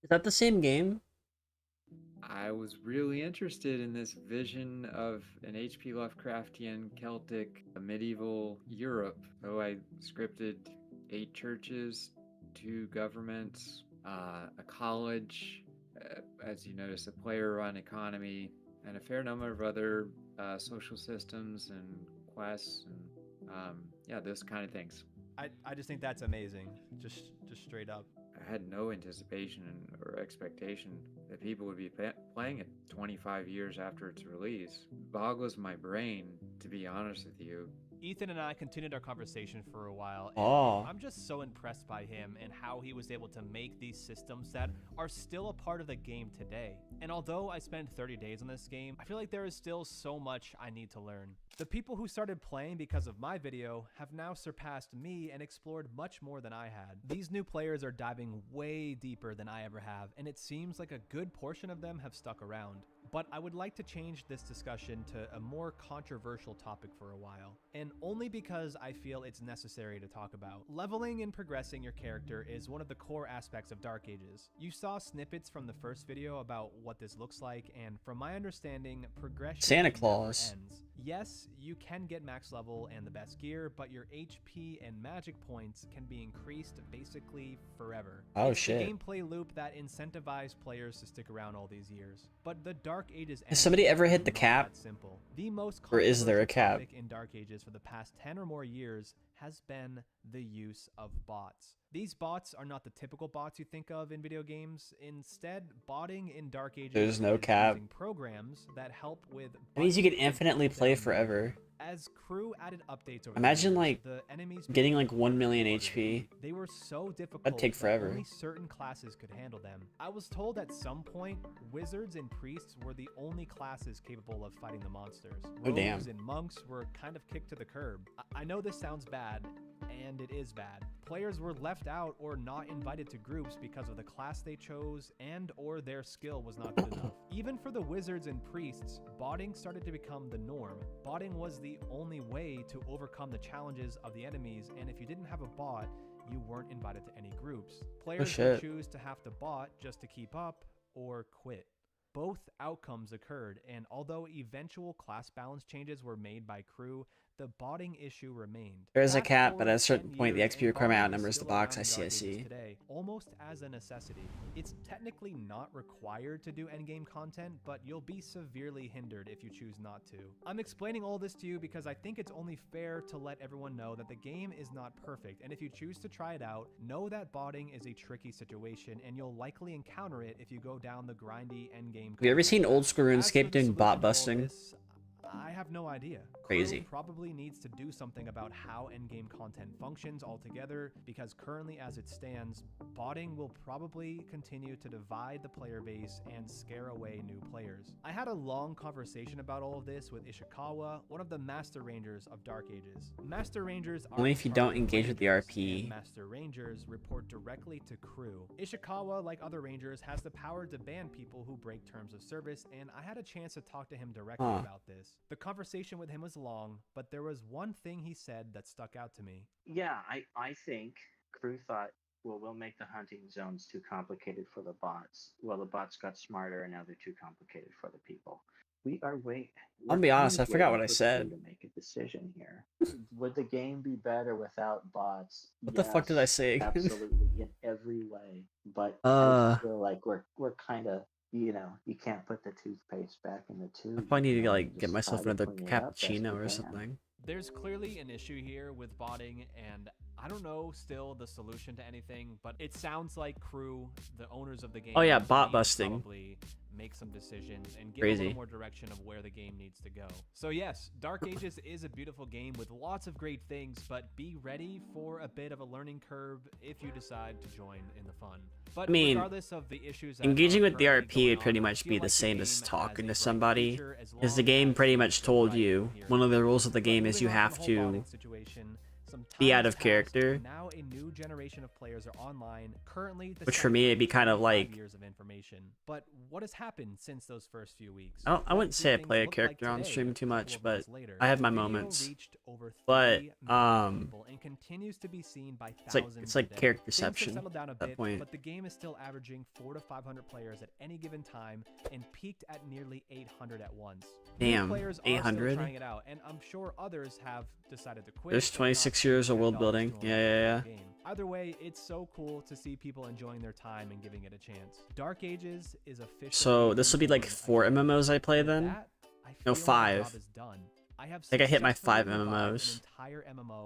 Speaker 1: Is that the same game?
Speaker 7: I was really interested in this vision of an H.P. Lovecraftian Celtic medieval Europe. So I scripted 8 churches, 2 governments, a college, as you notice, a player-run economy, and a fair number of other social systems and quests and yeah, those kind of things.
Speaker 2: I just think that's amazing. Just straight up.
Speaker 7: I had no anticipation or expectation that people would be playing it 25 years after its release. Boggles my brain, to be honest with you.
Speaker 2: Ethan and I continued our conversation for a while, and
Speaker 1: Oh.
Speaker 2: I'm just so impressed by him and how he was able to make these systems that are still a part of the game today. And although I spent 30 days on this game, I feel like there is still so much I need to learn. The people who started playing because of my video have now surpassed me and explored much more than I had. These new players are diving way deeper than I ever have, and it seems like a good portion of them have stuck around. But I would like to change this discussion to a more controversial topic for a while, and only because I feel it's necessary to talk about. Leveling and progressing your character is one of the core aspects of Dark Ages. You saw snippets from the first video about what this looks like, and from my understanding, progression
Speaker 1: Santa
Speaker 2: never
Speaker 1: Claus.
Speaker 2: ends. Yes, you can get max level and the best gear, but your HP and magic points can be increased basically forever.
Speaker 1: Oh,
Speaker 2: It's
Speaker 1: shit.
Speaker 2: the gameplay loop that incentivized players to stick around all these years. But the Dark Ages
Speaker 1: Has somebody ever hit
Speaker 2: are
Speaker 1: the
Speaker 2: not
Speaker 1: cap?
Speaker 2: that simple. The most
Speaker 1: Or is there a
Speaker 2: controversial
Speaker 1: cap?
Speaker 2: topic in Dark Ages for the past 10 or more years has been the use of bots. These bots are not the typical bots you think of in video games. Instead, botting in Dark Ages
Speaker 1: There's no
Speaker 2: is
Speaker 1: cap.
Speaker 2: using programs that help with
Speaker 1: That means you can
Speaker 2: button and
Speaker 1: infinitely
Speaker 2: pull
Speaker 1: play
Speaker 2: down
Speaker 1: forever.
Speaker 2: mode. As crew added updates over
Speaker 1: Imagine,
Speaker 2: the years,
Speaker 1: like,
Speaker 2: the enemies
Speaker 1: getting,
Speaker 2: became
Speaker 1: like, 1 million
Speaker 2: harder.
Speaker 1: HP.
Speaker 2: They were so difficult
Speaker 1: That'd take
Speaker 2: that
Speaker 1: forever.
Speaker 2: only certain classes could handle them. I was told at some point, wizards and priests were the only classes capable of fighting the monsters.
Speaker 1: Oh, damn.
Speaker 2: Rogues and monks were kind of kicked to the curb. I know this sounds bad, and it is bad. Players were left out or not invited to groups because of the class they chose and or their skill was not good enough. Even for the wizards and priests, botting started to become the norm. Botting was the only way to overcome the challenges of the enemies, and if you didn't have a bot, you weren't invited to any groups. Players would
Speaker 1: shit.
Speaker 2: choose to have to bot just to keep up or quit. Both outcomes occurred, and although eventual class balance changes were made by crew, the botting issue remained.
Speaker 1: There is a
Speaker 2: Fast
Speaker 1: cap, but at a
Speaker 2: forward
Speaker 1: certain
Speaker 2: 10
Speaker 1: point, the
Speaker 2: years,
Speaker 1: XP
Speaker 2: and
Speaker 1: requirement
Speaker 2: botting is
Speaker 1: outnumbers the
Speaker 2: still
Speaker 1: box.
Speaker 2: around
Speaker 1: I
Speaker 2: in
Speaker 1: see,
Speaker 2: Dark
Speaker 1: I
Speaker 2: Ages
Speaker 1: see.
Speaker 2: today, almost as a necessity. It's technically not required to do endgame content, but you'll be severely hindered if you choose not to. I'm explaining all this to you because I think it's only fair to let everyone know that the game is not perfect, and if you choose to try it out, know that botting is a tricky situation, and you'll likely encounter it if you go down the grindy endgame.
Speaker 1: Have you ever seen old school
Speaker 2: As for
Speaker 1: RuneScape
Speaker 2: the
Speaker 1: doing
Speaker 2: solution
Speaker 1: bot
Speaker 2: to all
Speaker 1: busting?
Speaker 2: this, I have no idea.
Speaker 1: Crazy.
Speaker 2: Crew probably needs to do something about how endgame content functions altogether, because currently as it stands, botting will probably continue to divide the player base and scare away new players. I had a long conversation about all of this with Ishikawa, one of the Master Rangers of Dark Ages. Master Rangers are
Speaker 1: Only if you
Speaker 2: in
Speaker 1: don't
Speaker 2: charge of
Speaker 1: engage with the
Speaker 2: Rangers,
Speaker 1: RP.
Speaker 2: and Master Rangers report directly to crew. Ishikawa, like other Rangers, has the power to ban people who break terms of service, and I had a chance to talk to him directly about this. The conversation with him was long, but there was one thing he said that stuck out to me.
Speaker 8: Yeah, I think crew thought, well, we'll make the hunting zones too complicated for the bots. Well, the bots got smarter, and now they're too complicated for the people.
Speaker 1: I'll be honest, I forgot what I
Speaker 8: waiting for
Speaker 1: said.
Speaker 8: crew to make a decision here. Would the game be better without bots?
Speaker 1: What the fuck did I say again?
Speaker 8: Absolutely, in every way. But I
Speaker 1: Uh.
Speaker 8: feel like we're kind of, you can't put the toothpaste back in the tube.
Speaker 1: I probably need to
Speaker 8: you
Speaker 1: like get
Speaker 8: just
Speaker 1: myself
Speaker 8: try to
Speaker 1: another
Speaker 8: clean it up best
Speaker 1: cappuccino
Speaker 8: you
Speaker 1: or
Speaker 8: can.
Speaker 1: something.
Speaker 2: There's clearly an issue here with botting, and I don't know still the solution to anything, but it sounds like crew, the owners of the game,
Speaker 1: Oh yeah,
Speaker 2: need
Speaker 1: bot
Speaker 2: to
Speaker 1: busting.
Speaker 2: probably make some decisions and give a
Speaker 1: Crazy.
Speaker 2: little more direction of where the game needs to go. So yes, Dark Ages is a beautiful game with lots of great things, but be ready for a bit of a learning curve if you decide to join in the fun. But
Speaker 1: I mean,
Speaker 2: regardless of the issues that
Speaker 1: engaging
Speaker 2: are
Speaker 1: with the
Speaker 2: currently
Speaker 1: RP
Speaker 2: going
Speaker 1: would pretty
Speaker 2: on, I
Speaker 1: much
Speaker 2: feel
Speaker 1: be the
Speaker 2: like
Speaker 1: same
Speaker 2: game
Speaker 1: as
Speaker 2: has
Speaker 1: talking
Speaker 2: a
Speaker 1: to
Speaker 2: bright
Speaker 1: somebody,
Speaker 2: future as
Speaker 1: because the
Speaker 2: long
Speaker 1: game
Speaker 2: as
Speaker 1: pretty
Speaker 2: you
Speaker 1: much
Speaker 2: get the
Speaker 1: told
Speaker 2: right
Speaker 1: you
Speaker 2: people
Speaker 1: one of
Speaker 2: here.
Speaker 1: the rules of the
Speaker 2: But
Speaker 1: game is
Speaker 2: moving
Speaker 1: you
Speaker 2: on from
Speaker 1: have
Speaker 2: the whole
Speaker 1: to
Speaker 2: botting situation, some
Speaker 1: be
Speaker 2: time
Speaker 1: out
Speaker 2: has
Speaker 1: of
Speaker 2: passed,
Speaker 1: character.
Speaker 2: and now a new generation of players are online, currently
Speaker 1: Which for me, it'd be kind of like-
Speaker 2: 5 years of information. But what has happened since those first few weeks?
Speaker 1: I
Speaker 2: What
Speaker 1: wouldn't
Speaker 2: do
Speaker 1: say I
Speaker 2: things
Speaker 1: play a
Speaker 2: look like
Speaker 1: character on
Speaker 2: today,
Speaker 1: stream too
Speaker 2: a
Speaker 1: much,
Speaker 2: couple of
Speaker 1: but
Speaker 2: months later?
Speaker 1: I have my
Speaker 2: The video
Speaker 1: moments.
Speaker 2: reached over over
Speaker 1: But,
Speaker 2: 3 million people and continues to be seen by thousands.
Speaker 1: it's like
Speaker 2: a day.
Speaker 1: character
Speaker 2: Things have
Speaker 1: perception
Speaker 2: settled down a
Speaker 1: at that
Speaker 2: bit,
Speaker 1: point.
Speaker 2: but the game is still averaging 400 to 500 players at any given time and peaked at nearly 800 at once.
Speaker 1: Damn,
Speaker 2: New players are
Speaker 1: 800?
Speaker 2: still trying it out, and I'm sure others have decided to quit.
Speaker 1: There's 26 years of world building. Yeah.
Speaker 2: Game. Either way, it's so cool to see people enjoying their time and giving it a chance. Dark Ages is officially.
Speaker 1: So this will be like 4 MMOs I play then?
Speaker 2: That,
Speaker 1: No, 5. I think I hit my 5 MMOs.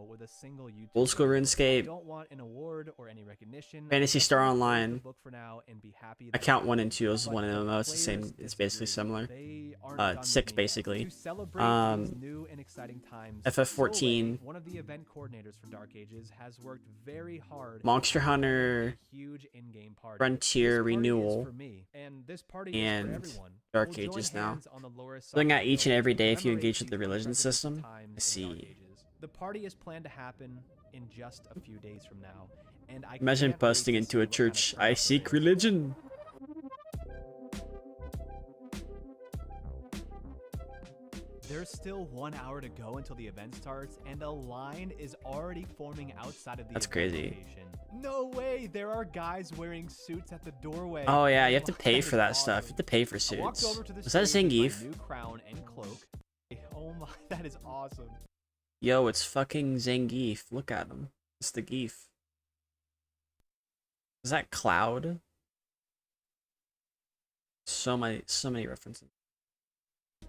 Speaker 2: With a single YouTube
Speaker 1: Old School RuneScape,
Speaker 2: don't want an award or any recognition.
Speaker 1: Phantasy Star Online.
Speaker 2: For now and be happy
Speaker 1: I count 1 and 2 as one MMO. It's the same. It's basically similar. 6 basically.
Speaker 2: New and exciting times.
Speaker 1: FF14.
Speaker 2: One of the event coordinators for Dark Ages has worked very hard.
Speaker 1: Monster Hunter.
Speaker 2: Huge in-game party.
Speaker 1: Frontier Renewal.
Speaker 2: For me, and this party
Speaker 1: and
Speaker 2: is for everyone.
Speaker 1: Dark
Speaker 2: We'll
Speaker 1: Ages
Speaker 2: join
Speaker 1: now.
Speaker 2: hands on the Loris
Speaker 1: Doing that
Speaker 2: soccer
Speaker 1: each and
Speaker 2: field
Speaker 1: every day
Speaker 2: to
Speaker 1: if you
Speaker 2: commemorate
Speaker 1: engage with the
Speaker 2: these
Speaker 1: religion
Speaker 2: incredible
Speaker 1: system.
Speaker 2: times
Speaker 1: I
Speaker 2: in Dark
Speaker 1: see.
Speaker 2: Ages. The party is planned to happen in just a few days from now, and I
Speaker 1: Imagine
Speaker 2: can't
Speaker 1: busting
Speaker 2: wait to
Speaker 1: into
Speaker 2: see
Speaker 1: a
Speaker 2: what kind of
Speaker 1: church.
Speaker 2: crowd
Speaker 1: I
Speaker 2: there
Speaker 1: seek
Speaker 2: is.
Speaker 1: religion.
Speaker 2: There's still 1 hour to go until the event starts, and a line is already forming outside of the
Speaker 1: That's
Speaker 2: event
Speaker 1: crazy.
Speaker 2: location. No way! There are guys wearing suits at the doorway.
Speaker 1: Oh yeah, you have to pay
Speaker 2: is
Speaker 1: for that
Speaker 2: awesome.
Speaker 1: stuff. You have to pay for
Speaker 2: I walked
Speaker 1: suits.
Speaker 2: over to the
Speaker 1: Was that
Speaker 2: stage with my
Speaker 1: Zangief?
Speaker 2: new crown and cloak. Oh my, that is awesome.
Speaker 1: Yo, it's fucking Zangief. Look at him. It's the Geef. Is that Cloud? So many references.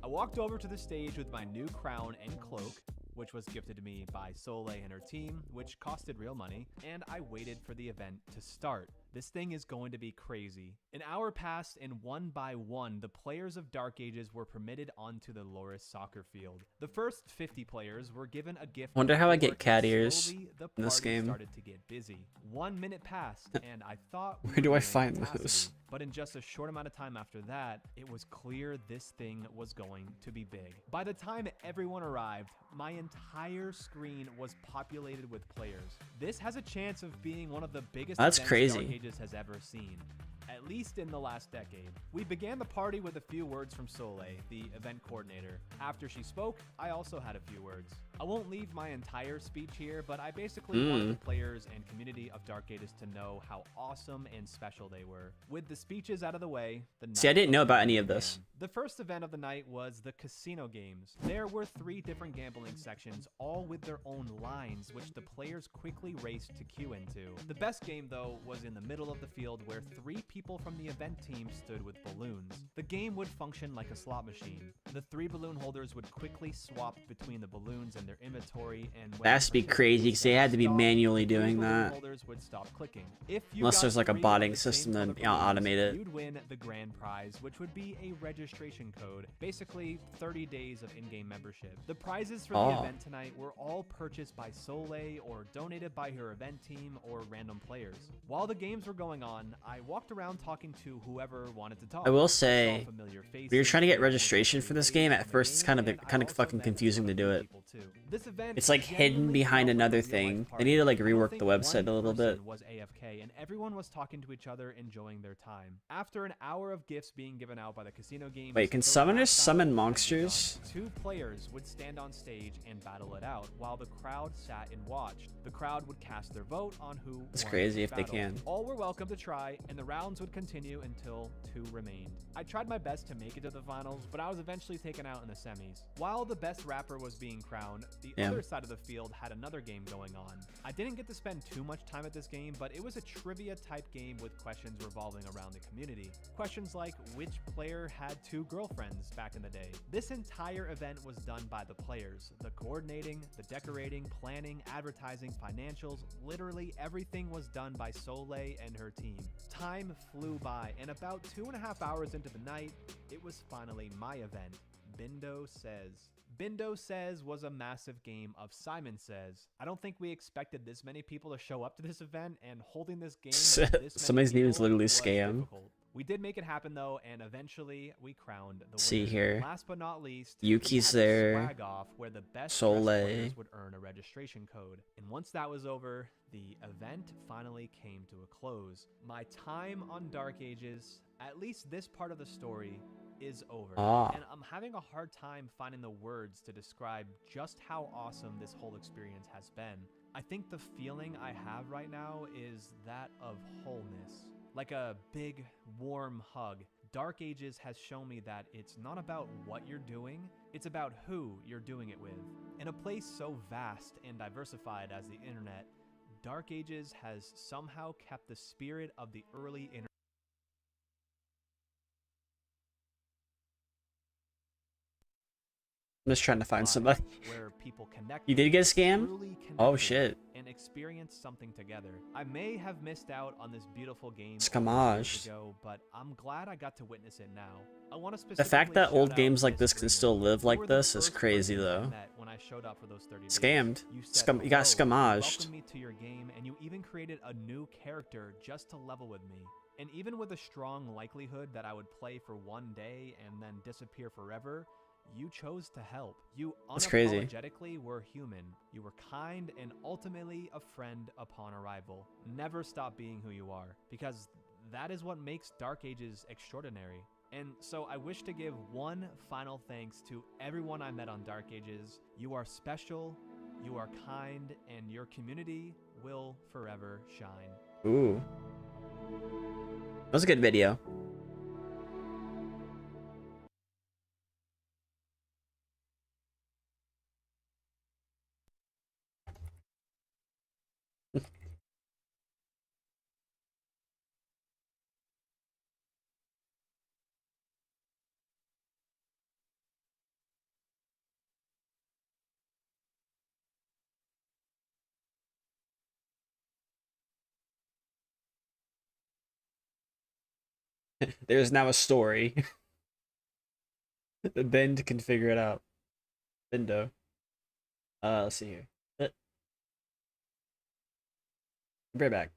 Speaker 2: I walked over to the stage with my new crown and cloak, which was gifted to me by Soleil and her team, which costed real money, and I waited for the event to start. This thing is going to be crazy. An hour passed, and one by one, the players of Dark Ages were permitted onto the Loris soccer field. The first 50 players were given a gift.
Speaker 1: Wonder how I get
Speaker 2: and
Speaker 1: cat ears
Speaker 2: slowly, the
Speaker 1: in this
Speaker 2: party
Speaker 1: game.
Speaker 2: started to get busy. 1 minute passed, and I thought we
Speaker 1: Where
Speaker 2: were
Speaker 1: do I
Speaker 2: nearing
Speaker 1: find
Speaker 2: capacity.
Speaker 1: those?
Speaker 2: But in just a short amount of time after that, it was clear this thing was going to be big. By the time everyone arrived, my entire screen was populated with players. This has a chance of being one of the biggest
Speaker 1: That's
Speaker 2: events
Speaker 1: crazy.
Speaker 2: Dark Ages has ever seen, at least in the last decade. We began the party with a few words from Soleil, the event coordinator. After she spoke, I also had a few words. I won't leave my entire speech here, but I basically wanted the players and community of Dark Ages to know how awesome and special they were. With the speeches out of the way, the
Speaker 1: See, I
Speaker 2: night
Speaker 1: didn't know about
Speaker 2: began.
Speaker 1: any of this.
Speaker 2: The first event of the night was the casino games. There were 3 different gambling sections, all with their own lines, which the players quickly raced to queue into. The best game, though, was in the middle of the field where 3 people from the event team stood with balloons. The game would function like a slot machine. The 3 balloon holders would quickly swap between the balloons and their inventory, and when
Speaker 1: That has to be crazy because they had to be
Speaker 2: stopped,
Speaker 1: manually
Speaker 2: the
Speaker 1: doing
Speaker 2: balloon
Speaker 1: that.
Speaker 2: holders would stop clicking. If you
Speaker 1: Unless
Speaker 2: got
Speaker 1: there's like a
Speaker 2: 3 of
Speaker 1: botting
Speaker 2: the same
Speaker 1: system
Speaker 2: color
Speaker 1: to
Speaker 2: balloons,
Speaker 1: automate it.
Speaker 2: you'd win the grand prize, which would be a registration code, basically 30 days of in-game membership. The prizes for the event tonight were all purchased by Soleil or donated by her event team or random players. While the games were going on, I walked around talking to whoever wanted to talk.
Speaker 1: I will
Speaker 2: saw
Speaker 1: say,
Speaker 2: familiar
Speaker 1: when you're trying to get registration for this game, at first it's kind of
Speaker 2: and I
Speaker 1: fucking
Speaker 2: also met
Speaker 1: confusing to
Speaker 2: some
Speaker 1: do
Speaker 2: other
Speaker 1: it.
Speaker 2: people too. This event
Speaker 1: It's like hidden
Speaker 2: genuinely
Speaker 1: behind
Speaker 2: felt like
Speaker 1: another
Speaker 2: a real-life
Speaker 1: thing. They
Speaker 2: party.
Speaker 1: need to like
Speaker 2: I don't
Speaker 1: rework
Speaker 2: think
Speaker 1: the website a
Speaker 2: one
Speaker 1: little bit.
Speaker 2: person was AFK, and everyone was talking to each other, enjoying their time. After an hour of gifts being given out by the casino games,
Speaker 1: Wait, can
Speaker 2: the
Speaker 1: summoners
Speaker 2: last
Speaker 1: summon
Speaker 2: battle had
Speaker 1: monsters?
Speaker 2: begun. 2 players would stand on stage and battle it out, while the crowd sat and watched. The crowd would cast their vote on who
Speaker 1: That's
Speaker 2: won
Speaker 1: crazy
Speaker 2: each
Speaker 1: if they
Speaker 2: battle.
Speaker 1: can.
Speaker 2: All were welcome to try, and the rounds would continue until 2 remained. I tried my best to make it to the finals, but I was eventually taken out in the semis. While the best rapper was being crowned, the other side of the field had another game going on. I didn't get to spend too much time at this game, but it was a trivia type game with questions revolving around the community. Questions like which player had 2 girlfriends back in the day. This entire event was done by the players. The coordinating, the decorating, planning, advertising, financials, literally everything was done by Soleil and her team. Time flew by, and about 2.5 hours into the night, it was finally my event. Bindo Says. Bindo Says was a massive game of Simon Says. I don't think we expected this many people to show up to this event, and holding this game with this many
Speaker 1: Somebody's name is
Speaker 2: people
Speaker 1: literally
Speaker 2: was
Speaker 1: Scam.
Speaker 2: difficult. We did make it happen though, and eventually we crowned the
Speaker 1: See
Speaker 2: winner.
Speaker 1: here.
Speaker 2: Last but not least,
Speaker 1: Yuki's
Speaker 2: we had a
Speaker 1: there.
Speaker 2: swag off where the best
Speaker 1: Soleil.
Speaker 2: dressed players would earn a registration code. And once that was over, the event finally came to a close. My time on Dark Ages, at least this part of the story, is over.
Speaker 1: Ah.
Speaker 2: And I'm having a hard time finding the words to describe just how awesome this whole experience has been. I think the feeling I have right now is that of wholeness. Like a big, warm hug. Dark Ages has shown me that it's not about what you're doing, it's about who you're doing it with. In a place so vast and diversified as the internet, Dark Ages has somehow kept the spirit of the early internet.
Speaker 1: I'm just trying to find somebody.
Speaker 2: Where people connect.
Speaker 1: You did get scammed?
Speaker 2: Truly
Speaker 1: Oh
Speaker 2: connected
Speaker 1: shit.
Speaker 2: And experience something together. I may have missed out on this beautiful game
Speaker 1: Scamage.
Speaker 2: years ago, but I'm glad I got to witness it now. I want to
Speaker 1: The fact that
Speaker 2: specifically
Speaker 1: old
Speaker 2: shout
Speaker 1: games
Speaker 2: out
Speaker 1: like this
Speaker 2: Miss
Speaker 1: can
Speaker 2: Freedom.
Speaker 1: still live
Speaker 2: You
Speaker 1: like
Speaker 2: were the
Speaker 1: this is
Speaker 2: first
Speaker 1: crazy
Speaker 2: person I
Speaker 1: though.
Speaker 2: met when I showed up for those 30 days.
Speaker 1: Scammed.
Speaker 2: You said
Speaker 1: You got
Speaker 2: hello,
Speaker 1: scamaged.
Speaker 2: welcomed me to your game, and you even created a new character just to level with me. And even with a strong likelihood that I would play for one day and then disappear forever, you chose to help. You
Speaker 1: That's crazy.
Speaker 2: unapologetically were human. You were kind and ultimately a friend upon arrival. Never stop being who you are, because that is what makes Dark Ages extraordinary. And so I wish to give one final thanks to everyone I met on Dark Ages. You are special, you are kind, and your community will forever shine.
Speaker 1: Ooh. That was a good video. There's now a story. Bend can figure it out. Bendo. Let's see here. Be right back.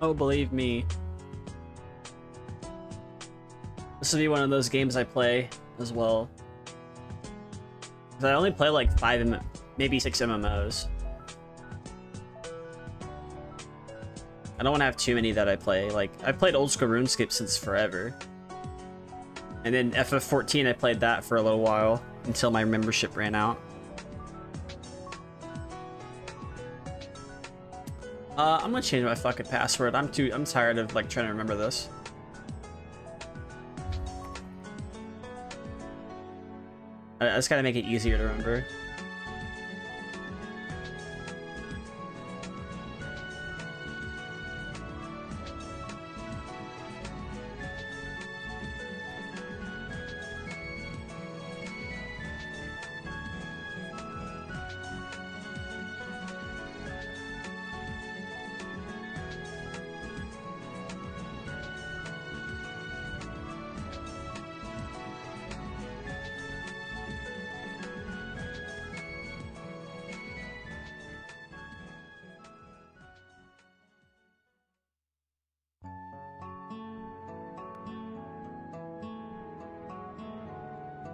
Speaker 1: Oh, believe me. This will be one of those games I play as well. 'Cause I only play like 5, maybe 6 MMOs. I don't want to have too many that I play. Like, I played old school RuneScape since forever. And then FF14, I played that for a little while until my membership ran out. I'm gonna change my fucking password. I'm tired of like trying to remember this. I just gotta make it easier to remember.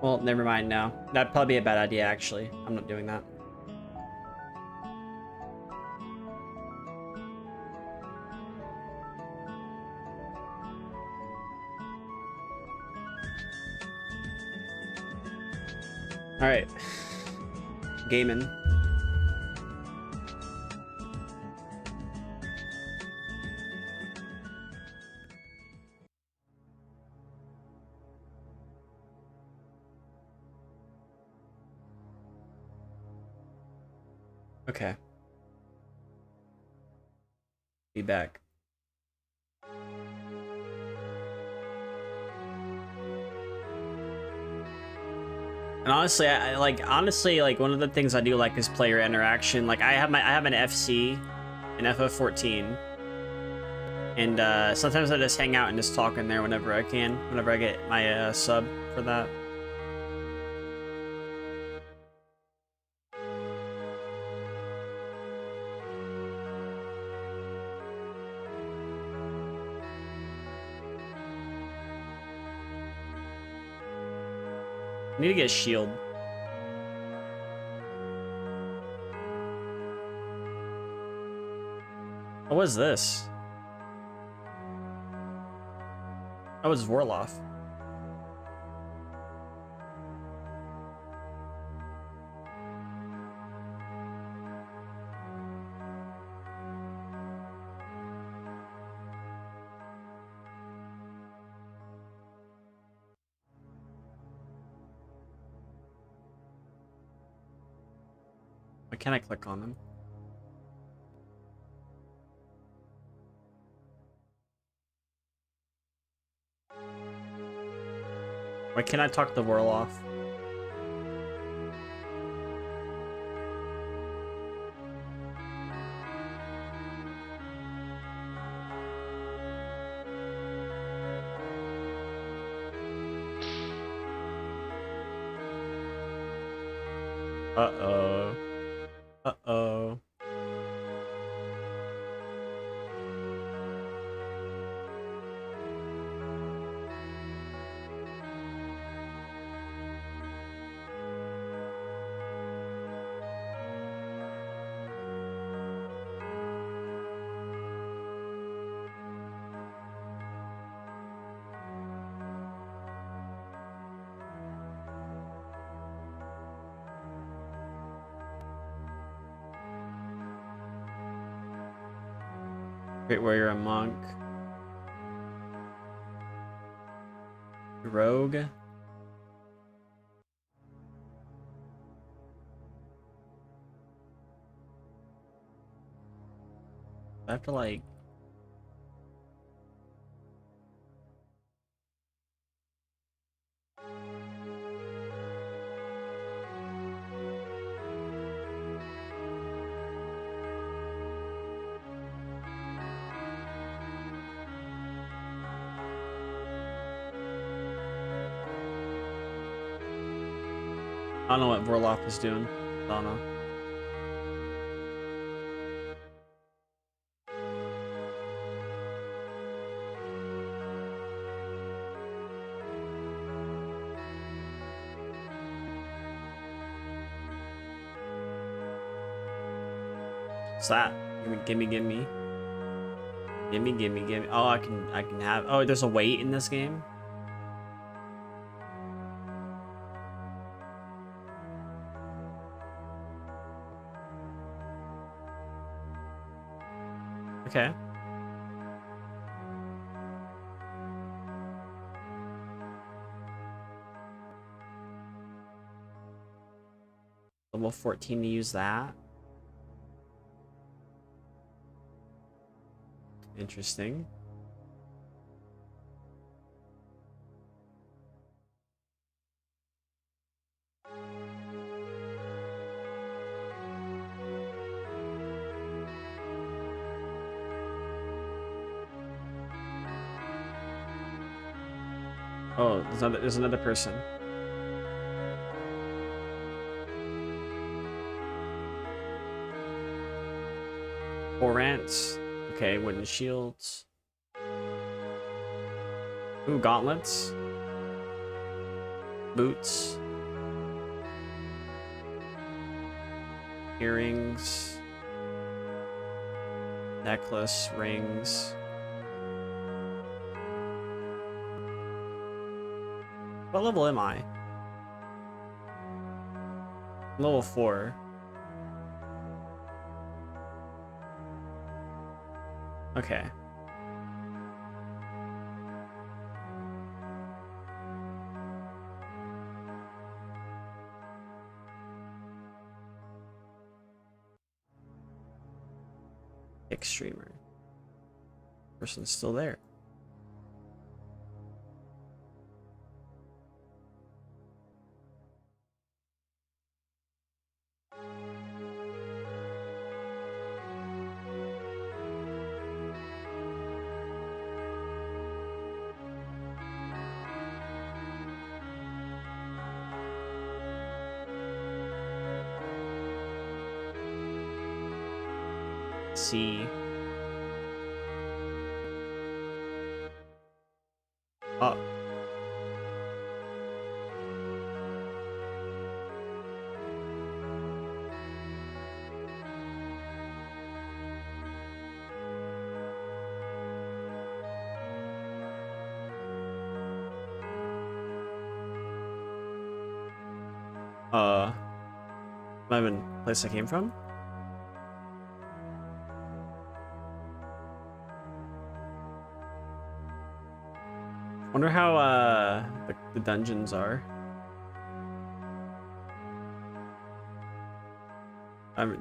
Speaker 1: Well, never mind now. That'd probably be a bad idea, actually. I'm not doing that. Alright. Gaming. Okay. Be back. And honestly, honestly, one of the things I do like is player interaction. Like I have an FC, an FF14, and sometimes I just hang out and just talk in there whenever I can, whenever I get my sub for that. I need to get a shield. Oh, what is this? Oh, it's Vorloff. Why can't I click on them? Why can't I talk the Vorloff? Uh-oh. Uh-oh. Great warrior, a monk. Rogue. I have to like... I don't know what Vorloff is doing. I don't know. What's that? Gimme, gimme. Gimme, gimme, gimme. Oh, I can have. Oh, there's a weight in this game. Okay. Level 14 to use that. Interesting. Oh, there's another person. Four ants. Okay, wooden shields. Ooh, gauntlets. Boots. Earrings. Necklace, rings. What level am I? Level 4. Okay. Streamer. Person's still there. See. Oh. Am I in the place I came from? Wonder how the dungeons are.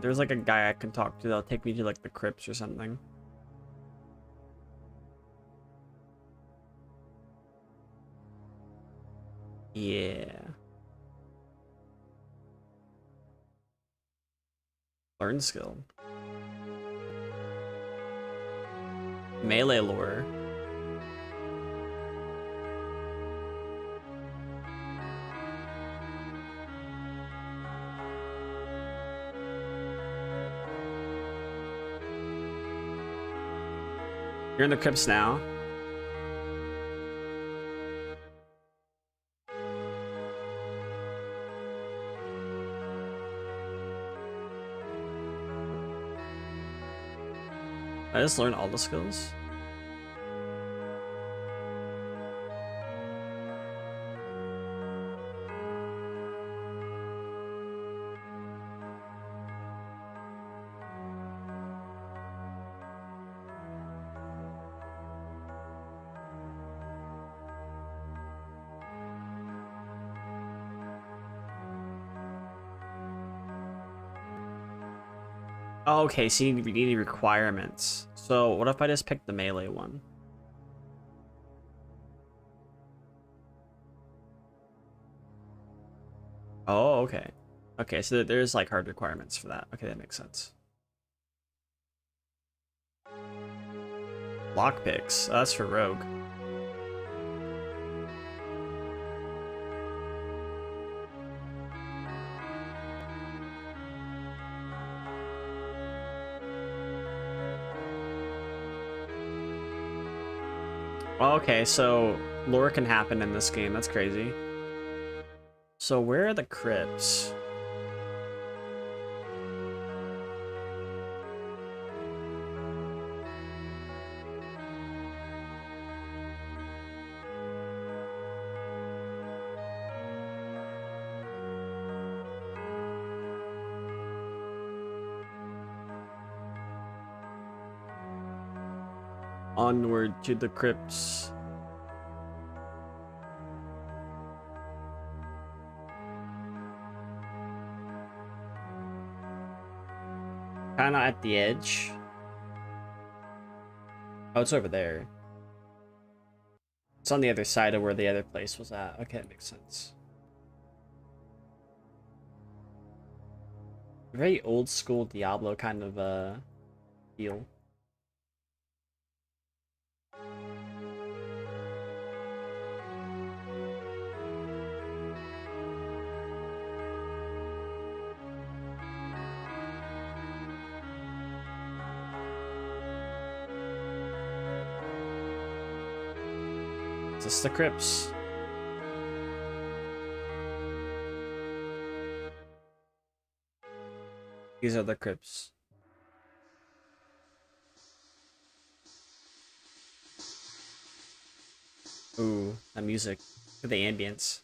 Speaker 1: There's like a guy I can talk to that'll take me to like the crypts or something. Yeah. Learn skill. Melee lore. You're in the crypts now. I just learned all the skills. Oh, okay, so you need requirements. So what if I just pick the melee one? Oh, okay. Okay, so there's like hard requirements for that. Okay, that makes sense. Lockpicks. Oh, that's for rogue. Okay, so lore can happen in this game. That's crazy. So where are the crypts? Onward to the crypts. Kinda at the edge. Oh, it's over there. It's on the other side of where the other place was at. Okay, that makes sense. Very old school Diablo kind of feel. Is this the crypts? These are the crypts. Ooh, that music. The ambience.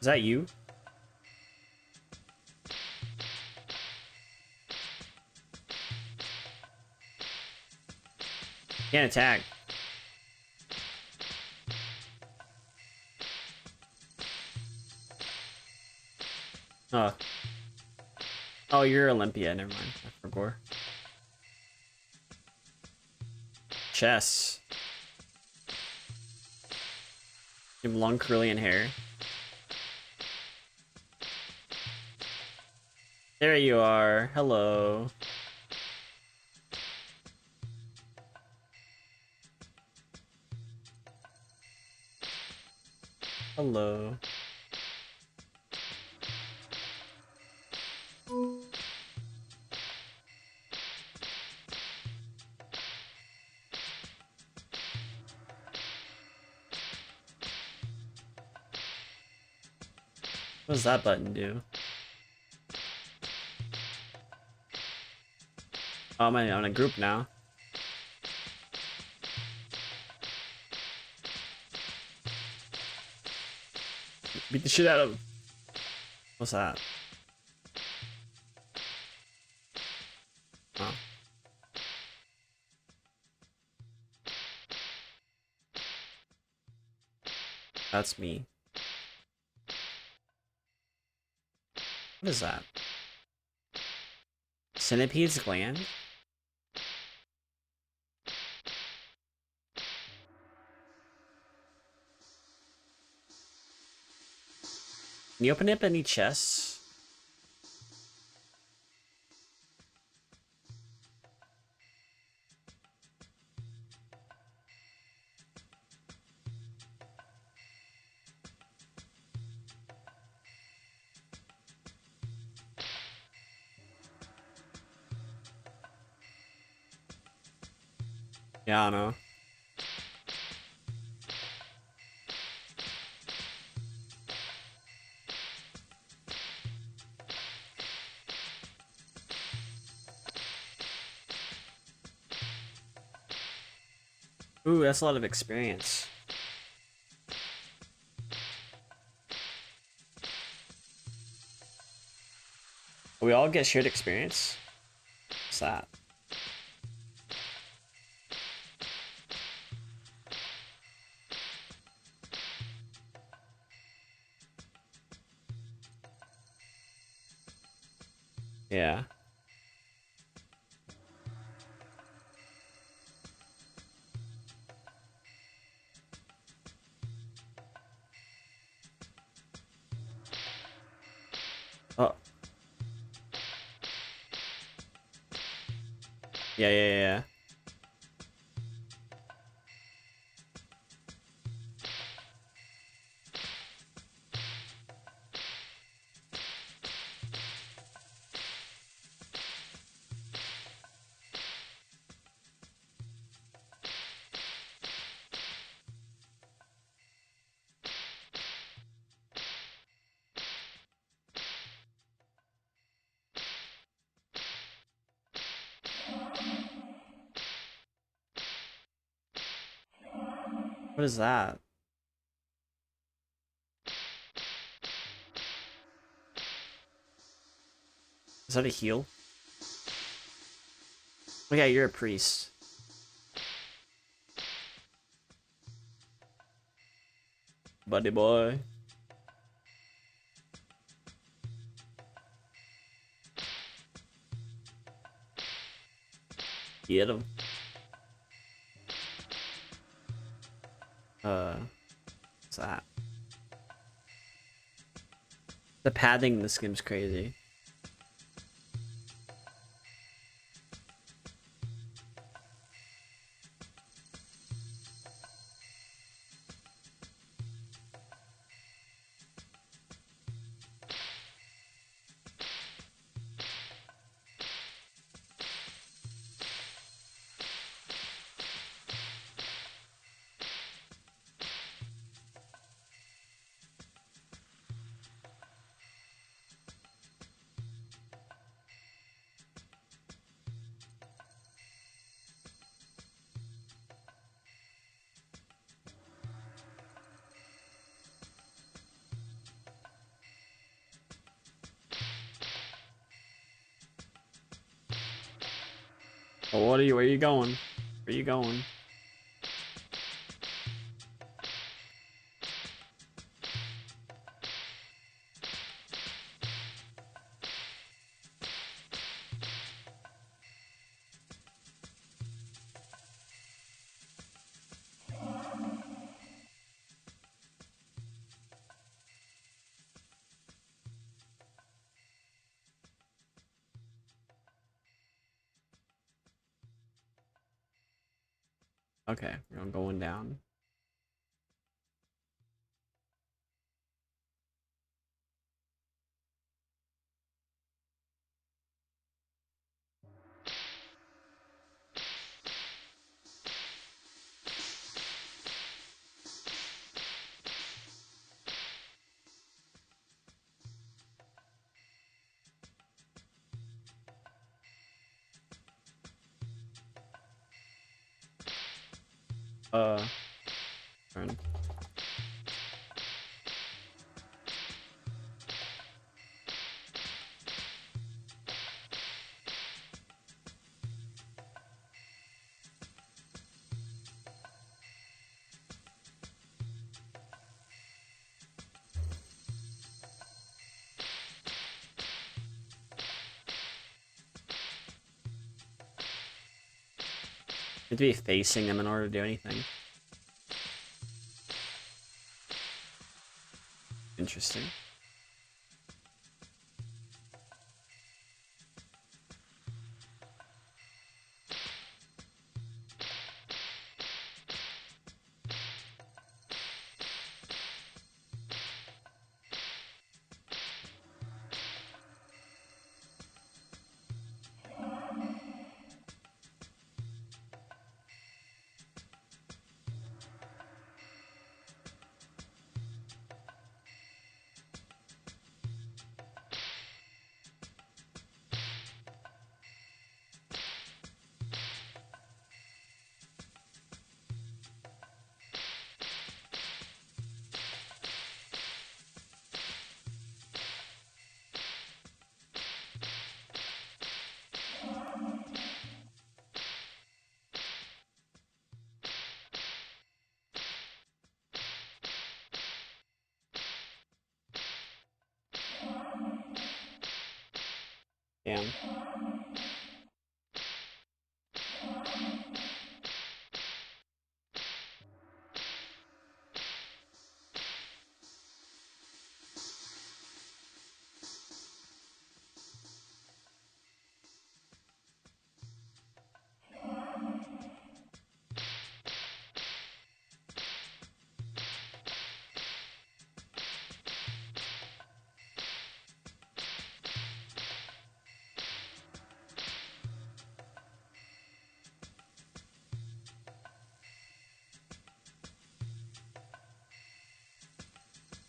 Speaker 1: Is that you? Can't attack. Oh. Oh, you're Olympia. Never mind. I forgot. Chess. You have long curly hair. There you are. Hello. Hello. What does that button do? Oh, I'm on a group now. Beat the shit out of. What's that? Oh. That's me. What is that? Centipede's gland? Can you open up any chests? Yeah, I don't know. Ooh, that's a lot of experience. We all get shared experience? What's that? Yeah. Oh. Yeah. What is that? Is that a heal? Oh yeah, you're a priest. Buddy boy. Get him. What's that? The padding in this game's crazy. Oh, what are you? Where are you going? Where are you going? Okay, we're going down. Turn. You have to be facing them in order to do anything. Interesting. Damn.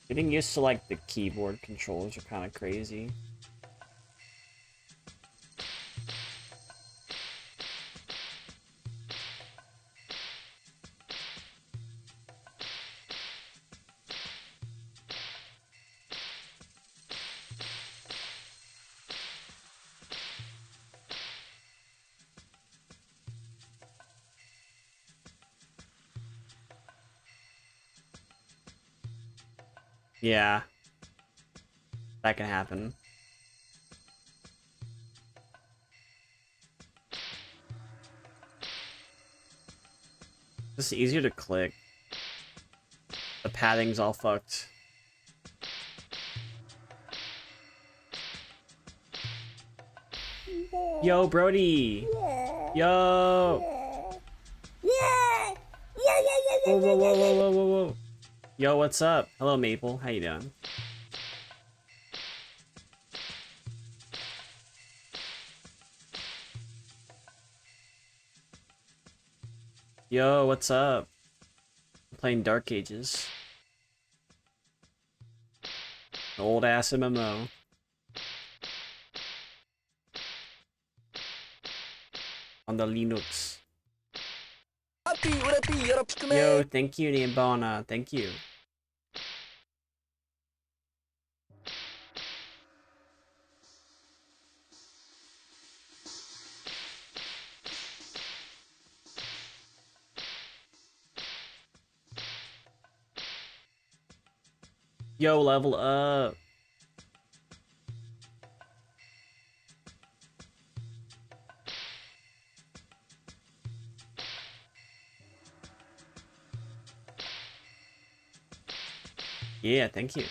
Speaker 1: Getting used to like the keyboard controls are kind of crazy. Yeah. That can happen. It's easier to click. The padding's all fucked. Yo, Brody! Yo! Whoa, whoa, whoa, whoa, whoa, whoa, whoa. Yo, what's up? Hello, Maple. How you doing? Yo, what's up? I'm playing Dark Ages. Old ass MMO. On the Linux. Yo, thank you, Niambana. Thank you. Yo, level up. Yeah, thank you.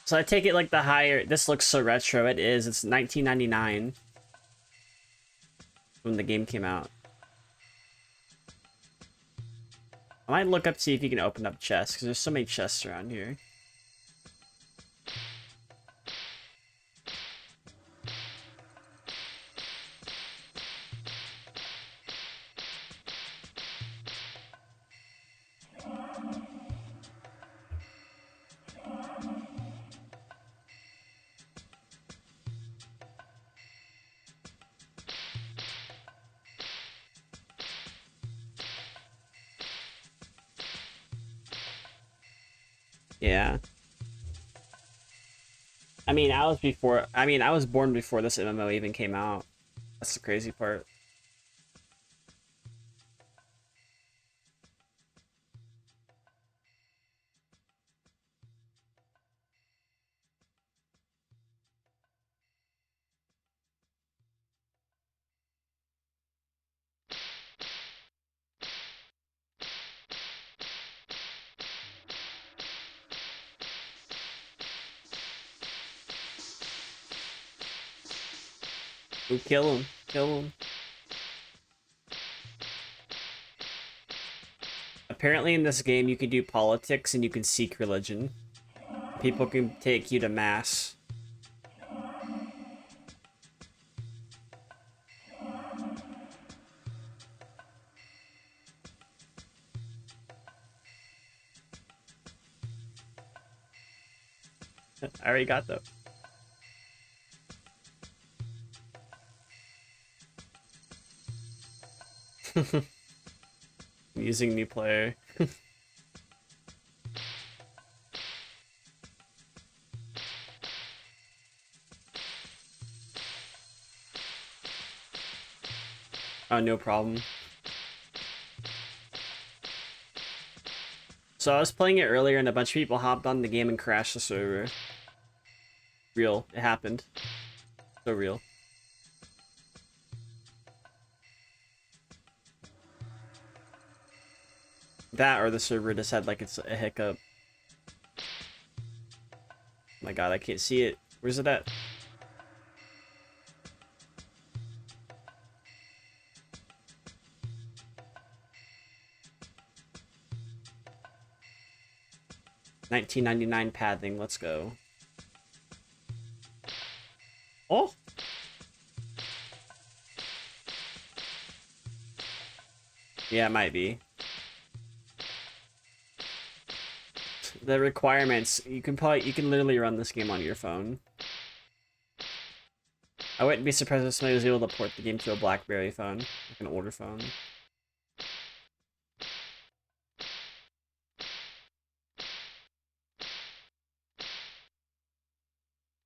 Speaker 1: So I take it like the higher. This looks so retro. It is. It's 1999 when the game came out. I might look up to see if you can open up chests because there's so many chests around here. Yeah. I mean, I was born before this MMO even came out. That's the crazy part. Ooh, kill him. Kill him. Apparently in this game you can do politics and you can seek religion. People can take you to mass. I already got them. Using new player. Oh, no problem. So I was playing it earlier and a bunch of people hopped on the game and crashed the server. Real. It happened. So real. That or the server just had like it's a hiccup. Oh my god, I can't see it. Where's it at? $19.99 padding, let's go. Oh! Yeah, it might be. The requirements, you can literally run this game on your phone. I wouldn't be surprised if somebody was able to port the game to a BlackBerry phone, like an older phone.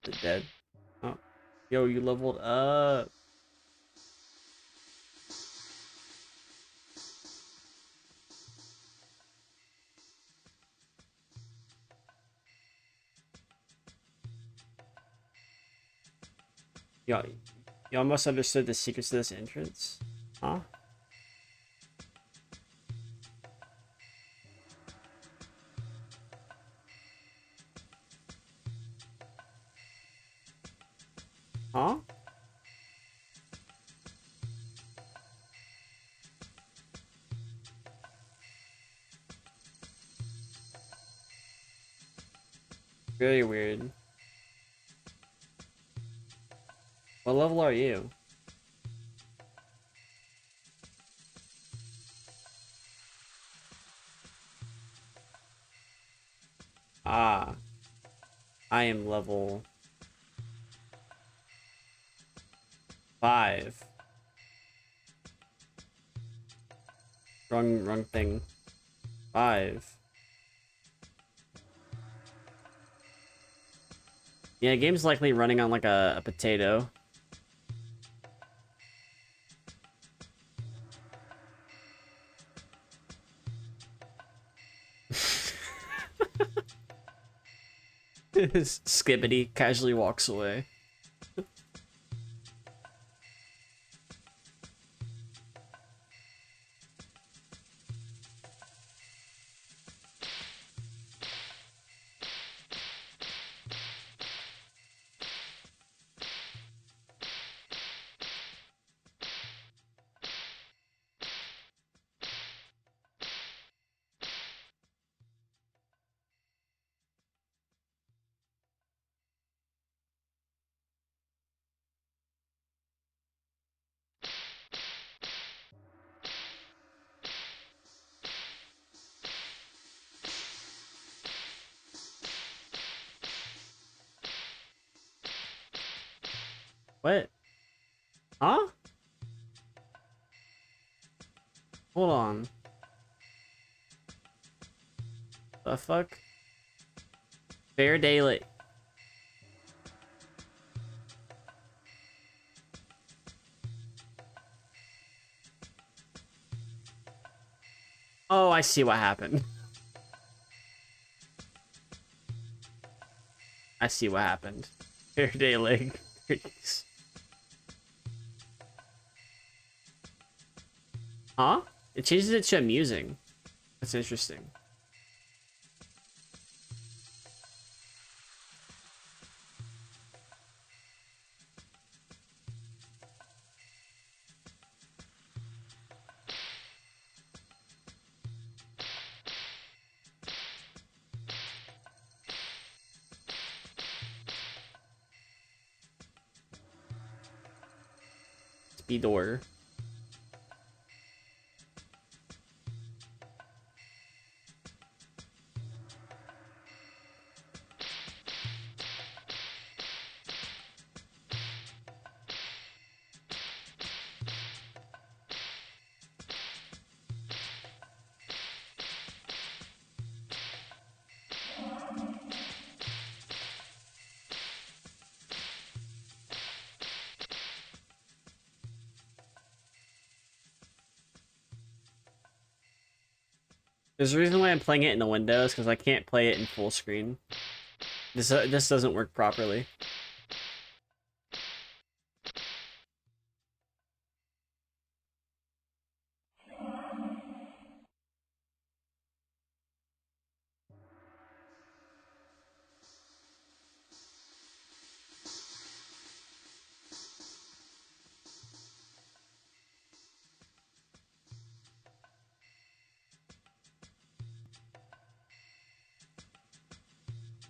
Speaker 1: Is it dead? Oh. Yo, you leveled up. Yo, you almost understood the secrets to this entrance? Huh? Huh? Very weird. What level are you? Ah, I am level 5. Wrong thing. 5. Yeah, game's likely running on like a potato. Skibbity casually walks away. What? Huh? Hold on. The fuck? Fair daylight. Oh, I see what happened. I see what happened. Fair day leg. Huh? It changes it to amusing. That's interesting. Speedor. There's a reason why I'm playing it in the windows, because I can't play it in full screen. This doesn't work properly.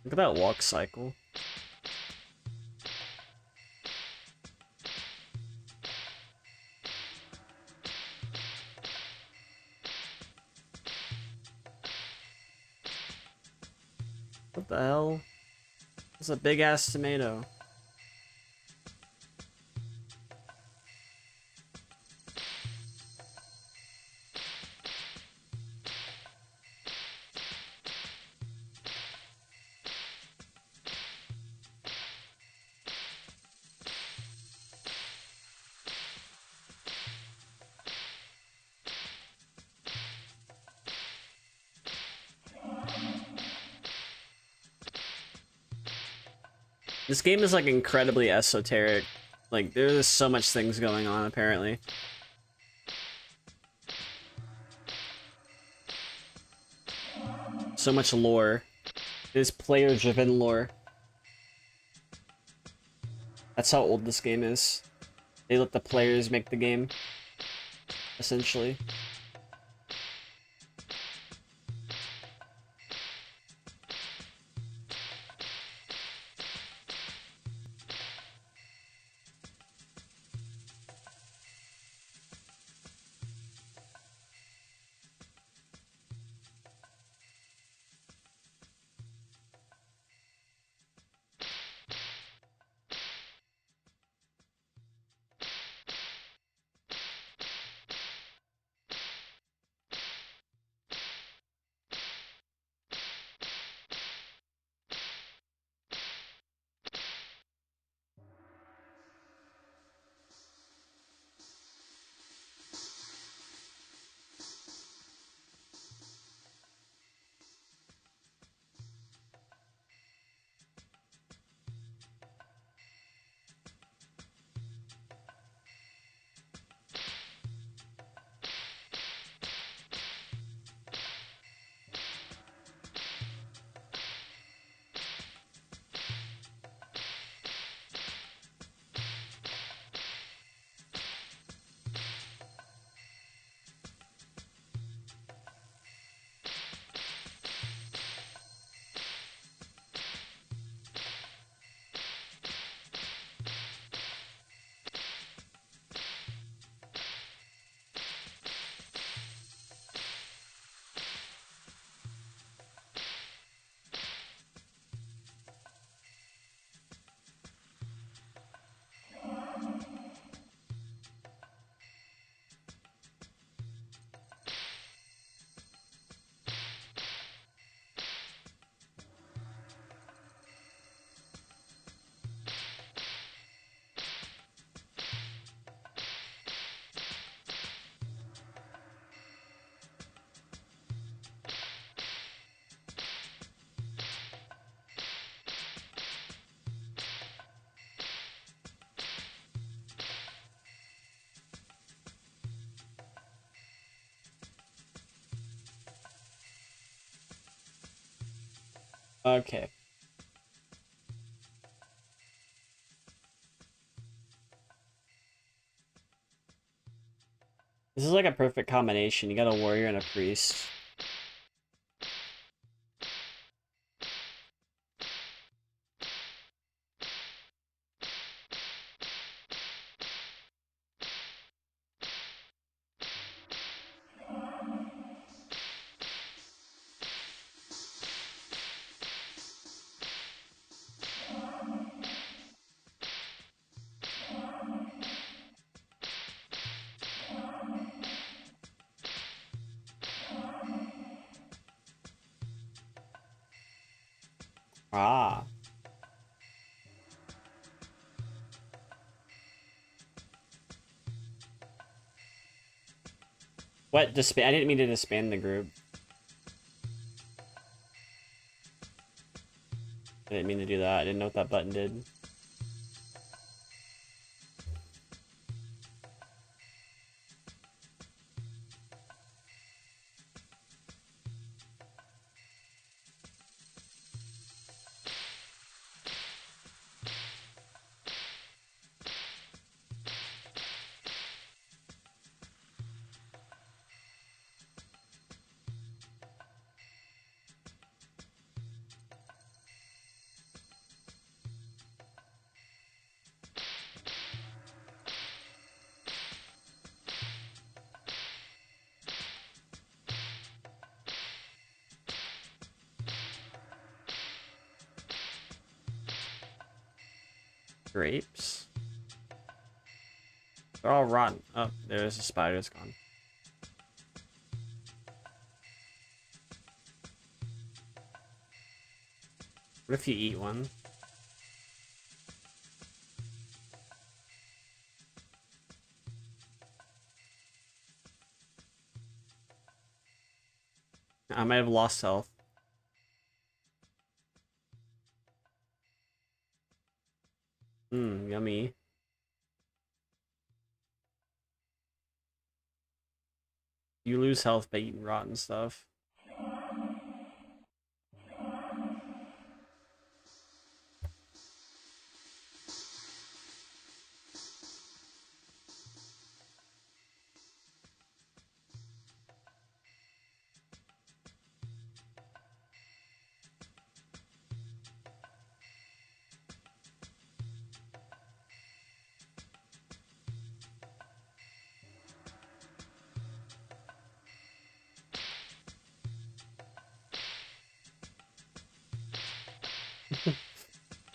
Speaker 1: Look at that walk cycle. What the hell? It's a big ass tomato. This game is like incredibly esoteric. Like there's so much things going on apparently. So much lore. It is player-driven lore. That's how old this game is. They let the players make the game, essentially. Okay. This is like a perfect combination. You got a warrior and a priest. Ah. What? Disband? I didn't mean to disband the group. I didn't mean to do that. I didn't know what that button did. Grapes. They're all rotten. Oh, there's a spider. It's gone. What if you eat one? I might have lost health. Yummy. You lose health by eating rotten stuff.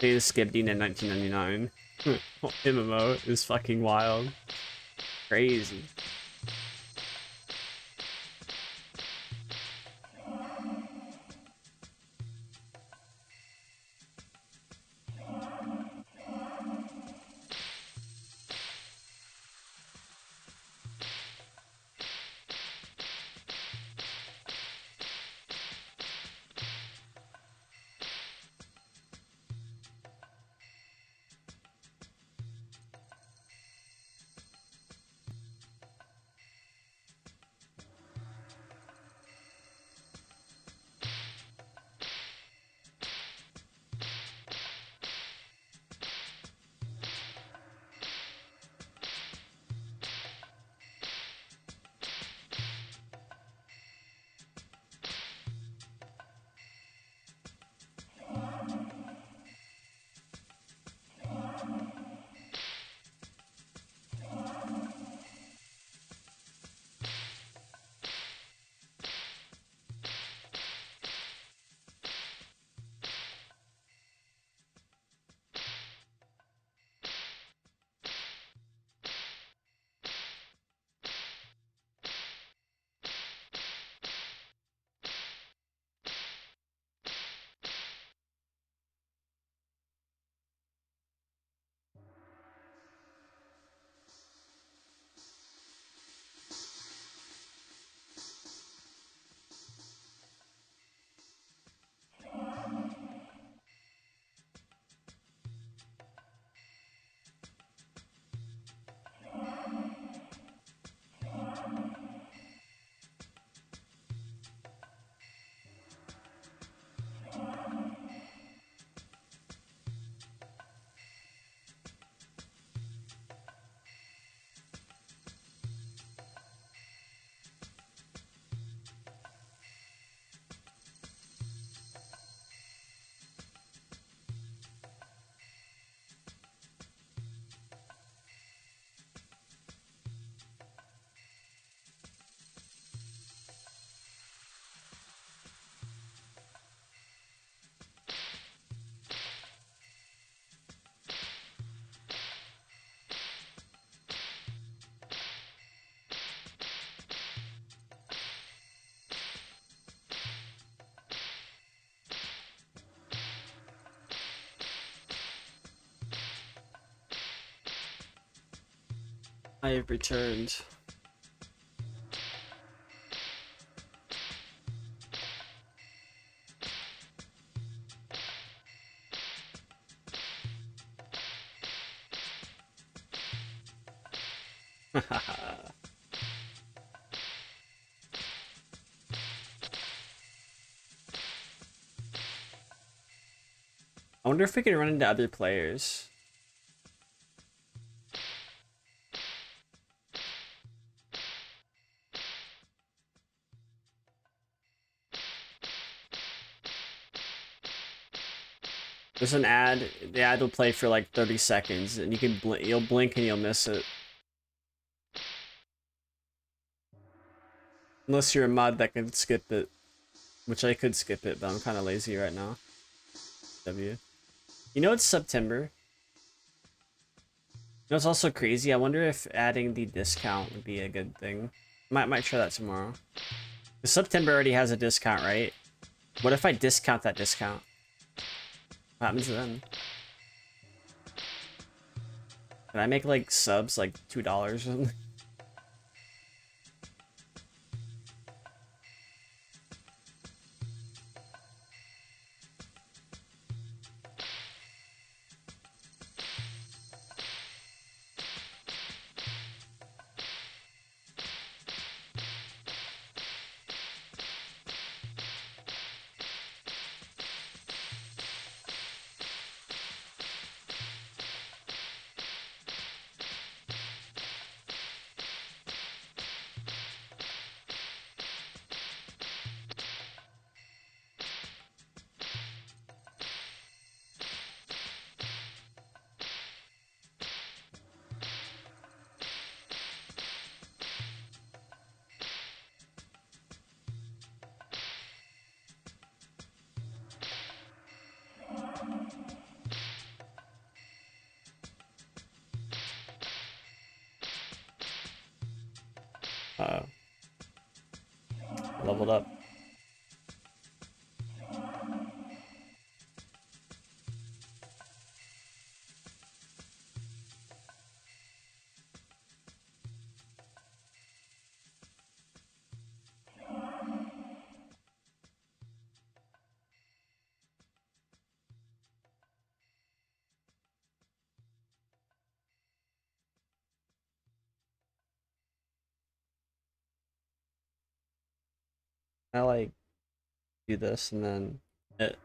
Speaker 1: They skipped in 1999. MMO is fucking wild. Crazy. I have returned. I wonder if we can run into other players. There's an ad. The ad will play for like 30 seconds, and you can you'll blink and you'll miss it. Unless you're a mod that can skip it, which I could skip it, but I'm kind of lazy right now. W. You know it's September. You know it's also crazy. I wonder if adding the discount would be a good thing. Might try that tomorrow. The September already has a discount, right? What if I discount that discount? What happens then? Can I make like subs like $2 or something? leveled up. I like do this and then it.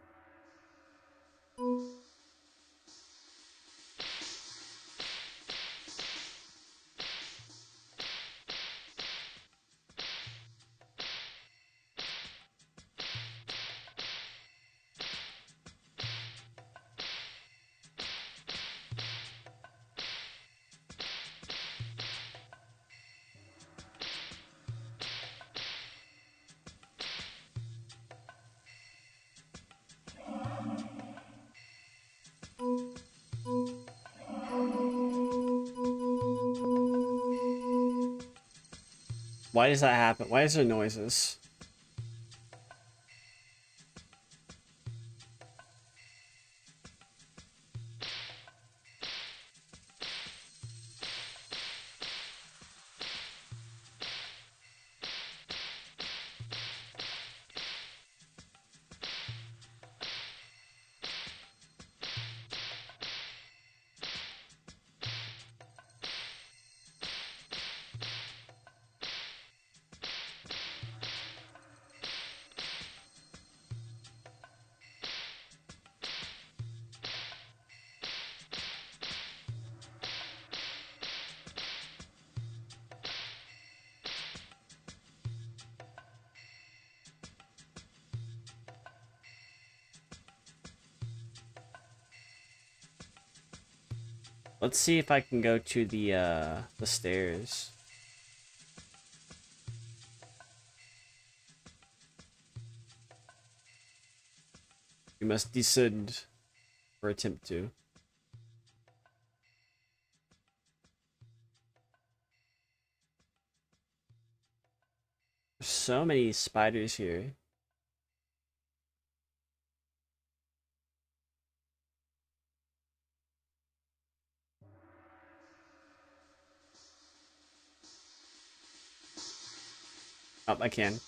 Speaker 1: Why does that happen? Why is there noises? Let's see if I can go to the stairs. You must descend or attempt to. There's so many spiders here. Oh, I can.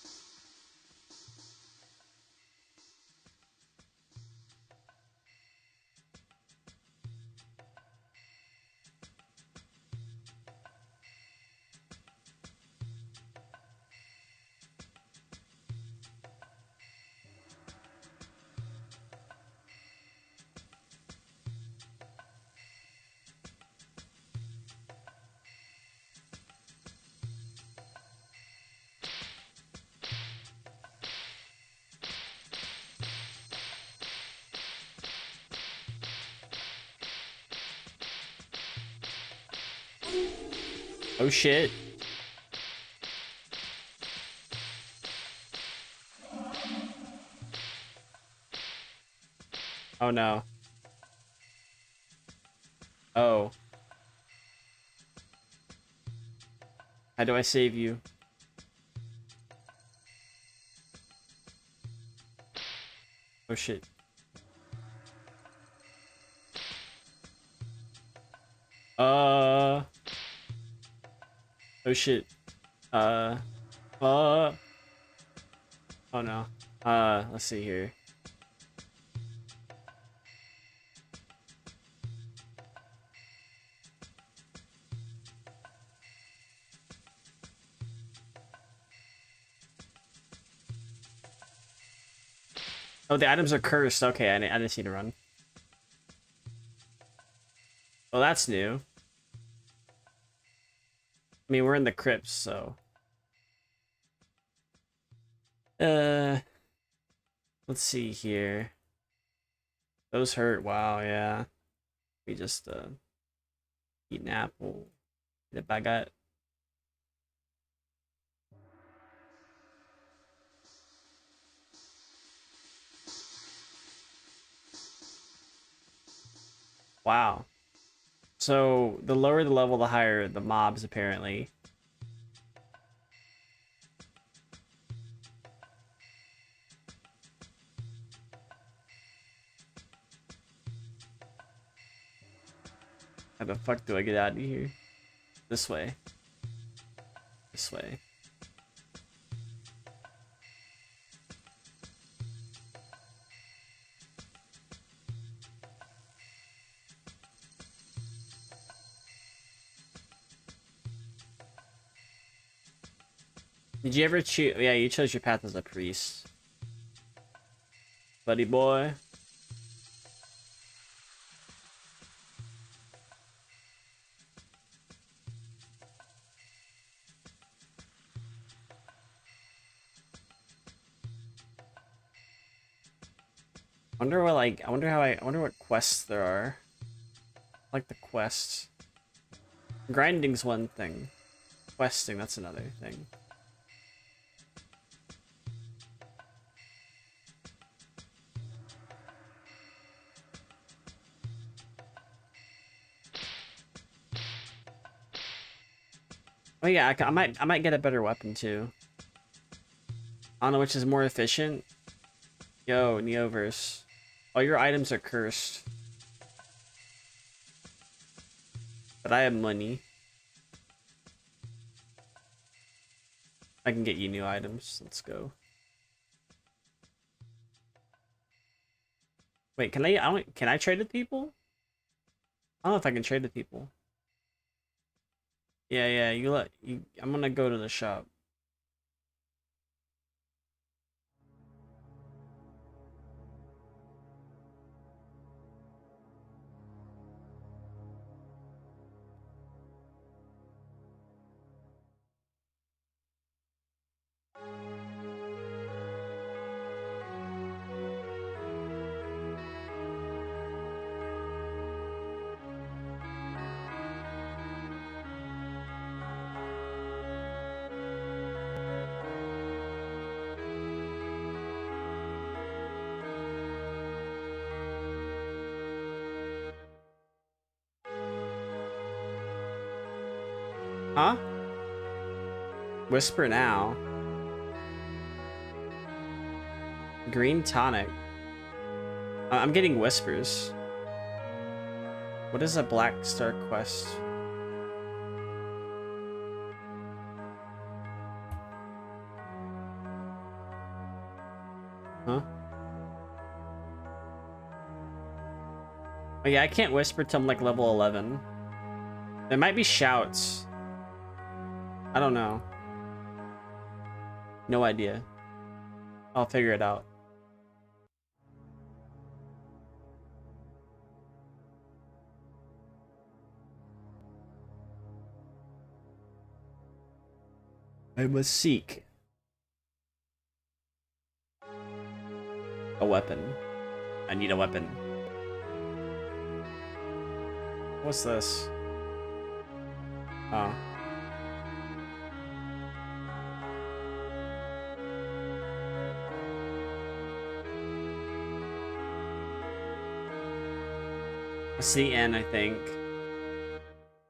Speaker 1: Oh shit. Oh no. Oh. How do I save you? Oh shit. Oh shit. Uh. Oh no. Let's see here. Oh, the items are cursed. Okay, I just need to run. Well, that's new. I mean, we're in the crypts, so. Let's see here. Those hurt. Wow, yeah. We just, eat an apple. Eat a baguette. Wow. So, the lower the level, the higher the mobs, apparently. How the fuck do I get out of here? This way. This way. Did you ever choose? Yeah, you chose your path as a priest. Buddy boy. Wonder what I wonder what quests there are. I like the quests. Grinding's one thing. Questing, that's another thing. Oh yeah, I might get a better weapon too. I don't know which is more efficient. Yo, Neoverse. All your items are cursed. But I have money. I can get you new items. Let's go. Wait, can I trade with people? I don't know if I can trade with people. Yeah, I'm gonna go to the shop. Huh? Whisper now. Green tonic. I'm getting whispers. What is a Black Star quest? Huh? Oh yeah, I can't whisper till I'm like level 11. There might be shouts. I don't know. No idea. I'll figure it out. I must seek a weapon. I need a weapon. What's this? Oh. It's the end, I think.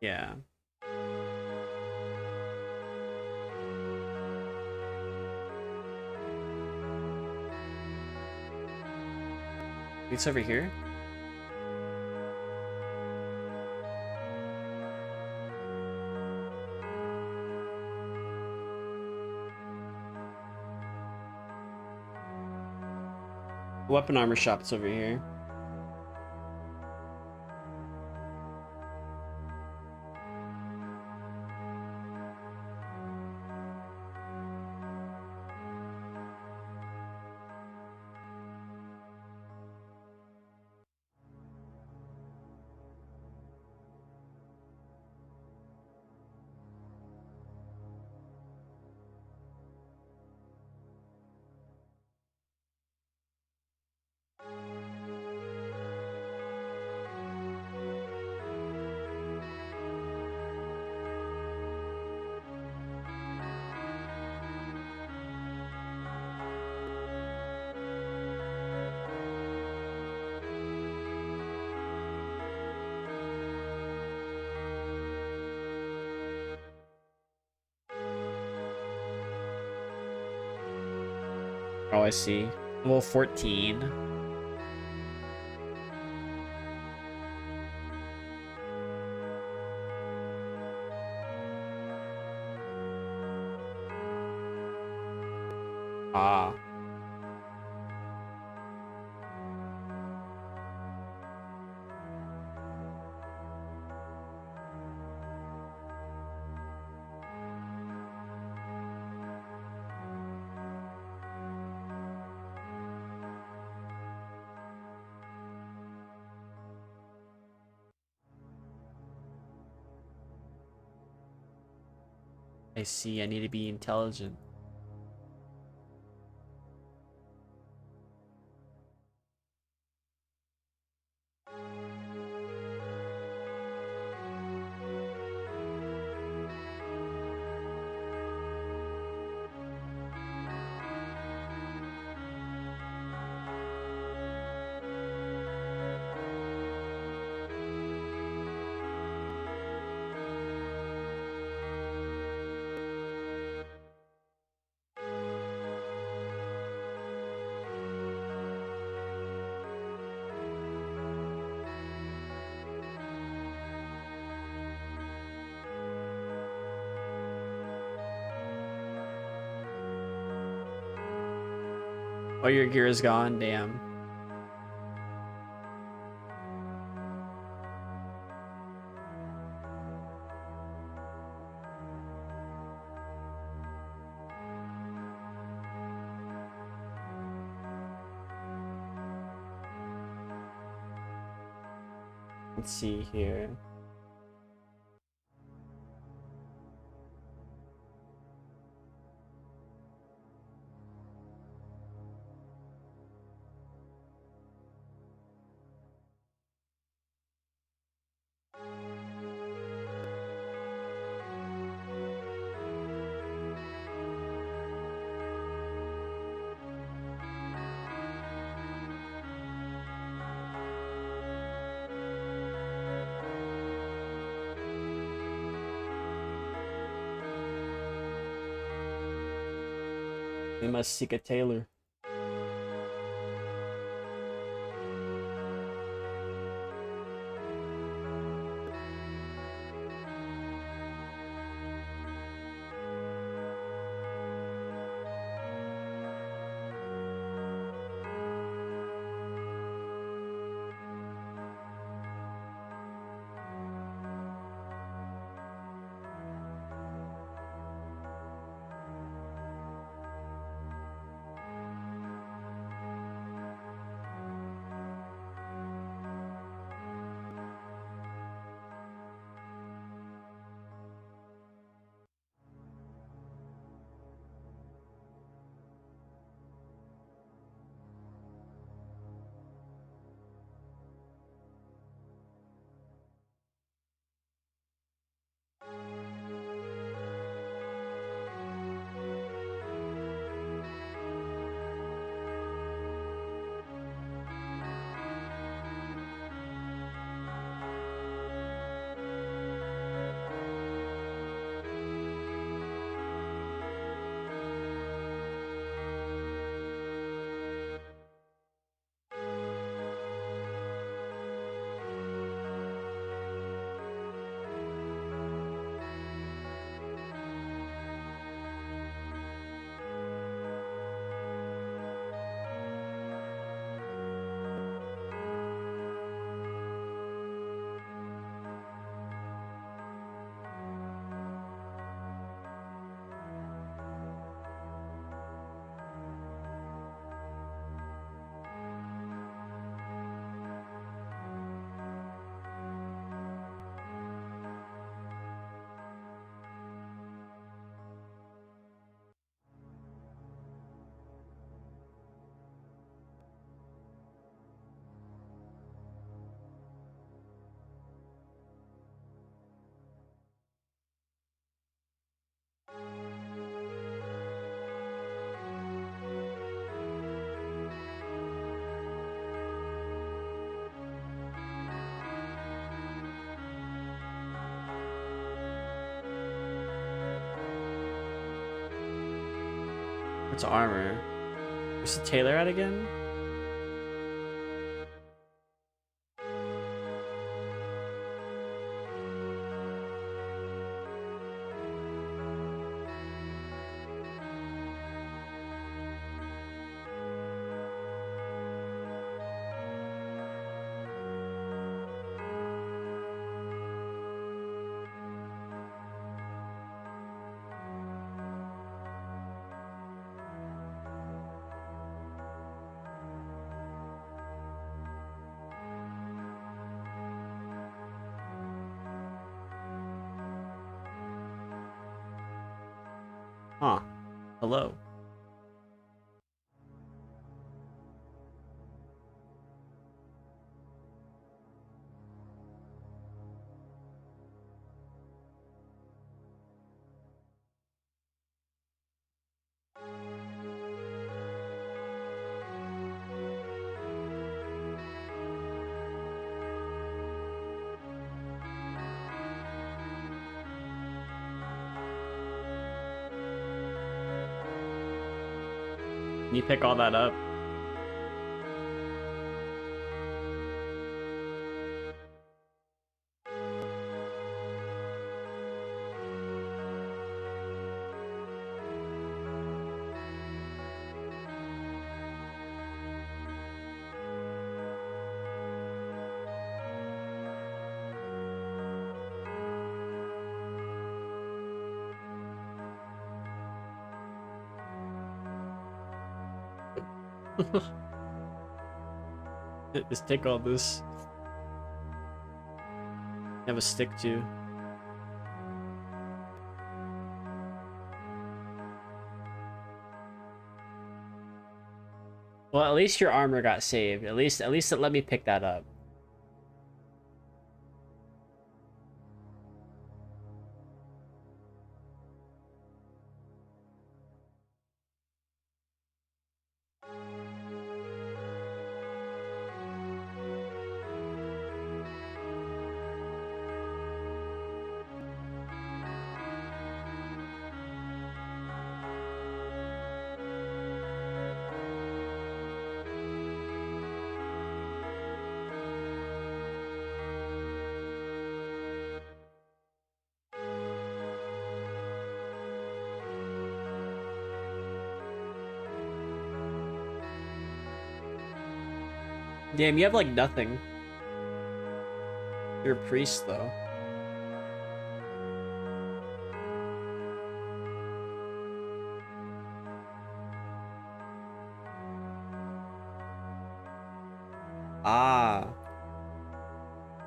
Speaker 1: Yeah. It's over here. Weapon armor shop is over here. Oh, I see. Level 14. Ah. I see. I need to be intelligent. Oh, your gear is gone? Damn. Let's see here. We must seek a tailor. What's armor? Where's the tailor at again? Huh. Hello. Can you pick all that up? Just take all this. Have a stick too. Well, at least your armor got saved. At least it let me pick that up. Damn, you have like nothing. You're a priest though. Ah,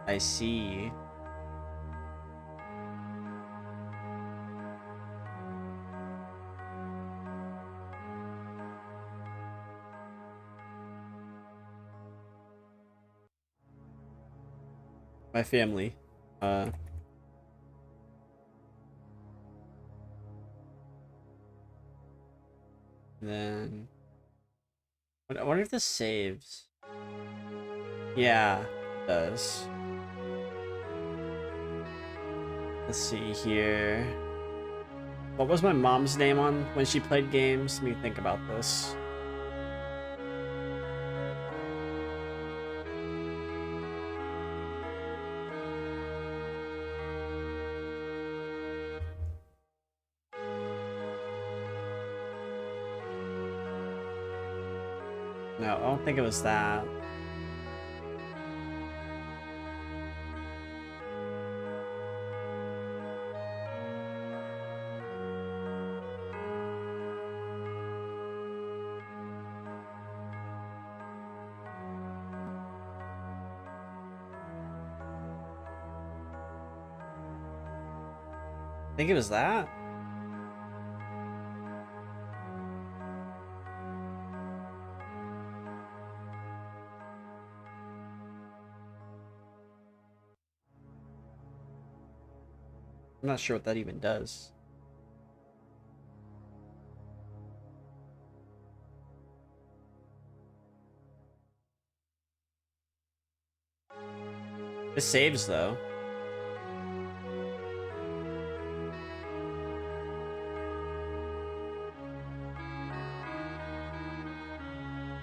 Speaker 1: I see. My family. Then I wonder if this saves. Yeah, it does. Let's see here. What was my mom's name on when she played games? Let me think about this. No, I don't think it was that. I think it was that. I'm not sure what that even does. It saves though.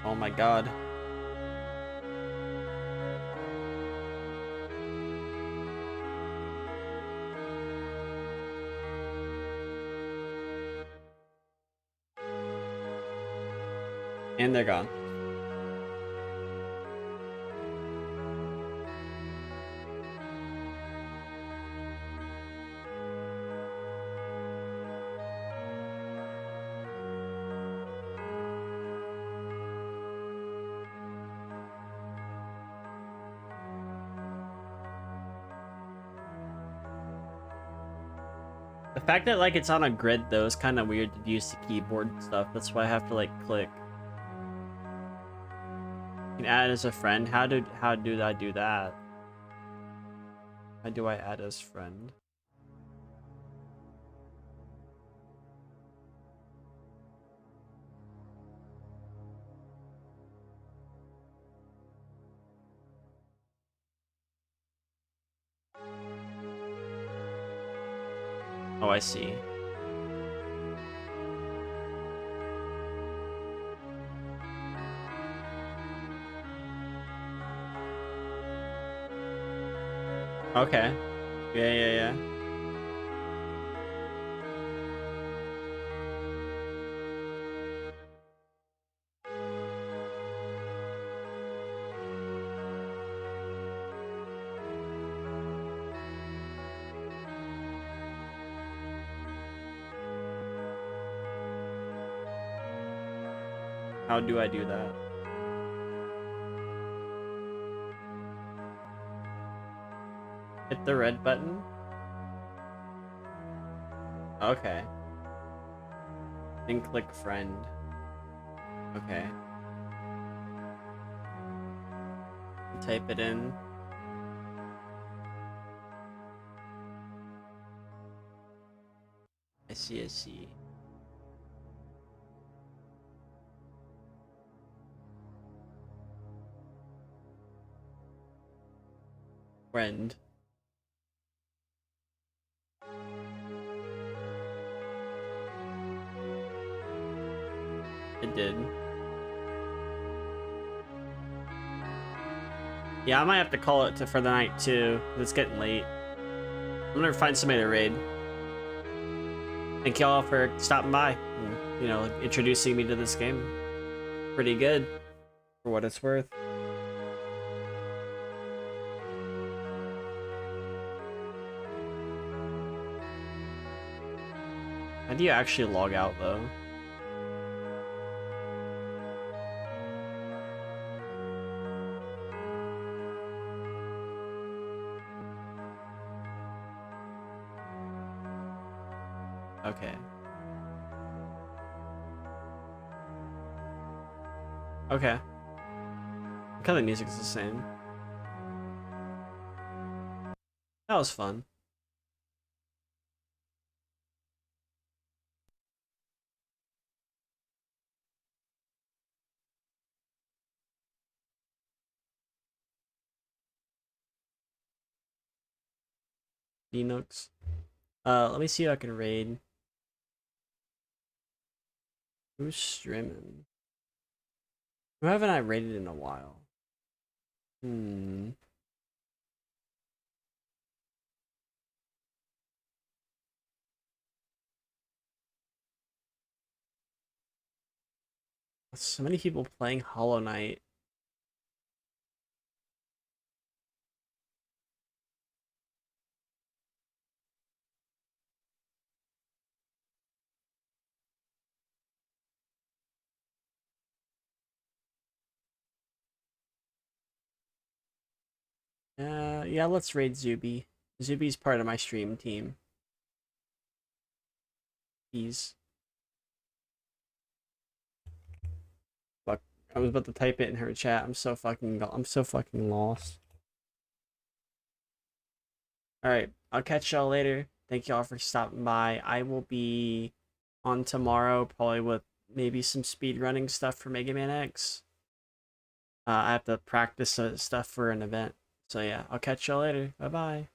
Speaker 1: Oh my god. And they're gone. The fact that like it's on a grid though is kind of weird to use the keyboard stuff. That's why I have to like click. You can add as a friend. How do I do that? How do I add as friend? Oh, I see. Okay. Yeah. How do I do that? Hit the red button? Okay. Then click friend. Okay. Type it in. I see. Friend. It did. Yeah, I might have to call it for the night too. It's getting late. I'm gonna find somebody to raid. Thank y'all for stopping by and, you know, introducing me to this game. Pretty good, for what it's worth. How do you actually log out, though? Okay. Okay. Kind of music's the same. That was fun. Linux. Let me see if I can raid. Who's streaming? Who haven't I raided in a while? So many people playing Hollow Knight. Yeah, let's raid Zuby. Zuby's part of my stream team. Fuck, I was about to type it in her chat. I'm so fucking lost. Alright, I'll catch y'all later. Thank y'all for stopping by. I will be on tomorrow, probably with maybe some speedrunning stuff for Mega Man X. I have to practice stuff for an event. So yeah, I'll catch y'all later. Bye-bye.